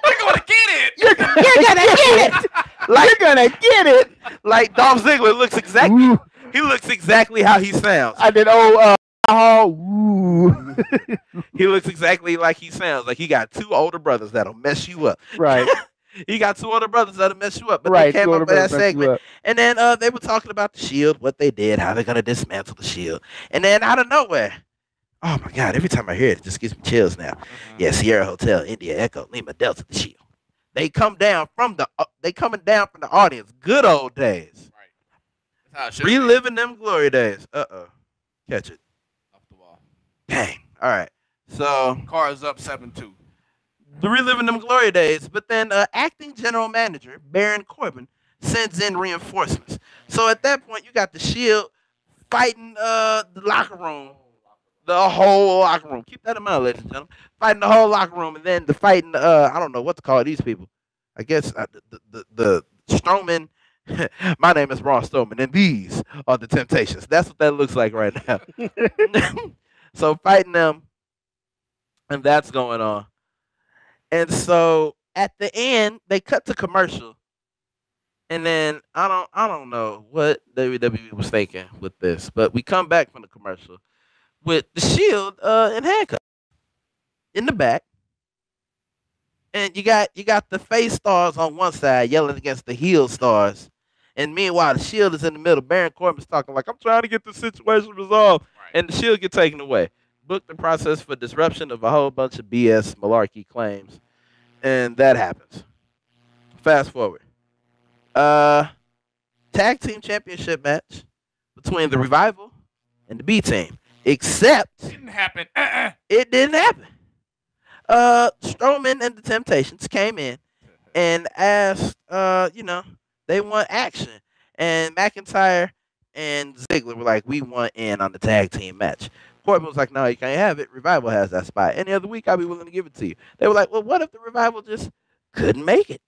You're gonna get it. You're gonna get it. You're gonna get it. Like Dolph Ziggler looks exactly. He looks exactly how he sounds. I did. Ooh. He looks exactly like he sounds. Like he got two older brothers that'll mess you up. Right. He got two older brothers that'll mess you up. But Right, they came two up older with that brothers mess you segment. up. And then they were talking about the Shield, what they did, how they're going to dismantle the Shield. And then out of nowhere, oh my God, every time I hear it, it just gives me chills now. Yeah, Sierra Hotel, India Echo, Lima Delta, the Shield. They coming down from the audience. Good old days. Right. That's how it should be. Reliving them glory days. Catch it. Off the wall. Dang. All right. So Car is up 7-2. the reliving them glory days, but then acting general manager Baron Corbin sends in reinforcements. So at that point, you got the Shield fighting the locker room, the whole locker room. Keep that in mind, ladies and gentlemen. Fighting the whole locker room, and then the fighting. I don't know what to call these people. I guess the Strowman. My name is Braun Strowman, and these are the Temptations. That's what that looks like right now. So fighting them, and that's going on. And so at the end, they cut to commercial, and then I don't know what WWE was thinking with this, but we come back from the commercial with the Shield in handcuffs in the back, and you got the face stars on one side yelling against the heel stars, and meanwhile the Shield is in the middle. Baron Corbin's talking like, "I'm trying to get this situation resolved," and the Shield get taken away. Book the process for disruption of a whole bunch of BS malarkey claims, and that happens. Fast forward. Tag team championship match between the Revival and the B team. Except Didn't happen. it didn't happen. Strowman and the Temptations came in and asked, they want action. And McIntyre and Ziggler were like, we want in on the tag team match. Corbin was like, no, you can't have it. Revival has that spot. Any other week, I'll be willing to give it to you. They were like, well, what if the Revival just couldn't make it?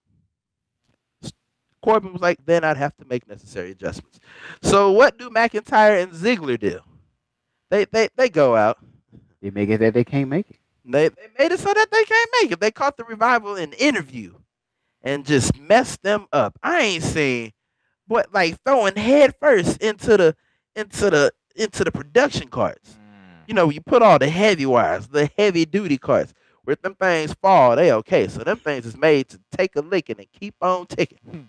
Corbin was like, then I'd have to make necessary adjustments. So what do McIntyre and Ziggler do? They go out. They make it that they can't make it. They made it so that they can't make it. They caught the Revival in an interview and just messed them up. I ain't seen what like throwing head first into the production carts. You know, you put all the heavy wires, the heavy duty carts. Where them things fall, they okay. So them things is made to take a licking and keep on ticking.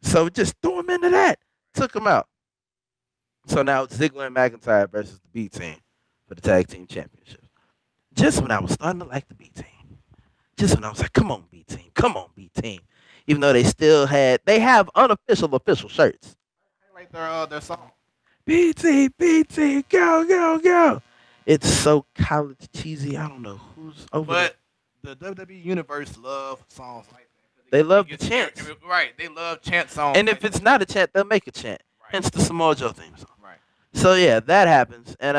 So just threw him into that. Took him out. So now it's Ziggler and McIntyre versus the B team for the tag team championship. Just when I was starting to like the B team. Just when I was like, come on, B team. Come on, B team. Even though they have unofficial official shirts. Right their song. B team, go, go, go. It's so college cheesy. I don't know who's over But the WWE universe love songs like that. They love the It's- chants. Right. They love chant songs. And like if it's not a chant, they'll make a chant. Right. Hence the Samoa Joe theme song. Right. So yeah, that happens. And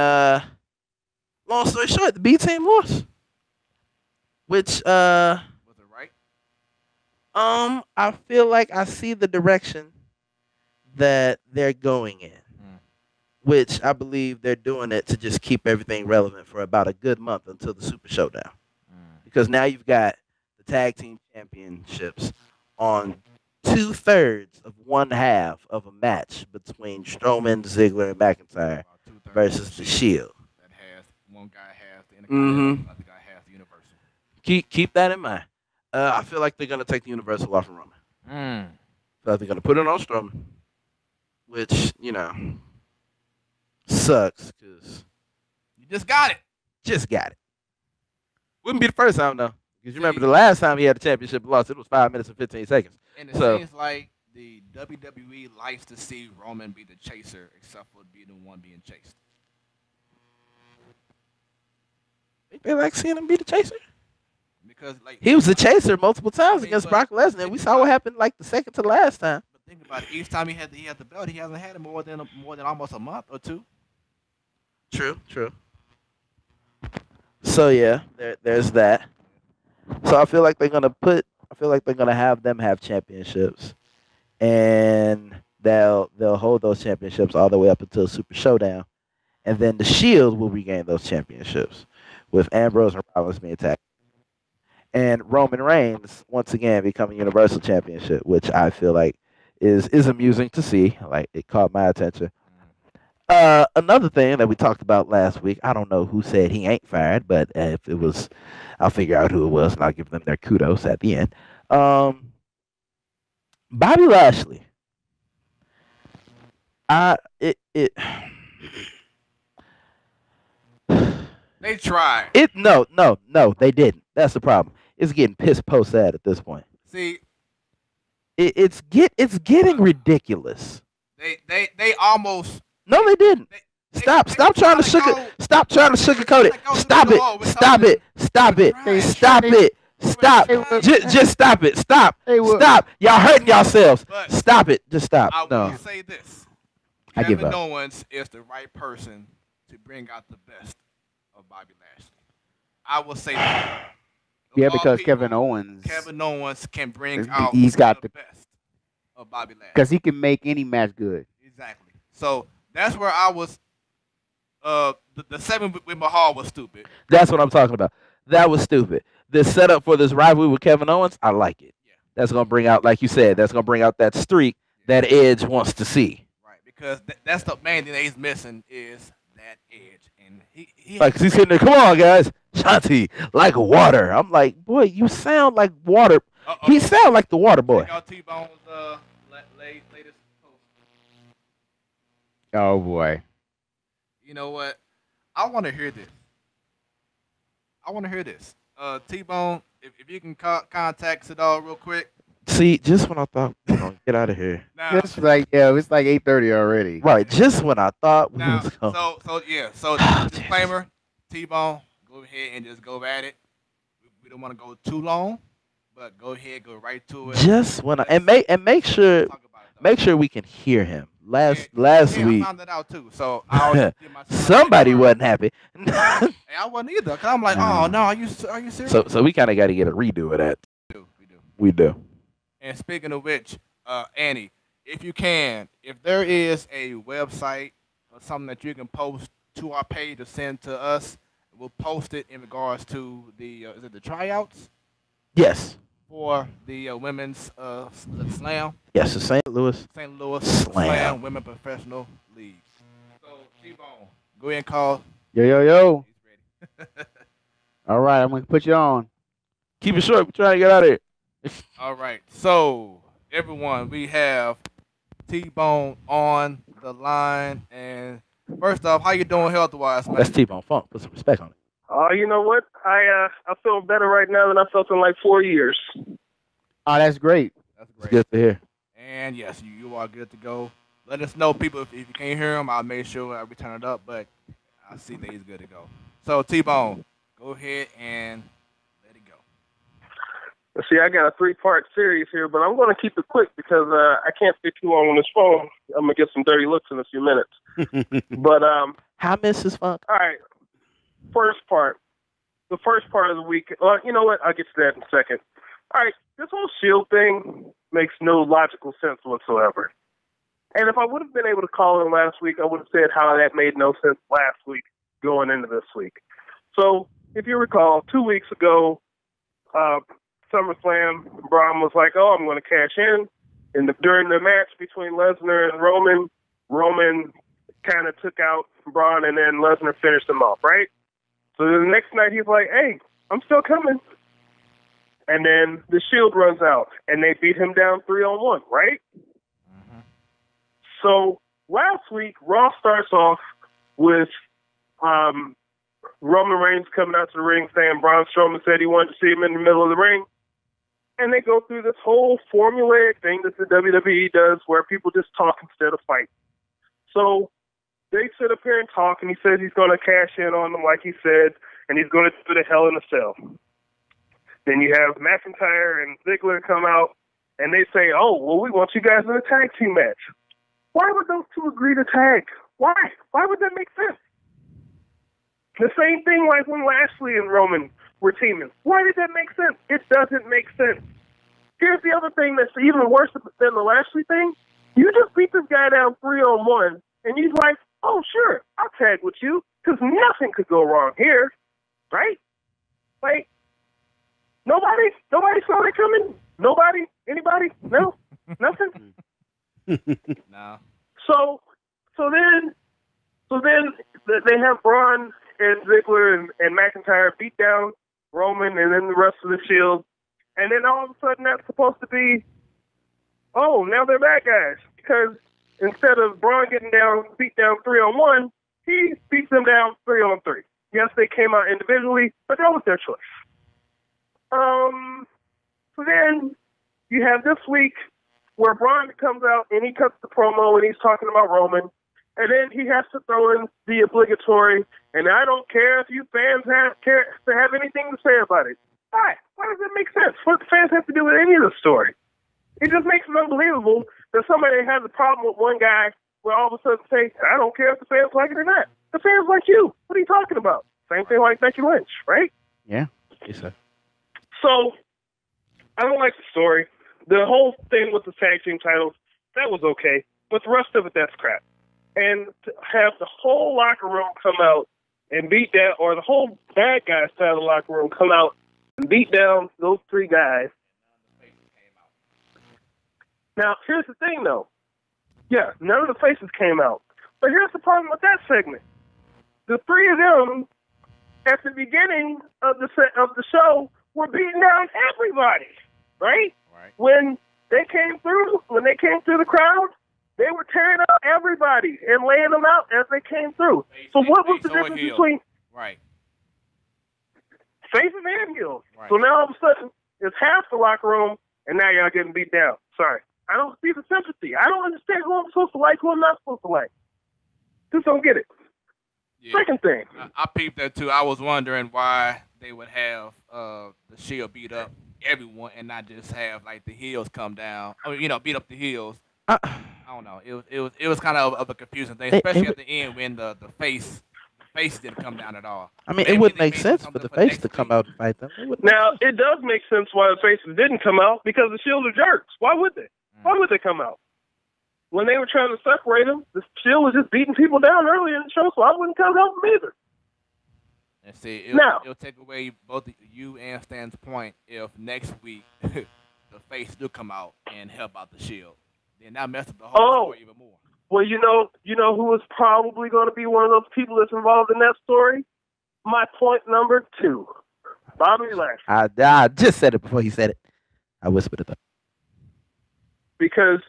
long story short, the B team lost. Which Was it right? I feel like I see the direction that they're going in. Which I believe they're doing it to just keep everything relevant for about a good month until the Super Showdown. Because now you've got the tag team championships on 2/3 of one half of a match between Strowman, Ziggler, and McIntyre About 2/3 versus the Shield. That has one guy has the Intercontinental, the other guy has the Universal. Keep that in mind. I feel like they're gonna take the Universal off of Roman. So they're gonna put it on Strowman, which sucks because You just got it. just got it. Wouldn't be the first time though, because you remember the last time he had the championship loss, it was 5 minutes and 15 seconds. And it So- seems like the WWE likes to see Roman be the chaser, except for being the one being chased. Think they like seeing him be the chaser? Because like He was the chaser multiple times I mean, against but- Brock Lesnar, and we saw what happened like the second to last time. But think about it. Each time he had the belt, he hasn't had it more than almost a month or two. True. So yeah, there's that. So I feel like they're gonna have them have championships, and they'll hold those championships all the way up until Super Showdown, and then the Shield will regain those championships with Ambrose and Rollins being tagged, and Roman Reigns once again becoming Universal Championship, which I feel like is amusing to see. Like it caught my attention. Another thing that we talked about last week, I don't know who said he ain't fired, but if it was, I'll figure out who it was and I'll give them their kudos at the end. Bobby Lashley. They tried. No, they didn't. That's the problem. It's getting piss po sad at this point. See, It's getting ridiculous. they almost. No, they didn't. They- Stop they trying to trying to sugar. go- Stop trying to sugarcoat it. Like, go to Stop the it. wall. We're Stop talking- it. Stop it. Right. Stop it. Stop. They- Just stop it. Stop. They were- Stop. Y'all hurting yourselves. But- Stop it. Just stop. I No. will say this: I give Kevin up. Owens is the right person to bring out the best of Bobby Lashley. I will say that. Of Yeah, all because people, Kevin Owens, Kevin Owens can bring He's out got the the- best of Bobby Lashley. because he can make any match good. Exactly. So that's where I was. The 7 with Mahal was stupid. That's what I'm talking about. That was stupid. This setup for this rivalry with Kevin Owens, I like it. Yeah. That's gonna bring out, like you said, that's gonna bring out that streak that Edge wants to see. Right. Because that's the main thing that he's missing is that edge. And he Like, 'cause he's sitting there, come on, guys, Shanti, like water. I'm like, boy, you sound like water. Uh-oh. He sound like the water boy. Check out T-Bone's latest post. Oh boy. You know what? I want to hear this. T-Bone, if you can contact Sadal real quick. See, just when I thought we were gonna get out of here. Now, It's like, yeah, it's like 8:30 already. Right, just when I thought we now, was going. so yeah, so Oh, Jesus. disclaimer, T-Bone, go ahead and just go at it. We don't want to go too long, but go ahead, go right to it. Just when I Let's make sure talk about it, though. we can hear him. Yeah, Last yeah, I week found that out too. So I was give myself somebody wasn't happy. Hey, I wasn't either. Cause I'm like, oh no, are you serious? so we kind of got to get a redo of that. We do. We do. And speaking of which, Annie, if you can, if there is a website or something that you can post to our page to send to us, we'll post it in regards to the is it the tryouts Yes. for the women's slam, Yes, the St. Louis. St. Louis Slam. Women Professional League. So T-Bone, go ahead and call. Yo. He's ready. All right, I'm gonna put you on. Keep it short. We're trying to get out of here. All right. So everyone, we have T-Bone on the line, and first off, how you doing health-wise, man? That's T-Bone Funk. Put some respect on it. You know what? I feel better right now than I felt in like 4 years. Oh, that's great. That's It's great. good to hear. And yes, you are good to go. Let us know, people, if you can't hear him, I'll make sure I return it up, but I see that he's good to go. So, T-Bone, go ahead and let it go. See, I got a 3-part series here, but I'm going to keep it quick because I can't stay too long on this phone. I'm going to get some dirty looks in a few minutes. But, Hi, Mrs. Funk. all right, first part. The first part of the week. You know what? I'll get to that in a second. All right, this whole Shield thing makes no logical sense whatsoever. And if I would have been able to call in last week, I would have said how that made no sense last week going into this week. So, if you recall, 2 weeks ago, SummerSlam, Braun was like, "Oh, I'm going to cash in." And during the match between Lesnar and Roman kind of took out Braun, and then Lesnar finished him off, right? So the next night he's like, "Hey, I'm still coming." And then the Shield runs out, and they beat him down 3-on-1, right? Mm-hmm. So last week, Raw starts off with Roman Reigns coming out to the ring saying Braun Strowman said he wanted to see him in the middle of the ring. And they go through this whole formulaic thing that the WWE does where people just talk instead of fight. So they sit up here and talk, and he says he's going to cash in on them like he said, and he's going to do the Hell in a Cell. Then you have McIntyre and Ziggler come out, and they say, "Oh, well, we want you guys in a tag team match." Why would those two agree to tag? Why? Why would that make sense? The same thing like when Lashley and Roman were teaming. Why did that make sense? It doesn't make sense. Here's the other thing that's even worse than the Lashley thing. You just beat this guy down 3-on-1, and he's like, "Oh, sure, I'll tag with you, because nothing could go wrong here." Right? Like, nobody saw that coming? Nobody? Anybody? No? Nothing? No. So then they have Braun and Ziggler and McIntyre beat down Roman and then the rest of the Shield. And then all of a sudden that's supposed to be, oh, now they're bad guys. Because instead of Braun getting beat down 3-on-1, he beats them down 3-on-3. Yes, they came out individually, but that was their choice. So then you have this week where Braun comes out and he cuts the promo and he's talking about Roman. And then he has to throw in the obligatory, and I don't care if you fans have anything to say about it. Why? Why does that make sense? What do the fans have to do with any of the story? It just makes it unbelievable that somebody has a problem with one guy will all of a sudden say, "I don't care if the fans like it or not." The fans like you. What are you talking about? Same thing like Becky Lynch, right? Yeah. Yes, sir. So, I don't like the story. The whole thing with the tag team titles, that was okay. But the rest of it, that's crap. And to have the whole locker room come out and beat down, or the whole bad guys side of the locker room come out and beat down those three guys. Now, here's the thing, though. Yeah, none of the faces came out. But here's the problem with that segment. The three of them, at the beginning of the show, were beating down everybody, right? Right. When they came through the crowd, they were tearing up everybody and laying them out as they came through. So what was the difference between right faces and heels? Right. So now all of a sudden, it's half the locker room and now y'all getting beat down. Sorry. I don't see the sympathy. I don't understand who I'm supposed to like, who I'm not supposed to like. Just don't get it. Yeah. Second thing. I peeped that too. I was wondering why they would have the Shield beat up everyone and not just have like the heels come down. I mean, beat up the heels. Uh, I don't know. It was kind of a confusing thing, It- especially it- at the end when the face didn't come down at all. I mean, it Maybe wouldn't they make made sense for something the for face next to come week. out and fight them. It wouldn't make Now, sense. it does make sense why the faces didn't come out because the Shield are jerks. Why would they? Why would they come out? When they were trying to separate them, the Shield was just beating people down earlier in the show, so I wouldn't come help them either. And see, Now- it'll take away both you and Stan's point if next week the face do come out and help out the Shield. Then that messes up the whole story even more. Well, you know who is probably going to be one of those people that's involved in that story? My point number 2, Bobby Lashley. I just said it before he said it. I whispered it. Because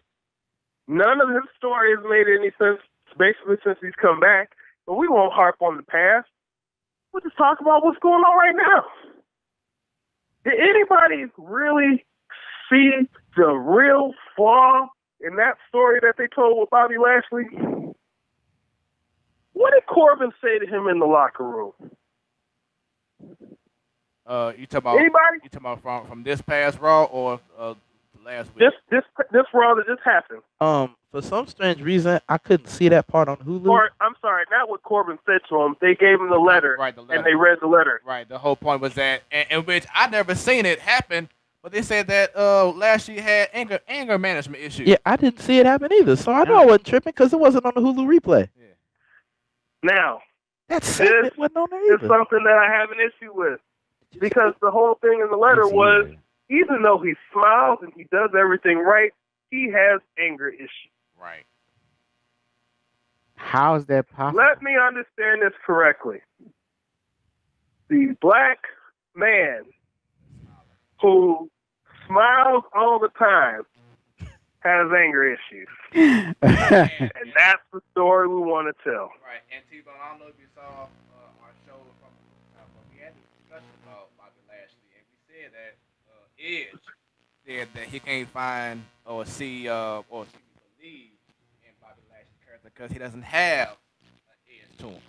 none of his story has made any sense, basically, since he's come back. But we won't harp on the past. We'll just talk about what's going on right now. Did anybody really see the real flaw in that story that they told with Bobby Lashley? What did Corbin say to him in the locker room? You talk about Anybody? You talking about from this past Raw or last week? This Raw that just happened. For some strange reason, I couldn't see that part on Hulu. Or, I'm sorry, not what Corbin said to him. They gave him the letter, Right, the letter. and they read the letter. Right. The whole point was that, in which I never seen it happen, but they said that Lashley had anger management issues. Yeah, I didn't see it happen either, so I know I wasn't tripping because it wasn't on the Hulu replay. Yeah. Now, That segment wasn't on there it's either. something that I have an issue with. Because the whole thing in the letter was, even though he smiles and he does everything right, he has anger issues. Right. How is that possible? Let me understand this correctly. The black man who smiles all the time has anger issues. And that's the story we want to tell. Right. And T-Bone, I don't know if you saw our show from we had a discussion about Bobby Lashley, and we said that Edge said that he can't find or see believe in Bobby Lashley's character because he doesn't have an edge to him.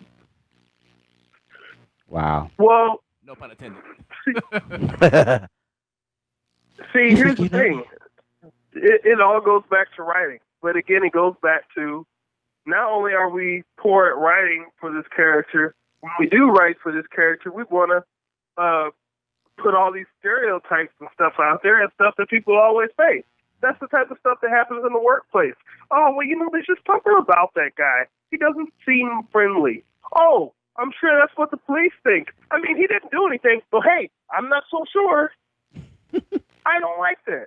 Wow. Well, No pun intended. see, here's the thing. It all goes back to writing. But again, it goes back to not only are we poor at writing for this character, when we do write for this character, we want to put all these stereotypes and stuff out there and stuff that people always say. That's the type of stuff that happens in the workplace. Oh, well, there's just something about that guy. He doesn't seem friendly. Oh, I'm sure that's what the police think. I mean, he didn't do anything, so hey, I'm not so sure. I don't like that.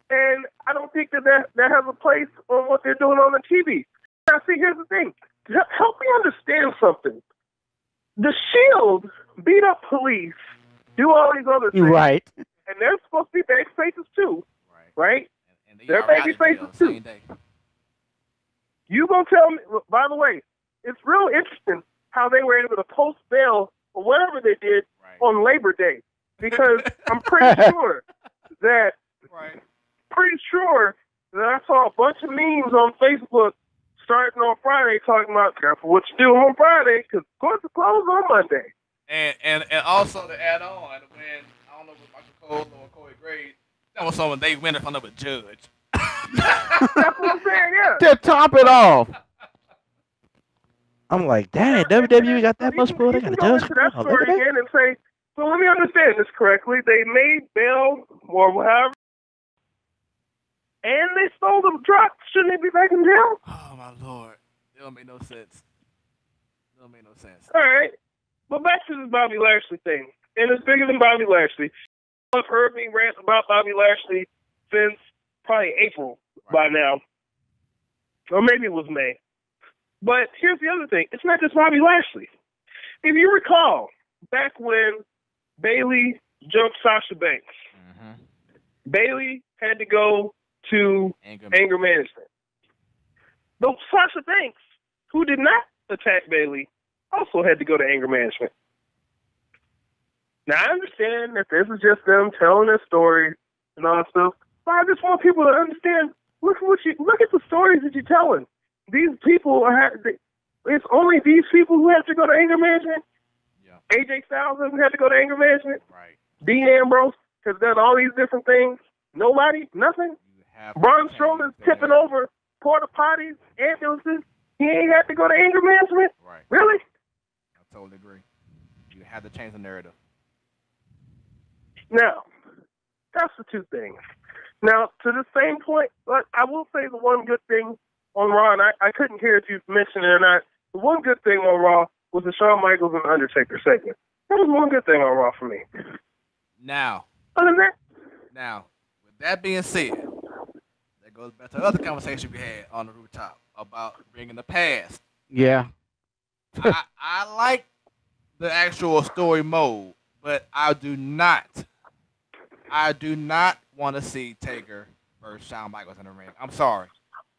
And I don't think that has a place on what they're doing on the TV. Now, see, here's the thing. Help me understand something. The Shield beat up police, do all these other things. Right. And they're supposed to be baby faces too, right? And They're got out baby of jail faces too. same day. You gonna tell me, by the way, it's real interesting how they were able to post bail or whatever they did on Labor Day. Because I'm pretty sure that I saw a bunch of memes on Facebook starting on Friday talking about careful what you do on Friday because courts are closed on Monday. And also to add on, when I don't know if Michael Cole or Corey Graves, that was someone they went in front of a judge. That's what I'm saying, yeah. To top it off. I'm like, dang, WWE got that much pull. They got a go judge. into that Oh, story look at that. again and say, so let me understand this correctly. They made bail or whatever, and they stole the truck. Shouldn't they be back in jail? Oh my lord, it don't make no sense. It don't make no sense. All right, but back to this Bobby Lashley thing, and it's bigger than Bobby Lashley. I've heard me rant about Bobby Lashley since probably April by now, or maybe it was May. But here's the other thing: it's not just Bobby Lashley. If you recall, back when Bayley jumped Sasha Banks, Bayley had to go to anger management. Though Sasha Banks, who did not attack Bayley, also had to go to anger management. Now, I understand that this is just them telling their story and all that stuff. But I just want people to understand. Look at the stories that you're telling. These people it's only these people who have to go to anger management. Yeah. AJ Styles doesn't have to go to anger management. Right. Dean Ambrose has done all these different things. Nobody, nothing. Braun Strowman's tipping over porta potties, ambulances. He ain't had to go to anger management. Right. Really? I totally agree. You had to change the narrative. Now, that's the two things. Now, to the same point, but I will say the one good thing on Raw, and I couldn't hear if you mentioned it or not. The one good thing on Raw was the Shawn Michaels and Undertaker segment. That was one good thing on Raw for me. Now, Other than that, with that being said, that goes back to the other conversation we had on the rooftop about bringing the past. Yeah. I like the actual story mode, but I do not want to see Taker versus Shawn Michaels in the ring. I'm sorry.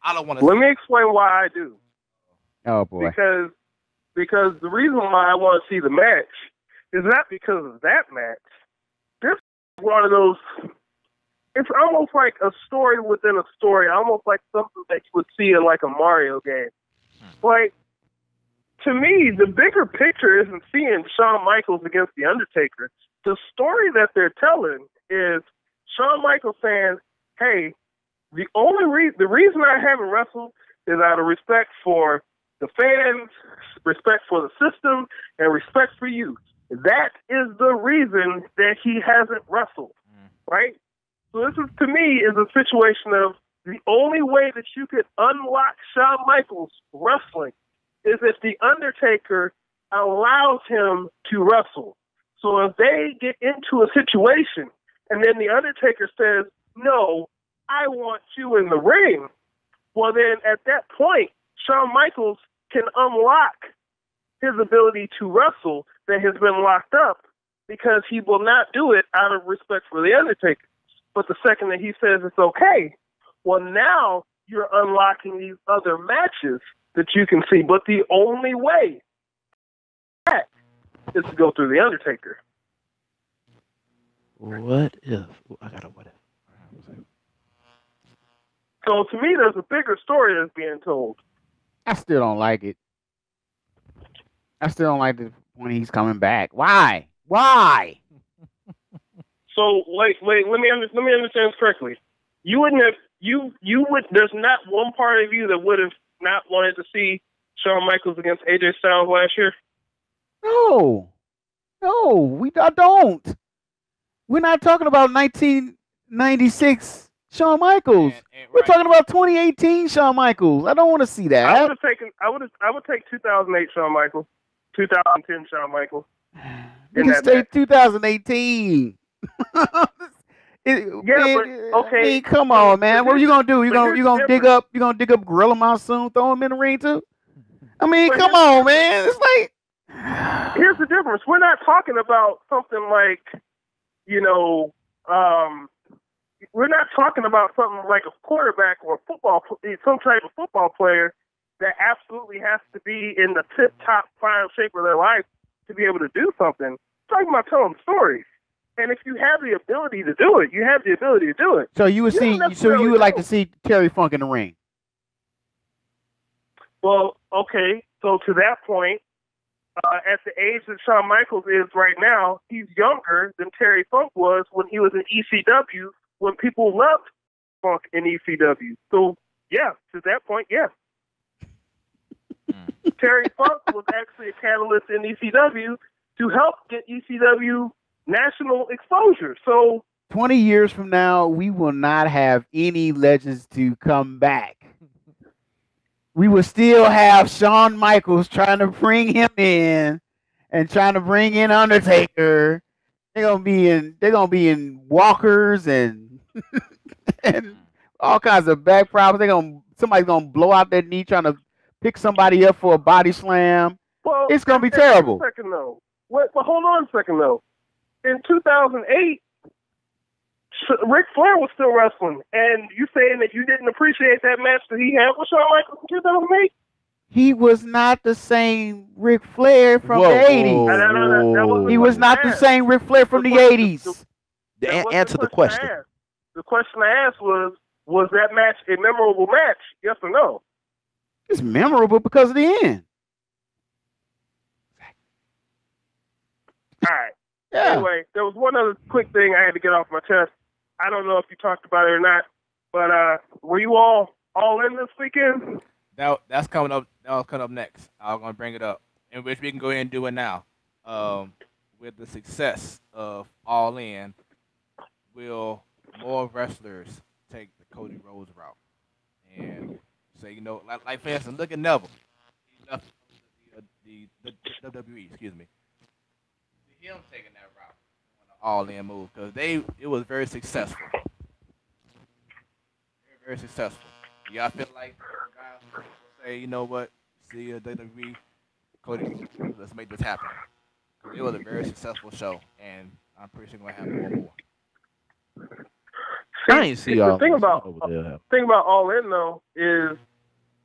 I don't want to. Let me explain why I do. Oh boy. Because the reason why I want to see the match is not because of that match. This is one of those. It's almost like a story within a story, almost like something that you would see in like a Mario game. Like, to me, the bigger picture isn't seeing Shawn Michaels against The Undertaker. The story that they're telling is Shawn Michaels saying, hey, the reason I haven't wrestled is out of respect for the fans, respect for the system, and respect for you. That is the reason that he hasn't wrestled, right? So this is, to me, is a situation of the only way that you could unlock Shawn Michaels wrestling is if The Undertaker allows him to wrestle. So if they get into a situation and then The Undertaker says, no, I want you in the ring, well then at that point, Shawn Michaels can unlock his ability to wrestle that has been locked up because he will not do it out of respect for The Undertaker. But the second that he says it's okay, well now you're unlocking these other matches that you can see. But the only way that is to go through The Undertaker. What if? I got a what if. So to me, there's a bigger story that's being told. I still don't like it. I still don't like it when he's coming back. Why? Why? So wait, let me understand this correctly. You wouldn't have there's not one part of you that would have not wanted to see Shawn Michaels against AJ Styles last year? No. I don't. We're not talking about 1996 Shawn Michaels. We're talking about 2018 Shawn Michaels. I don't want to see that. I would take 2008 Shawn Michaels, 2010 Shawn Michaels. You can stay 2018. Okay. Come on, man. What are you gonna do? You gonna dig up Gorilla Monsoon, throw him in the ring too? I mean, come on, man. It's like, here's the difference. We're not talking about something like, we're not talking about something like a quarterback or some type of football player that absolutely has to be in the tip-top final shape of their life to be able to do something. We're talking about telling stories. And if you have the ability to do it, you have the ability to do it. So you would like to see Terry Funk in the ring? Well, okay. So to that point, at the age that Shawn Michaels is right now, he's younger than Terry Funk was when he was in ECW, when people loved Funk in ECW. So, yeah, to that point, yes. Terry Funk was actually a catalyst in ECW to help get ECW national exposure. So 20 years from now, we will not have any legends to come back. We will still have Shawn Michaels trying to bring him in and trying to bring in Undertaker. They're gonna be in walkers and and all kinds of back problems. Somebody's gonna blow out their knee trying to pick somebody up for a body slam. Well, it's gonna be terrible. Hold on a second though. In 2008, Ric Flair was still wrestling, and you saying that you didn't appreciate that match that he had with Shawn Michaels in 2008? He was not the same Ric Flair from the 80s. He was not the same Ric Flair from the 80s. Answer the question. the question I asked was that match a memorable match? Yes or no? It's memorable because of the end. All right. Yeah. Anyway, there was one other quick thing I had to get off my chest. I don't know if you talked about it or not, but were you all in this weekend? That's coming up. That was coming up next. I'm gonna bring it up, in which we can go ahead and do it now. With the success of All In, will more wrestlers take the Cody Rhodes route and say, like for instance, look at Neville. He left the WWE. Excuse me. Him taking that route on the All In move because it was very successful. Very, very successful. Y'all feel like guys say, you know what? See WWE, Cody, let's make this happen. 'Cause it was a very successful show, and I'm pretty sure we're gonna have more and more. I ain't see all the thing this. about All In though is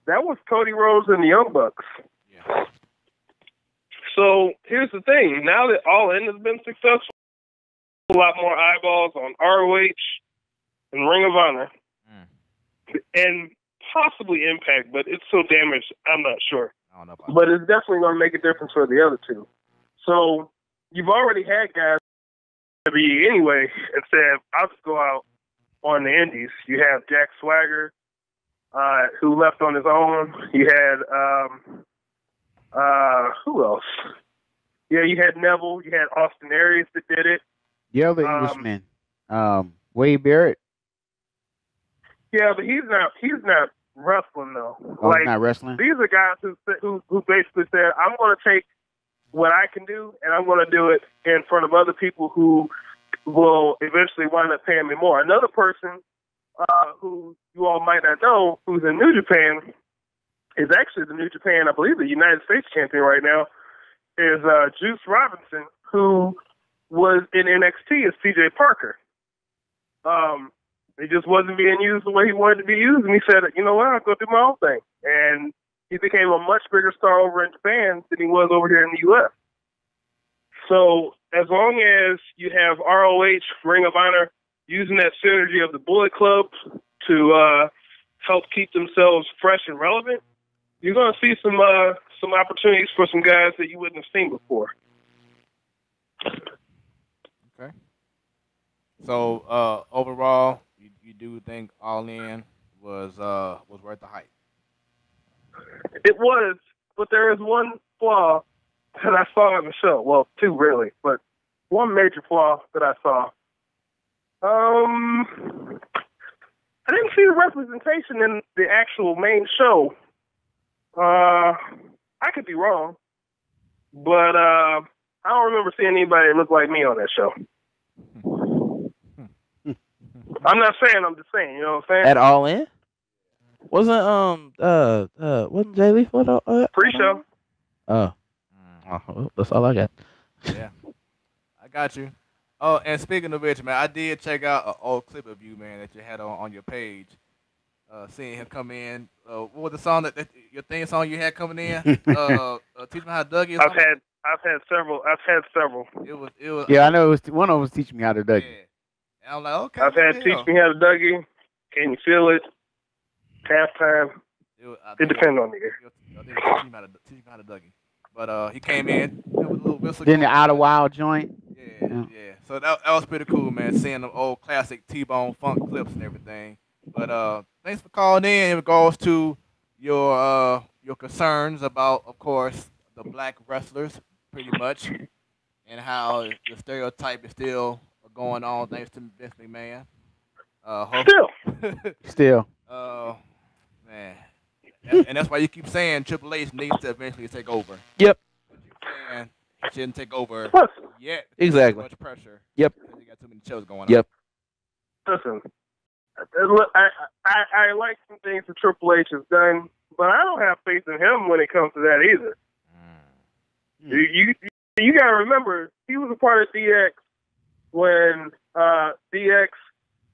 that was Cody Rhodes and the Young Bucks. Yeah. So here's the thing: now that All In has been successful, a lot more eyeballs on ROH and Ring of Honor, and possibly Impact, but it's so damaged, I'm not sure. I don't know about but it's definitely going to make a difference for the other two. So you've already had guys be anyway and said, I'll just go out on the indies. You have Jack Swagger, who left on his own. You had who else? Yeah, you had Neville. You had Austin Aries that did it. The other Englishman, Wade Barrett. Yeah, but he's not wrestling though. Oh, he's not wrestling. These are guys who basically said, I'm going to take what I can do and I'm going to do it in front of other people who will eventually wind up paying me more. Another person who you all might not know, who's in New Japan, is actually the New Japan, I believe, the United States champion right now, is Juice Robinson, who was in NXT as PJ Parker. He just wasn't being used the way he wanted to be used, and he said, you know what, I'll go do my own thing. And he became a much bigger star over in Japan than he was over here in the U.S. So as long as you have ROH, Ring of Honor, using that synergy of the Bullet Club to help keep themselves fresh and relevant, you're going to see some opportunities for some guys that you wouldn't have seen before. Okay. So overall, you do think All In was worth the hype? It was, but there is one flaw that I saw in the show. Well, two really, but one major flaw that I saw. I didn't see the representation in the actual main show. I could be wrong, but I don't remember seeing anybody that looked like me on that show. I'm not saying, I'm just saying, you know what I'm saying? At All In? Wasn't Jay Leaf Pre-show. Oh. Well, that's all I got. Yeah, I got you. Oh, and speaking of which, man, I did check out an old clip of you, man, that you had on your page. Seeing him come in. What was the song that your theme song you had coming in? Teach me how to Dougie. Or something? I've had several. It was. Yeah, I know it was one of them was teaching me how to Dougie. Yeah. And I'm like, okay. I've had Teach Me How to Dougie. Can you feel it? Halftime. It depends on the year. I think Teach me how to Dougie. But he came in with a little whistle. Then the Out of Wild joint. Yeah. So that was pretty cool, man. Seeing them old classic T-Bone funk clips and everything. But thanks for calling in regards to your concerns about, of course, the black wrestlers, pretty much, and how the stereotype is still going on thanks to Vince McMahon. Still. Man. And that's why you keep saying Triple H needs to eventually take over. Yep. But you saying he shouldn't take over yet. Exactly. Too much pressure. Yep. Because you got too many shows going on. Yep. Listen, look, I like some things that Triple H has done, but I don't have faith in him when it comes to that either. You got to remember, he was a part of DX when DX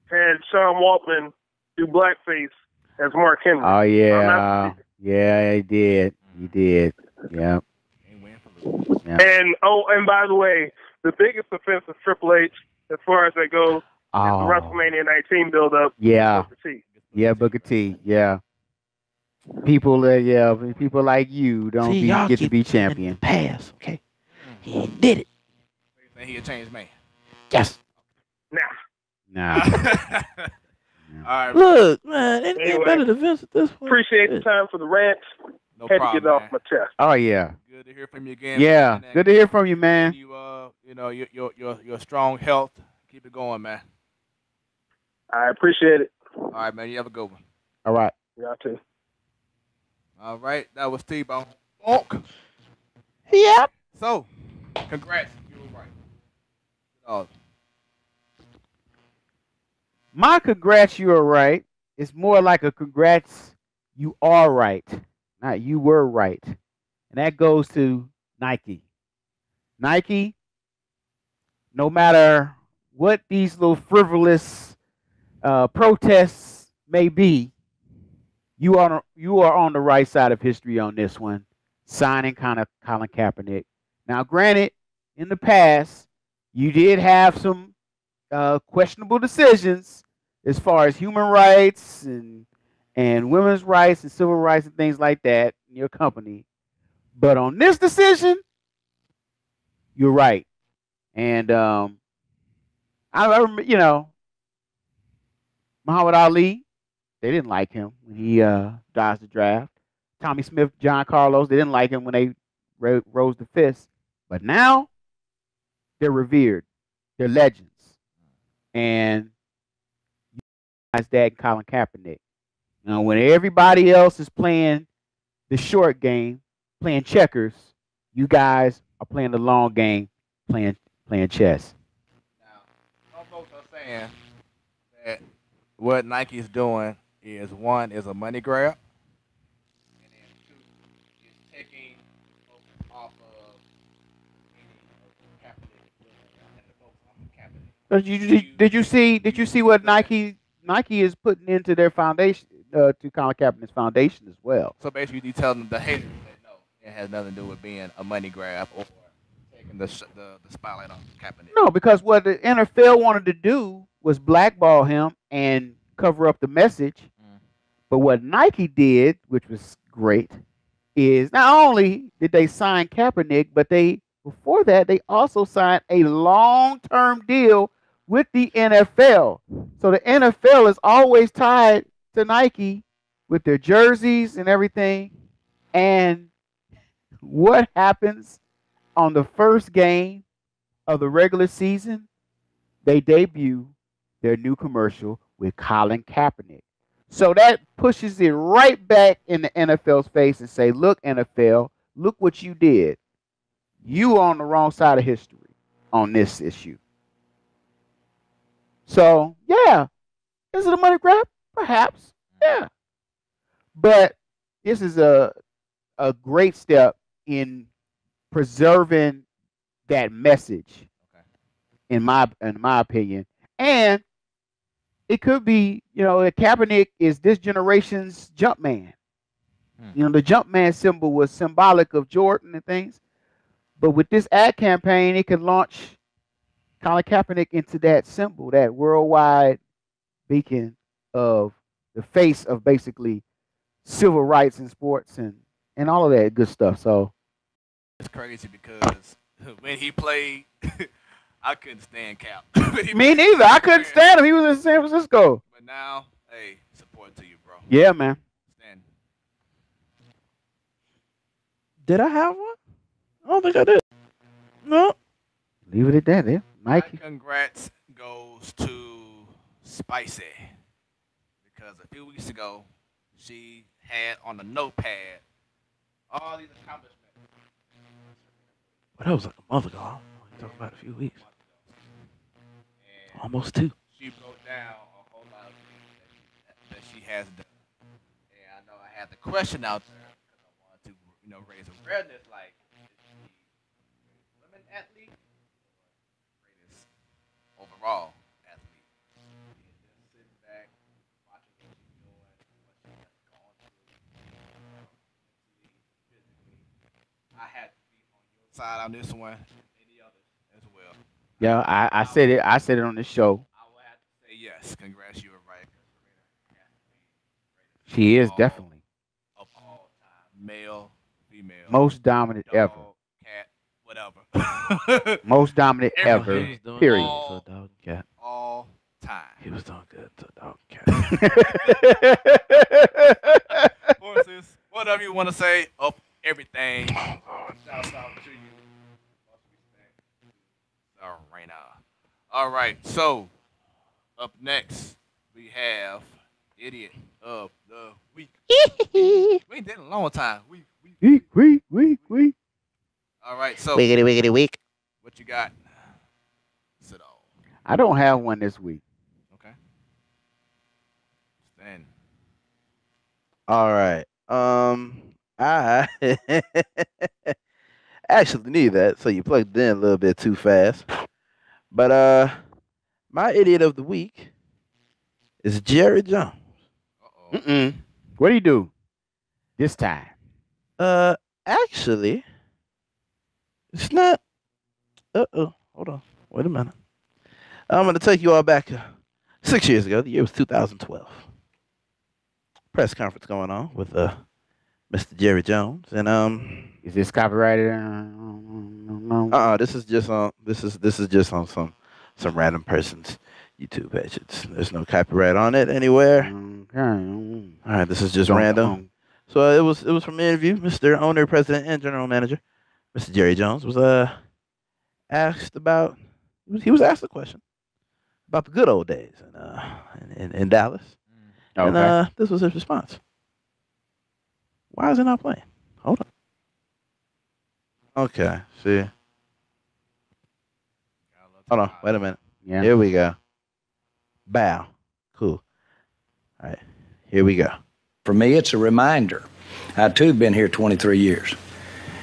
had Sean Waltman do blackface as Mark Henry. Oh yeah, yeah, he did. He did. Yeah. And by the way, the biggest offense of Triple H, as far as that goes, the Oh, WrestleMania 19 build-up. yeah, Booker T. yeah, Booker T, yeah. People, people like you don't See, y'all get to keep be living in the champion. past, okay? He ain't did it. You think he a changed man? Yes. Nah. Nah. All right, Look, man, anything Anyway, better than Vince at this point? Appreciate the time for the rant. no Had to problem, get it off man. my chest. Oh yeah, Good to hear from you again. yeah. man. Good to hear from you, man. You, your strong health. Keep it going, man. I appreciate it. All right, man. You have a good one. All right. Y'all too. All right, that was T-Bone. Bonk. Yep. So, congrats. You were right. Oh, My congrats, you are right. It's more like a congrats, you are right, not you were right, and that goes to Nike. Nike, no matter what these little frivolous protests may be, you are on the right side of history on this one, signing Colin Kaepernick. Now, granted, in the past, you did have some questionable decisions as far as human rights and women's rights and civil rights and things like that in your company, but on this decision, you're right. And I remember, Muhammad Ali, they didn't like him when he dodged the draft. Tommy Smith, John Carlos, they didn't like him when they rose the fist. But now they're revered. They're legends. And you guys, that Colin Kaepernick. When everybody else is playing the short game, playing checkers, you guys are playing the long game, playing chess. now some folks are saying that what Nike is doing is one is a money grab, and then two is taking folks off of Kaepernick and the folks off of Kaepernick. Did you see what Nike is putting into their foundation to Colin Kaepernick's foundation as well? So basically, you telling the haters that no, it has nothing to do with being a money grab or taking the spotlight off Kaepernick. No, because what the NFL wanted to do was blackball him and cover up the message. But what Nike did, which was great, is not only did they sign Kaepernick, but before that they also signed a long-term deal with the NFL. So the NFL is always tied to Nike with their jerseys and everything. And what happens on the first game of the regular season? They debut their new commercial with Colin Kaepernick. So that pushes it right back in the NFL's face and say, look, NFL, look what you did. You are on the wrong side of history on this issue. So, yeah. Is it a money grab? Perhaps. Yeah. But this is a great step in preserving that message, in my opinion. And it could be, that Kaepernick is this generation's jump man. The jump man symbol was symbolic of Jordan and things. But with this ad campaign, it could launch Colin Kaepernick into that symbol, that worldwide beacon of the face of basically civil rights in sports and all of that good stuff. So It's crazy because when he played, I couldn't stand Cap. me neither. I couldn't stand him. He was in San Francisco. But now, hey, support to you, bro. Yeah, man. Stand. Did I have one? I don't think I did. No. Leave it at that. Yeah. My Nike. congrats goes to Spicy because a few weeks ago she had on the notepad all these accomplishments. But that was like a month ago. I only talking about a few weeks. And Almost two. she broke down a whole lot of things that she has done. And I know I had the question out there because I wanted to, raise awareness. Like, is she a women athlete or greatest overall athlete? And just sitting back, watching what she's doing, what she has gone through, mentally, physically. I had to be on your side on this one, and any others as well. Yeah, I said it. I said it on the show. I will have to Congrats, you were right. She is definitely Of all time, male, female, most dominant ever. dog, cat, whatever. Most dominant He ever. was doing Period. good to a dog and cat. all time. He was doing good to a dog and cat. Horses, whatever you want to say, up everything. Shout out to you. Serena. All right, so up next we have idiot of the week. We ain't did it in a long time. We. All right, so Wiggity week. what you got? Sit on. I don't have one this week. Okay. Stand. All right. I actually need that, so you plugged it in a little bit too fast. But my idiot of the week is Jerry Jones. Uh-oh. What do you do this time? Actually, it's not. Hold on. Wait a minute. I'm gonna take you all back 6 years ago. The year was 2012. Press conference going on with Mr. Jerry Jones, and Is this copyrighted? this is just on this is just on some random person's YouTube page. There's no copyright on it anywhere. All right, this is just random. So it was from an interview. Mr. Owner, President, and General Manager, Mr. Jerry Jones was asked about. He was asked a question about the good old days in Dallas, Okay. and this was his response. Why is it not playing? Hold on. Okay, see. Hold on, wait a minute. Yeah. Here we go. Bow. Cool. All right, here we go. For me, it's a reminder. I too have been here 23 years.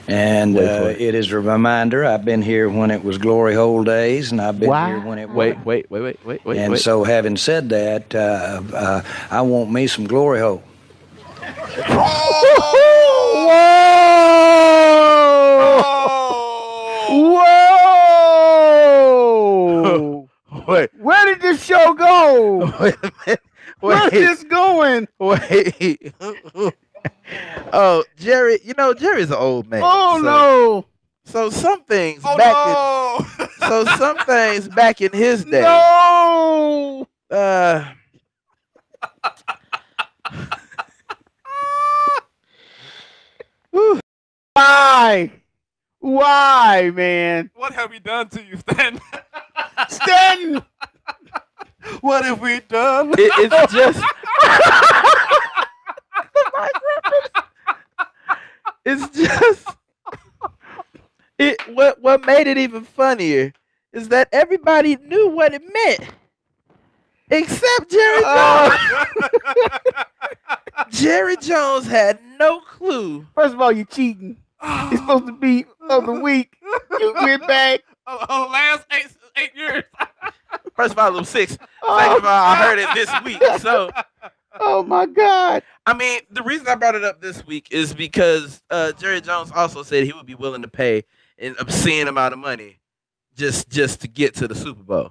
And Wait for it. it is a reminder. I've been here when it was glory hole days, and I've been Wow. here when it Wait. And so, having said that, I want me some glory hole. Whoa! wait, Where did this show go? wait a minute. Where's Wait, this going? wait. Oh, Jerry, Jerry's an old man. Oh so, no! So some things Oh some things back in his day. No! Why? Why, man? What have we done to you, Stan? Stanton! What have we done? It's just it's just what made it even funnier is that everybody knew what it meant except Jerry Jones. Jerry Jones had no clue. First of all, you cheating. It's supposed to be of the week. You went back. Last 8 years. First of all, it was 6. Second of all, I heard it this week. So Oh my God. I mean, the reason I brought it up this week is because Jerry Jones also said he would be willing to pay an obscene amount of money just to get to the Super Bowl.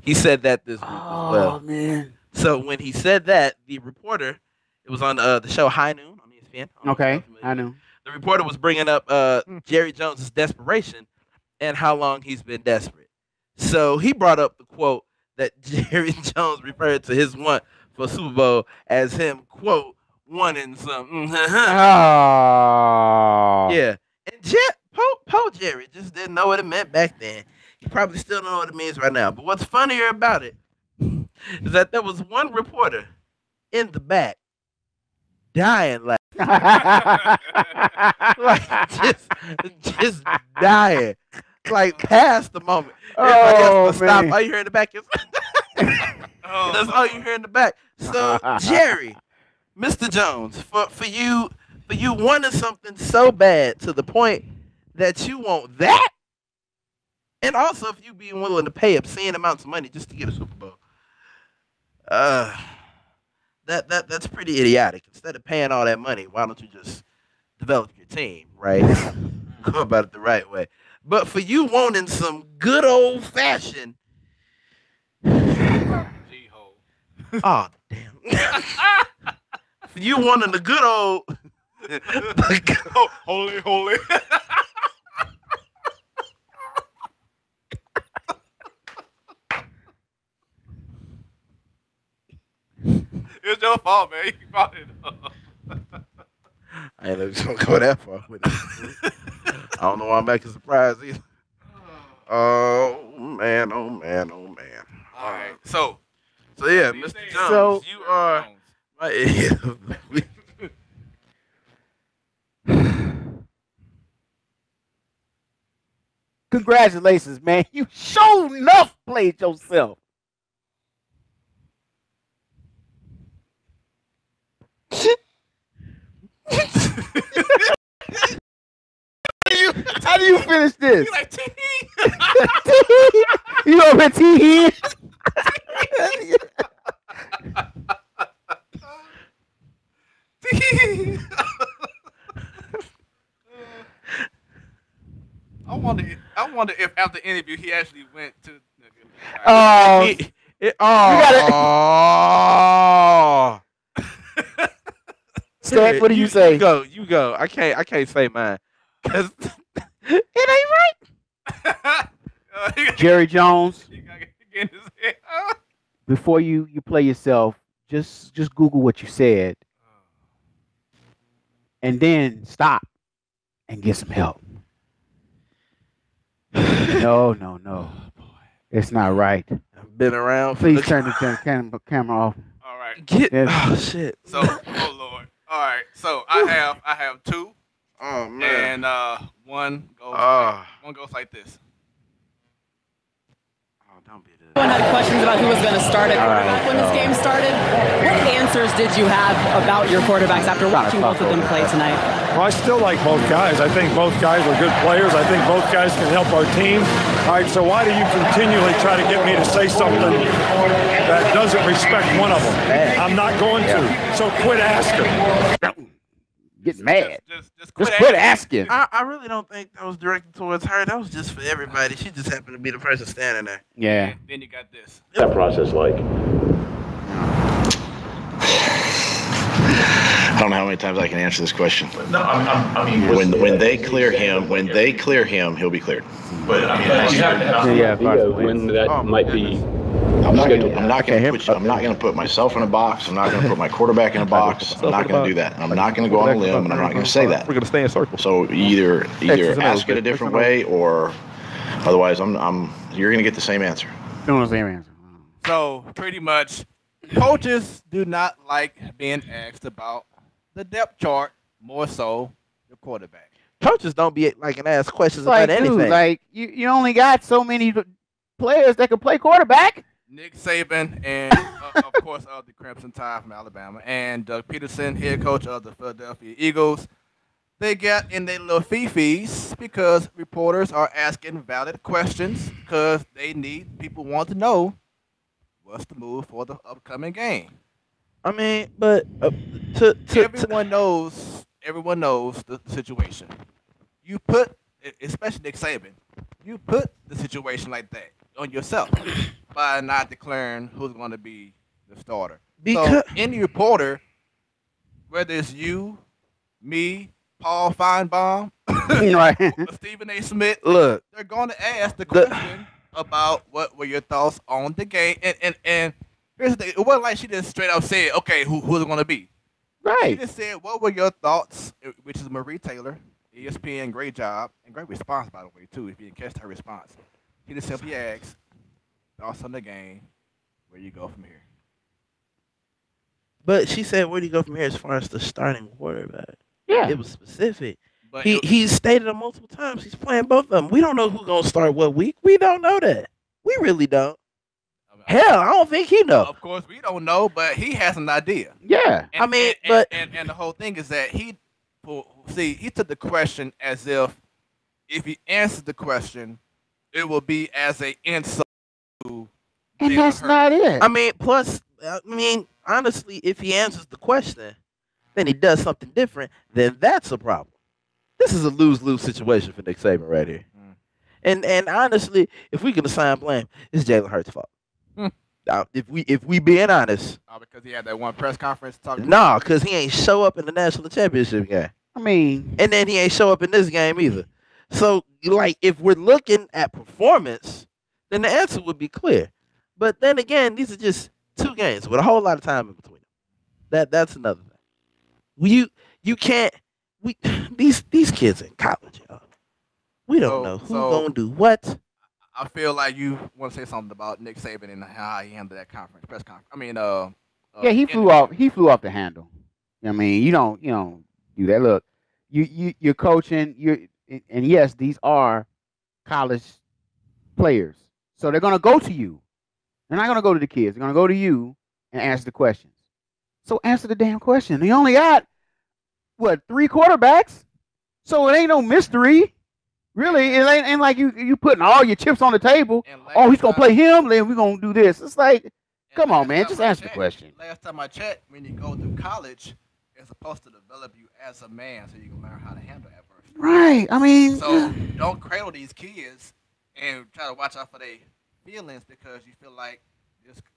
He said that this week as well. Oh man. So when he said that, the reporter, it was on the show High Noon on ESPN. Okay, I know. The reporter was bringing up Jerry Jones's desperation and how long he's been desperate. So he brought up the quote that Jerry Jones referred to his want for Super Bowl as him, quote, wanting some. Oh. Yeah. And Poe Jerry just didn't know what it meant back then. He probably still don't know what it means right now. But what's funnier about it is that there was one reporter in the back dying laughing. Like just dying. Like past the moment. Everybody else man. stop. All you hear in the back is that's all you hear in the back. So Jerry, Mr. Jones, for you wanting something so bad to the point that you want that, and also if you being willing to pay obscene amounts of money just to get a Super Bowl, that's pretty idiotic. Instead of paying all that money, why don't you just develop your team, right? Go about it the right way. But for you wanting some good old fashioned Oh damn! You wanting the good old? Holy. It's your fault, man. You brought it up. I ain't just gonna go that far with it. I don't know why I'm making surprise either. Oh man! Oh man! Oh man! All right. So yeah, these Mr. days- Jones, So- you are my idiot. Congratulations, man. You sure enough played yourself. How do you finish this? You like tee. You over tee. I wonder if after the interview he actually went to. Oh, Stat, what do you say? You go. I can't say mine because it ain't right. Jerry Jones, He gotta get in his head. before you play yourself, just Google what you said, and then stop and get some help. No. It's not right. I've been around. Please turn the camera off. All right. Get Yes. oh shit. So, oh Lord. All right. So I have two, Oh man. and one goes like this. Oh, don't be this. Everyone had questions about who was going to start at quarterback when this game started. What answers did you have about your quarterbacks after watching both of them play tonight? Well, I still like both guys. I think both guys are good players. I think both guys can help our team. All right, so why do you continually try to get me to say something that doesn't respect one of them? I'm not going to. So quit asking. Get mad. Just Just quit asking. I really don't think that was directed towards her. That was just for everybody. She just happened to be the person standing there. Yeah. And then you got this. That process like? I don't know how many times I can answer this question. No, I mean, When they clear him, he'll be cleared. But I mean, you have to have Yeah, when that might be. I'm not going to put myself in a box. I'm not going to put my quarterback in a box. I'm not going to do that. I'm not going to go on a limb, and I'm not going to say that. We're gonna stay in circles. So either ask it a different way, or otherwise, you're going to get the same answer. Don't know the same answer. So pretty much, coaches do not like being asked about the depth chart, more so the quarterback. Coaches don't be like and ask questions It's like, about anything. dude, like you only got so many players that can play quarterback. Nick Saban and, of course, of the Crimson Tide from Alabama, and Doug Peterson, head coach of the Philadelphia Eagles, they got in their little fee-fees because reporters are asking valid questions because people want to know what's the move for the upcoming game. I mean, but Everyone knows the situation. You put, especially Nick Saban, you put the situation like that on yourself by not declaring who's going to be the starter. So any reporter, whether it's you, me, Paul Feinbaum, Right. or Stephen A. Smith, look, they're going to ask the question about what were your thoughts on the game. And here's the thing. It wasn't like she just straight up said, okay, who's it going to be? She Right. just said, what were your thoughts, which is Marie Taylor, ESPN, great job, and great response, by the way, too, if you didn't catch her response. He just simply asked, thoughts on the game, where you go from here. but she said, where do you go from here as far as the starting quarterback? Yeah. It was specific. But He stated it multiple times. He's playing both of them. We don't know who's gonna start what week. We don't know that. We really don't. Hell, I don't think he know. Of course, we don't know, but he has an idea. Yeah. And, I mean, and the whole thing is that he took the question as if he answers the question, it will be as an insult to And Jalen that's Hurts. not it. I mean, plus, honestly, if he answers the question, then he does something different, then that's a problem. This is a lose-lose situation for Nick Saban right here. And honestly, if we can assign blame, it's Jalen Hurts' fault. If we being honest, because he had that one press conference talking. nah, because he ain't show up in the national championship game. I mean, and then he ain't show up in this game either. So, like, if we're looking at performance, then the answer would be clear. But then again, these are just 2 games with a whole lot of time in between them. That's another thing. You can't. These kids in college, y'all. We don't know who gonna do what. I feel like you want to say something about Nick Saban and how he handled that press conference. I mean, yeah, he flew off. He flew off the handle. I mean, you don't do that. Look, you're coaching. And yes, these are college players, so they're gonna go to you. They're not gonna go to the kids. They're gonna go to you and answer the questions. So answer the damn question. He only got 3 quarterbacks, so it ain't no mystery. Really, it ain't like you putting all your chips on the table. Oh, he's gonna play him, then we're gonna do this. It's like, come on, man, just answer the question. Last time I checked, when you go through college, it's supposed to develop you as a man, so you can learn how to handle adversity. Right. I mean, so don't cradle these kids and try to watch out for their feelings because you feel like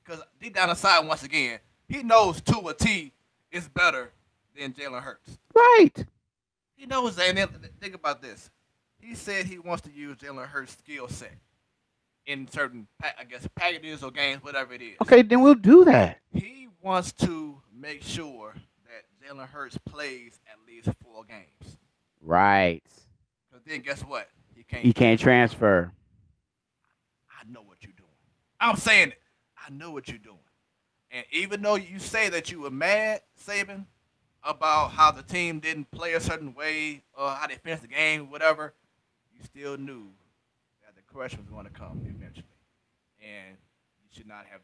because deep down inside, once again, he knows Tua T is better than Jalen Hurts. Right. He knows that. And then think about this. He said he wants to use Jalen Hurts' skill set in certain, I guess, packages or games, whatever it is. Okay, then we'll do that. He wants to make sure that Jalen Hurts plays at least 4 games. Right. Because then guess what? He can't transfer. I know what you're doing. I'm saying it. I know what you're doing. And even though you say that you were mad, Saban, about how the team didn't play a certain way or how they finished the game, whatever, you still knew that the question was going to come eventually. And you should not have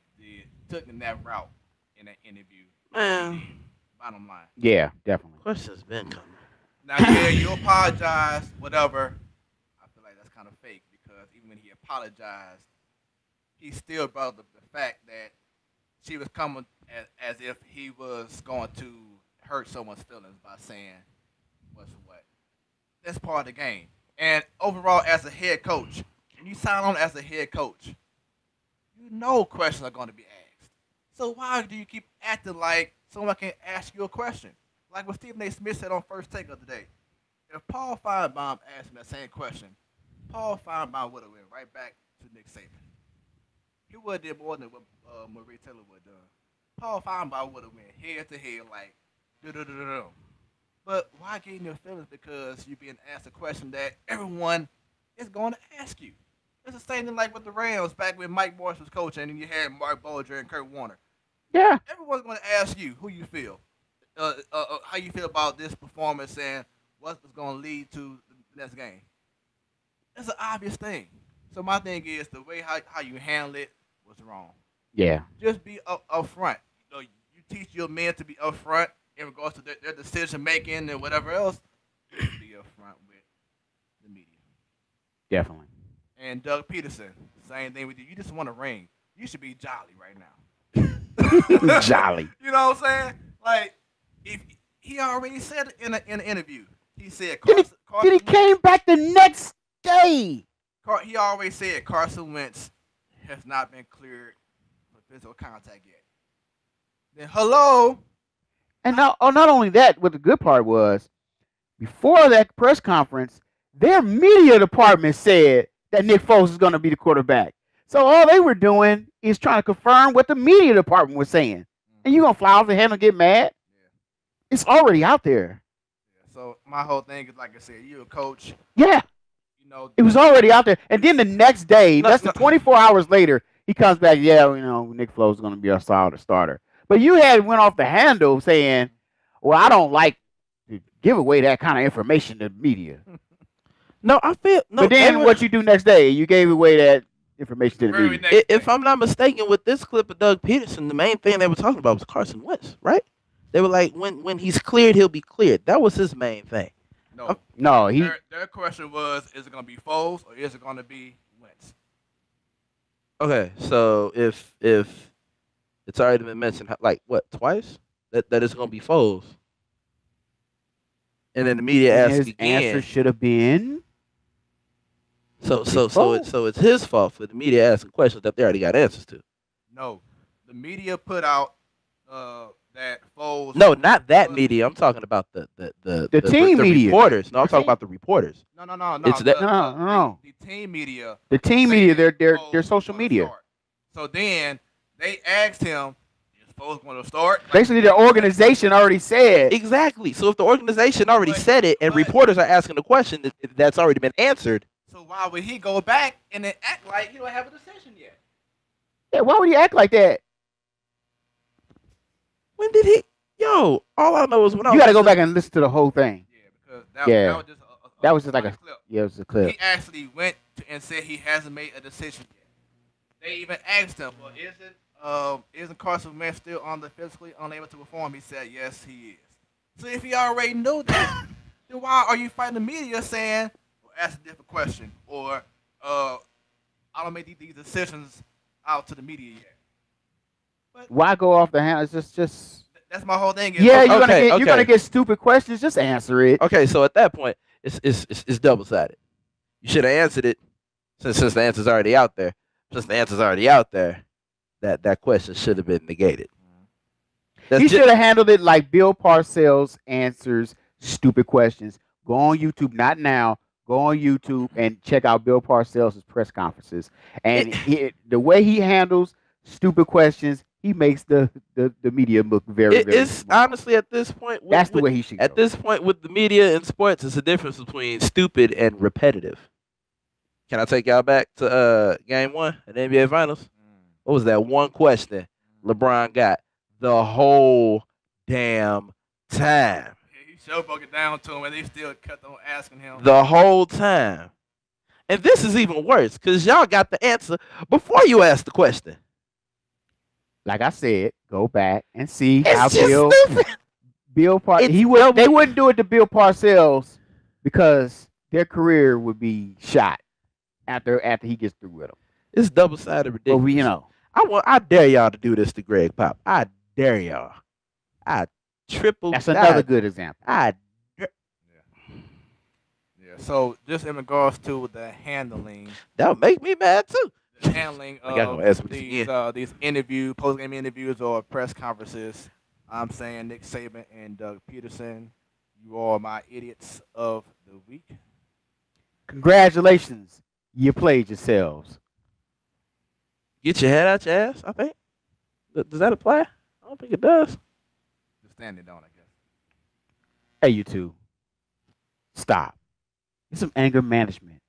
taken that route in that interview. Bottom line. Yeah, definitely. Question's been coming. Now, yeah, you apologize, whatever. I feel like that's kind of fake because even when he apologized, he still brought up the fact that she was coming as if he was going to hurt someone's feelings by saying what's what. That's part of the game. And overall, as a head coach, when you sign on as a head coach, you know questions are going to be asked. So why do you keep acting like someone can ask you a question? Like what Stephen A. Smith said on First Take of the day. If Paul Feinbaum asked him that same question, Paul Feinbaum would have went right back to Nick Saban. He would have did more than what Marie Taylor would have done. Paul Feinbaum would have went head to head like, do. But why get in your feelings because you're being asked a question that everyone is going to ask you? It's the same thing like with the Rams back when Mike Morris was coaching and you had Mark Bolger and Kurt Warner. Yeah. Everyone's going to ask you who you feel. How you feel about this performance and what's going to lead to the next game. It's an obvious thing. So my thing is the way how you handle it was wrong. Yeah. Just be upfront. You know, you teach your men to be upfront in regards to their decision making and whatever else. Be upfront with the media. Definitely. And Doug Peterson, same thing with you. You just want a ring. You should be jolly right now. Jolly. You know what I'm saying? Like, if he already said it in an interview. He said Then he came back the next day. He always said Carson Wentz has not been cleared for physical contact yet. Then hello. And not only that, what the good part was, before that press conference, their media department said that Nick Foles is going to be the quarterback. So all they were doing is trying to confirm what the media department was saying. And you're going to fly off the handle and get mad? Yeah. It's already out there. Yeah. So my whole thing is, like I said, you're a coach. Yeah. You know, it was already out there. And then the next day, less than 24 hours later, he comes back, Nick Foles is going to be our solid starter. But you went off the handle saying, well, I don't like to give away that kind of information to the media. But then what you do next day, you gave away that information to the media. If I'm not mistaken, with this clip of Doug Peterson, the main thing they were talking about was Carson Wentz, right? They were like, when he's cleared, he'll be cleared. That was his main thing. No. Their question was, is it going to be Foles or is it going to be Wentz? Okay, so if it's already been mentioned, like, what, twice? That it's going to be Foles. And then the media asked his again. Answer should have been. So it's his fault for the media asking questions that they already got answers to. No, the media put out that Foles. No, not that media. I'm talking about the team media. Reporters. No, I'm talking about the reporters. No. It's No. The team media. The team media, their social media. So then they asked him, "Is Foles going to start?" Basically, the organization already said. Exactly. So if the organization already said it, and reporters are asking the question that's already been answered. So why would he go back and then act like he don't have a decision yet? Yeah, why would he act like that? When did he? Yo, all I know is when you got to go back and listen to the whole thing. Yeah, because that was just like a clip. Yeah, it was a clip. He actually went and said he hasn't made a decision yet. They even asked him, "Well, isn't Carson Wentz still physically unable to perform?" He said, "Yes, he is." So if he already knew that, then why are you fighting the media saying, "Well, ask a different question," or "I don't make these decisions out to the media yet"? But why go off the hand? It's just. That's my whole thing. Yeah, you're gonna get stupid questions. Just answer it. Okay, so at that point, it's double sided. You should have answered it since the answer's already out there. Since the answer's already out there, that question should have been negated. He should have handled it like Bill Parcells answers stupid questions. Go on YouTube, not now. Go on YouTube and check out Bill Parcells' press conferences. And the way he handles stupid questions, he makes the media look very It's smart. honestly at this point. That's the way he should go. At this point with the media and sports, it's a difference between stupid and repetitive. Can I take y'all back to game 1 at the NBA Finals? What was that one question LeBron got the whole damn time? Yeah, he sure broke it down to him, and they still kept on asking him. The whole time. And this is even worse because y'all got the answer before you asked the question. Like I said, go back and see It's how just Bill Parcells. They wouldn't do it to Bill Parcells because their career would be shot after he gets through with them. It's double-sided ridiculous. But I dare y'all to do this to Greg Pop. I dare y'all. That's another good example. Yeah. So just in regards to the handling, that would make me mad too. The handling of these post-game interviews or press conferences. I'm saying Nick Saban and Doug Peterson, you are my idiots of the week. Congratulations, you played yourselves. Get your head out your ass, I think. Does that apply? I don't think it does. Just stand it down, I guess. Hey, you two. Stop. It's some anger management.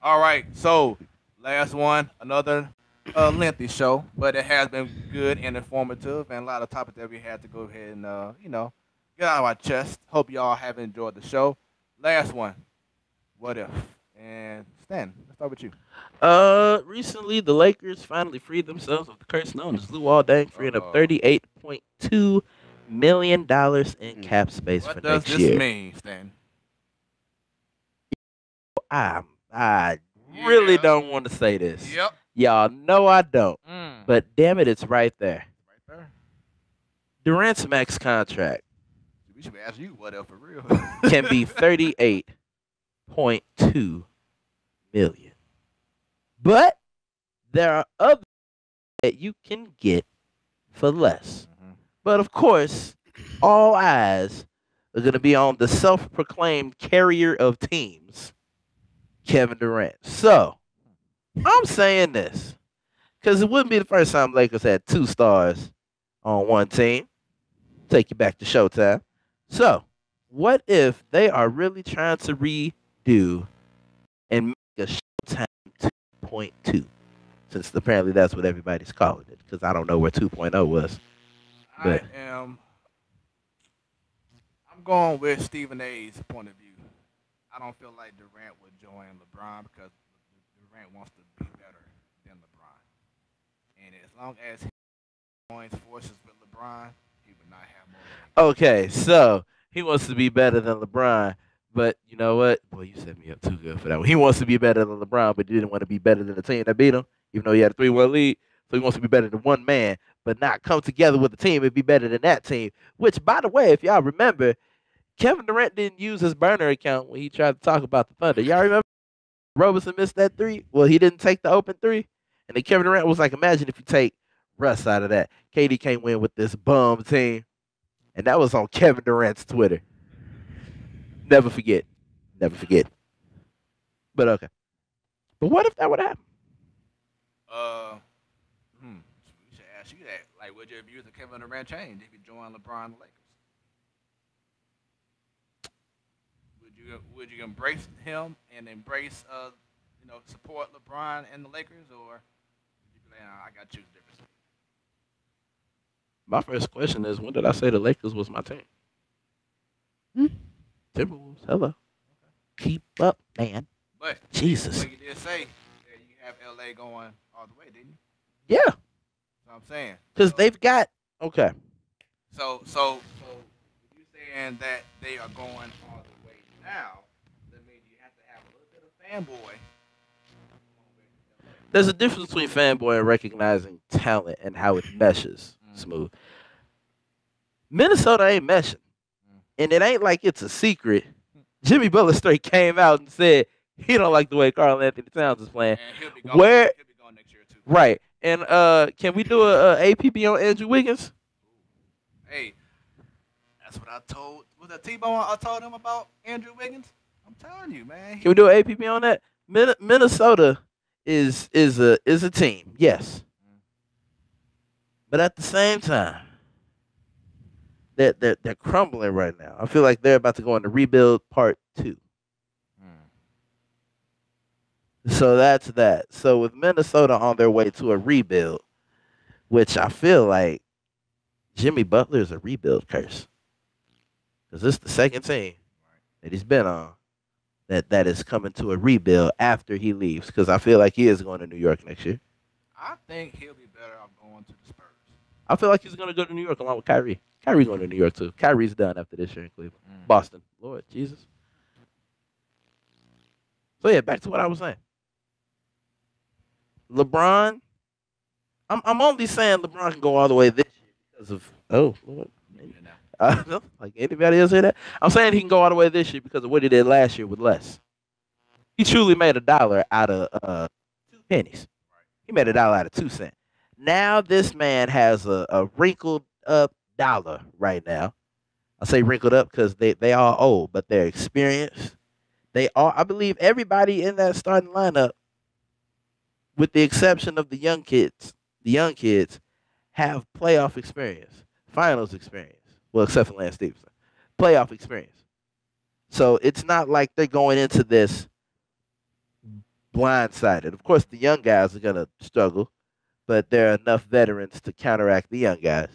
All right, so last one, another lengthy show, but it has been good and informative, and a lot of topics that we had to go ahead and get out of our chest. Hope y'all have enjoyed the show. Last one, what if? And Stan, let's start with you. Recently the Lakers finally freed themselves of the curse known as Lou Alldang, freeing up $38.2 million in cap space for next year. What does this mean, Stan? I really don't want to say this. Yep. Y'all know I don't. But damn it, it's right there. Right there. Durant's max contract. We should ask you what else for real. Can be $38.2 million. But there are others that you can get for less. But of course, all eyes are going to be on the self-proclaimed carrier of teams, Kevin Durant. So, I'm saying this because it wouldn't be the first time Lakers had 2 stars on one team. Take you back to Showtime. So, what if they are really trying to redo and make a Showtime 2.2? Since apparently that's what everybody's calling it, because I don't know where 2.0 was. But I'm going with Stephen A's point of view. I don't feel like Durant would join LeBron because Durant wants to be better than LeBron. And as long as he joins forces with LeBron, he would not have more. Okay, so he wants to be better than LeBron, but you know what? Boy, you set me up too good for that one. He wants to be better than LeBron, but he didn't want to be better than the team that beat him, even though he had a 3-1 lead. So he wants to be better than one man, but not come together with a team and be better than that team. Which, by the way, if y'all remember, Kevin Durant didn't use his burner account when he tried to talk about the Thunder. Y'all remember Roberson missed that 3? Well, he didn't take the open 3. And then Kevin Durant was like, imagine if you take Russ out of that. KD can't win with this bum team. And that was on Kevin Durant's Twitter. Never forget. Never forget. But okay. But what if that would happen? We should ask you that. Like, would your views of Kevin Durant change if you join LeBron and the Lakers? Would you embrace him and embrace support LeBron and the Lakers, or would you be like, nah, I got to choose differently? My first question is, when did I say the Lakers was my team? Timberwolves, hello. Keep up, man. But Jesus. Like you did say, that you have LA going all the way, didn't you? Yeah. That's what I'm saying. Because they've got okay. So you saying that they are going all the way now, that means you have to have a little bit of fanboy. There's a difference between fanboy and recognizing talent and how it meshes. Smooth. Minnesota ain't meshing. And it ain't like it's a secret. Jimmy Butler straight came out and said he don't like the way Karl Anthony Towns is playing. He'll be going next year too. Right. And can we do a APB on Andrew Wiggins? Hey, that's what I told. Was that T-Bone I told him about Andrew Wiggins? I'm telling you, man. Can we do an APB on that? Minnesota is a team, yes. But at the same time, they're crumbling right now. I feel like they're about to go into rebuild part 2. So that's that. So with Minnesota on their way to a rebuild, which I feel like Jimmy Butler is a rebuild curse. Because this is the second team that he's been on that is coming to a rebuild after he leaves. Because I feel like he is going to New York next year. I think he'll be better off going to the Spurs. I feel like he's going to go to New York along with Kyrie. Kyrie's going to New York, too. Kyrie's done after this year in Cleveland. Boston. Lord Jesus. So, yeah, back to what I was saying. LeBron, I'm only saying LeBron can go all the way this year because of, oh, Lord. Like anybody else hear that? I'm saying he can go all the way this year because of what he did last year with less. He truly made $1 out of 2 pennies. He made $1 out of 2 cents. Now this man has a wrinkled up dollar right now. I say wrinkled up because they all old, but they're experienced. I believe everybody in that starting lineup, with the exception of the young kids, have playoff experience, finals experience. Well, except for Lance Stevenson. Playoff experience. So it's not like they're going into this blindsided. Of course, the young guys are going to struggle, but there are enough veterans to counteract the young guys.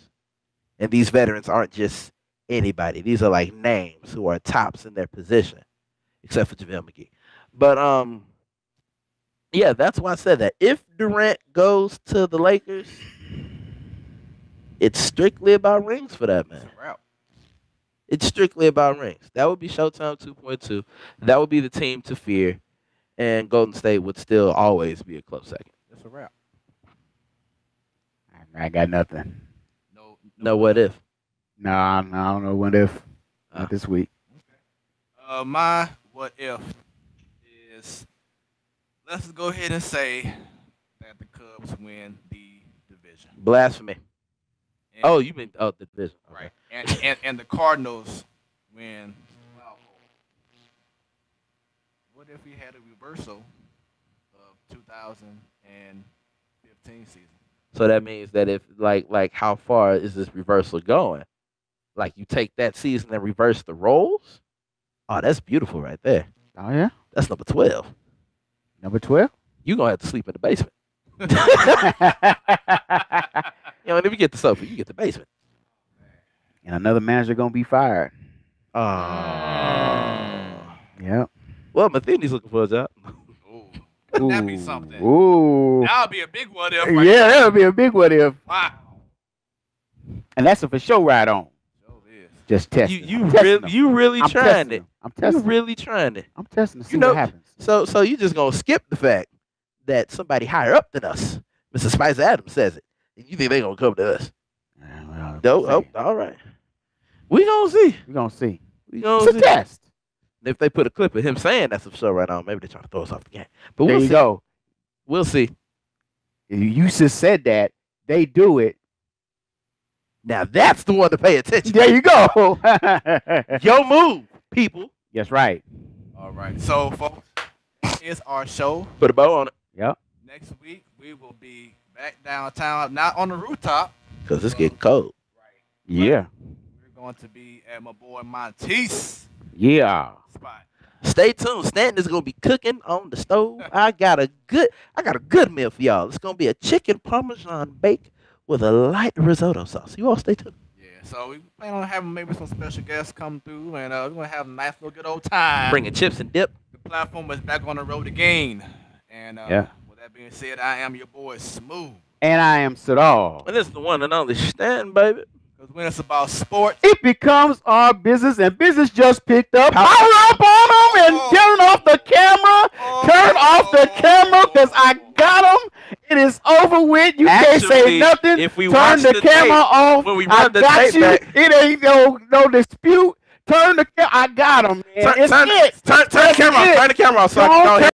And these veterans aren't just anybody. These are like names who are tops in their position, except for JaVale McGee. But, yeah, that's why I said that. If Durant goes to the Lakers, it's strictly about rings for that man. It's strictly about rings. That would be Showtime 2.2. That would be the team to fear. And Golden State would still always be a close second. That's a wrap. I got nothing. No what if? No, I don't know what if. Not this week. My what if is, let's go ahead and say that the Cubs win the division. Blasphemy. And, you mean the division. Right. And the Cardinals win. What if we had a reversal of 2015 season? So that means that if like how far is this reversal going? Like you take that season and reverse the roles? Oh, that's beautiful right there. Oh yeah? That's number 12. Number 12? You're gonna have to sleep in the basement. And if you get the sofa, you get the basement. And another manager gonna be fired. Yep. Well, Matheny's looking for a job. Wouldn't that be something? Ooh. That would be a big what if. Right yeah, that would be a big what if. Wow. And that's a for sure ride on. Just testing. You really trying it. I'm testing. You really trying it. I'm testing to see what happens. So you just gonna skip the fact that somebody higher up than us, Mr. Spicer Adams, says it. You think they gonna come to us? All right. We gonna see. We gonna see. It's a test. If they put a clip of him saying that's a show right on, maybe they're trying to throw us off the game. But there we'll you see. go. We'll see. You just said that. They do it. Now that's the one to pay attention. There you go. Your move, people. That's right. All right. So, folks, it's our show. Put a bow on it. Yep. Next week, we will be back downtown, not on the rooftop. Because it's getting cold. Yeah. We're going to be at my boy Monteith's Yeah. spot. Stay tuned. Stanton is gonna be cooking on the stove. I got a good meal for y'all. It's gonna be a chicken parmesan bake with a light risotto sauce. You all stay tuned. Yeah, so we plan on having maybe some special guests come through, and we're gonna have a nice little good old time. Bringing chips and dip. The platform is back on the road again, and with that being said, I am your boy Smooth. And I am Sadal. And this is the one and only Stanton, baby. Because when it's about sports, it becomes our business, and business just picked up. Power up on them and turn off the camera. Turn off the camera because I got them. It is over with. You can't say nothing. If we turn the camera off. When we I run the got tape you. back. It ain't no dispute. Turn the camera. I got them. Turn the camera off. Turn the camera off so I can go ahead.